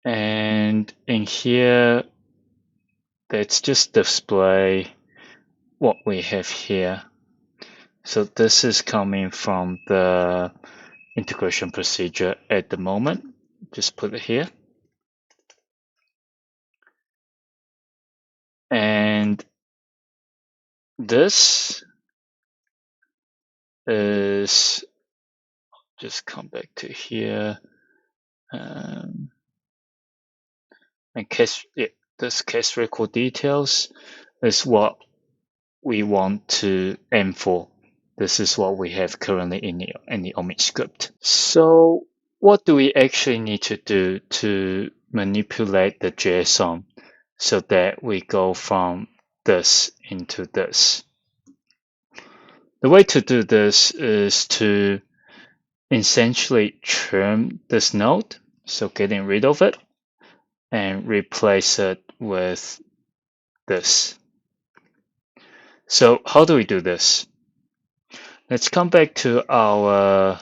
And in here, let's just display what we have here. So this is coming from the integration procedure at the moment. Just put it here. And this is, just come back to here. And this case record details is what we want to aim for. This is what we have currently in the OmniScript. So what do we actually need to do to manipulate the JSON so that we go from this into this? The way to do this is to essentially trim this node, so getting rid of it, and replace it with this. So how do we do this? Let's come back to our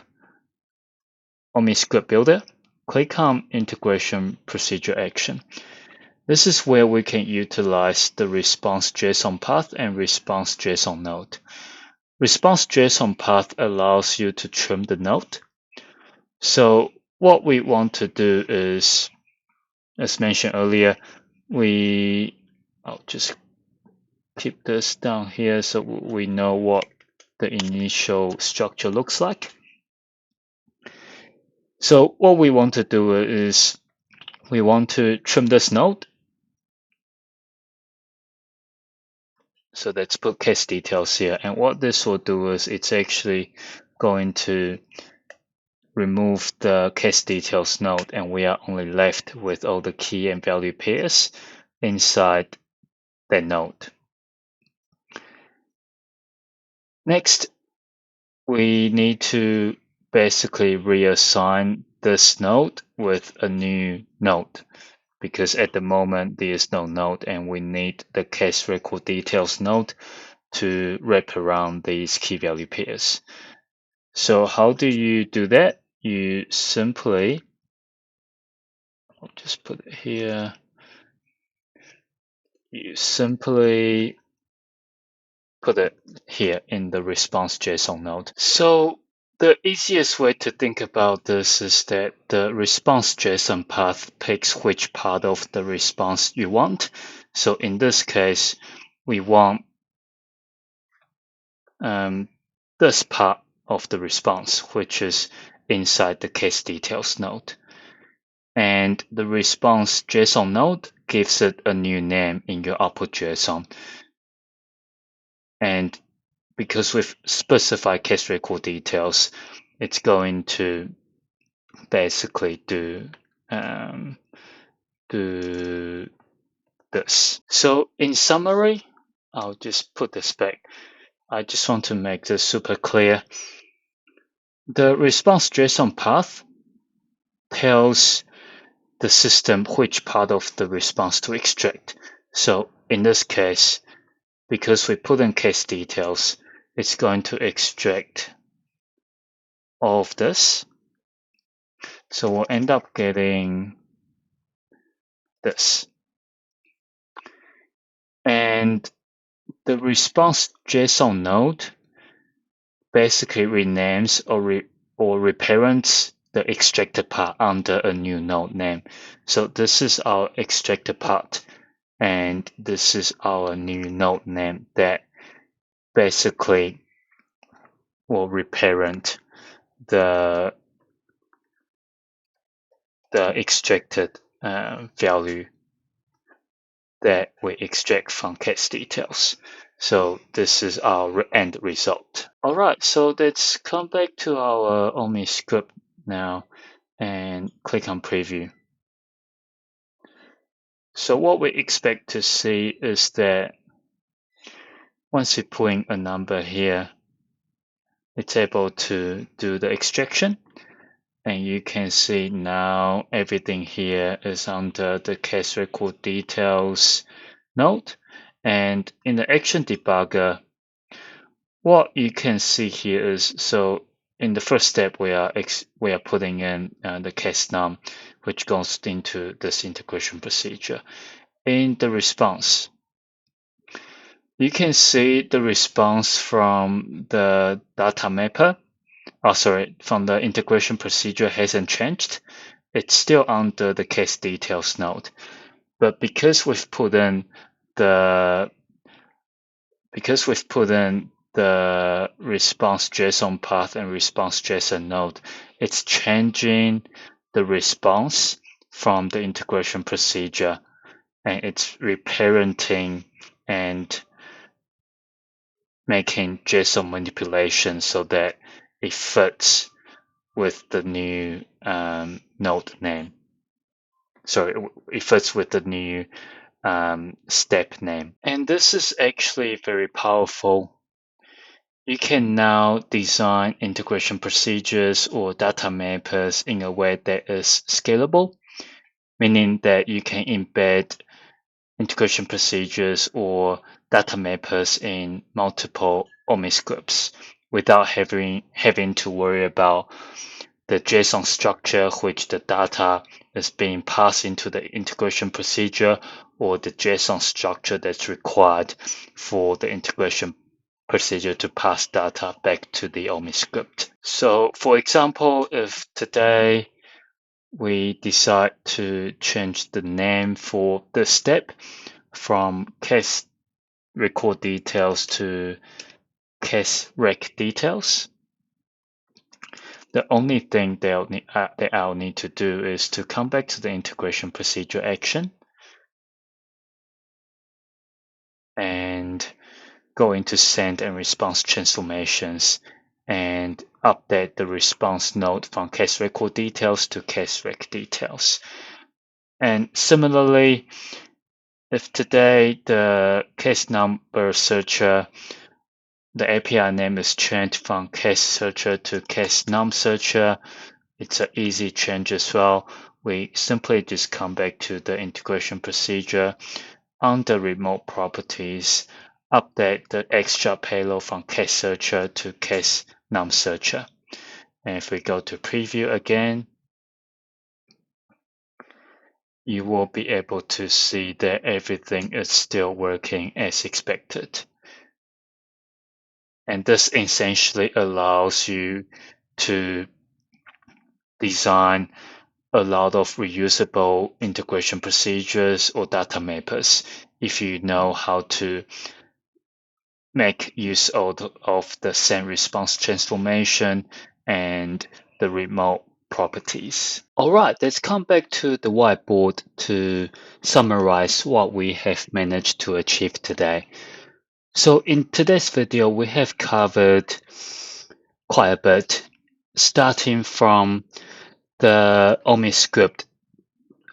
OmniScript builder. Click on integration procedure action. This is where we can utilize the response JSON path and response JSON node. Response JSON path allows you to trim the node. So what we want to do is, as mentioned earlier, I'll just keep this down here so we know what the initial structure looks like. So what we want to do is we want to trim this node. So let's put case details here. And what this will do is it's actually going to remove the case details node, and we are only left with all the key and value pairs inside that node. Next, we need to basically reassign this node with a new node, because at the moment there is no node and we need the case record details node to wrap around these key value pairs. So how do you do that? You simply, I'll just put it here. You simply put it here in the response JSON node. So the easiest way to think about this is that the response JSON path picks which part of the response you want. So in this case, we want this part of the response, which is inside the case details node. And the response JSON node gives it a new name in your output JSON. And because we've specified case record details, it's going to basically do this. So in summary, I'll just put this back. I just want to make this super clear. The response JSON path tells the system which part of the response to extract. So in this case, because we put in case details, it's going to extract all of this. So we'll end up getting this. And the response JSON node basically renames or reparents the extracted part under a new node name. So this is our extracted part, and this is our new node name that basically will reparent the extracted value that we extract from case details. So this is our end result. All right, so let's come back to our OmniScript now and click on preview. So what we expect to see is that once we put in a number here, it's able to do the extraction. And you can see now everything here is under the case record details node. And in the action debugger, what you can see here is, so in the first step, we are putting in the case num, which goes into this integration procedure. In the response, you can see the response from the datamapper. From the integration procedure hasn't changed. It's still under the case details node. But because we've put in the response JSON path and response JSON node, it's changing the response from the integration procedure, and it's reparenting and making JSON manipulation so that it fits with the new node name. Sorry, it fits with the new step name. And this is actually very powerful. You can now design integration procedures or data mappers in a way that is scalable, meaning that you can embed integration procedures or data mappers in multiple OmniScripts without having to worry about the JSON structure which the data is being passed into the integration procedure, or the JSON structure that's required for the integration procedure to pass data back to the OmniScript. So for example, if today we decide to change the name for this step from case record details to case rec details, the only thing that I'll need to do is to come back to the integration procedure action and go into send and response transformations and update the response node from case record details to case rec details. And similarly, if today the case number searcher, the API name is changed from case searcher to case num searcher, it's an easy change as well. We simply just come back to the integration procedure under remote properties, update the extra payload from case searcher to case num searcher. And if we go to preview again, you will be able to see that everything is still working as expected. And this essentially allows you to design a lot of reusable integration procedures or data mappers if you know how to make use of the send response transformation and the remote properties. All right, let's come back to the whiteboard to summarize what we have managed to achieve today. So in today's video, we have covered quite a bit, starting from the OmniScript,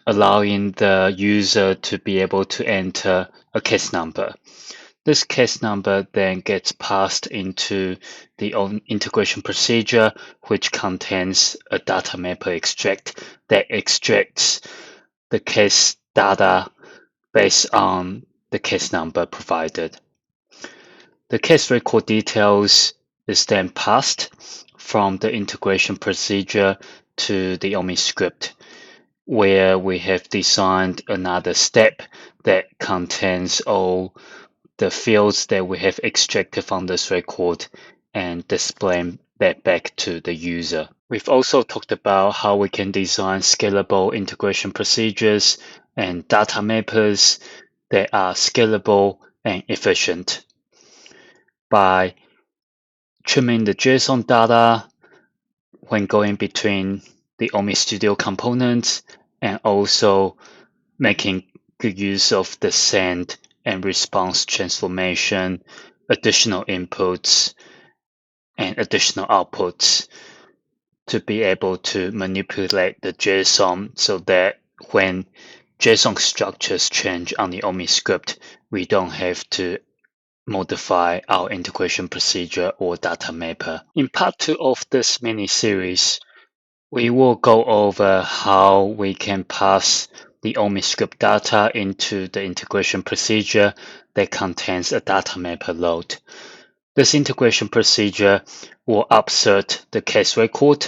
allowing the user to be able to enter a case number. This case number then gets passed into the integration procedure, which contains a datamapper extract that extracts the case data based on the case number provided. The case record details is then passed from the integration procedure to the OmniScript, where we have designed another step that contains all the fields that we have extracted from this record and display that back to the user. We've also talked about how we can design scalable integration procedures and data mappers that are scalable and efficient by trimming the JSON data when going between the OmniStudio components and also making good use of the send and response transformation, additional inputs, and additional outputs to be able to manipulate the JSON so that when JSON structures change on the OmniScript, we don't have to modify our integration procedure or data mapper. In part 2 of this mini-series, we will go over how we can pass the OmniScript data into the integration procedure that contains a data mapper load. This integration procedure will upsert the case record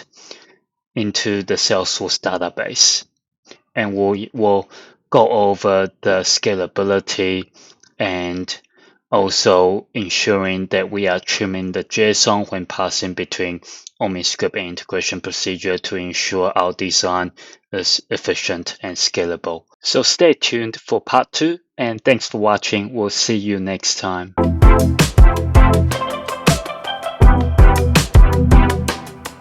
into the Salesforce database, and we'll go over the scalability and also ensuring that we are trimming the JSON when passing between OmniScript and integration procedure to ensure our design is efficient and scalable. So stay tuned for part 2, and thanks for watching. We'll see you next time.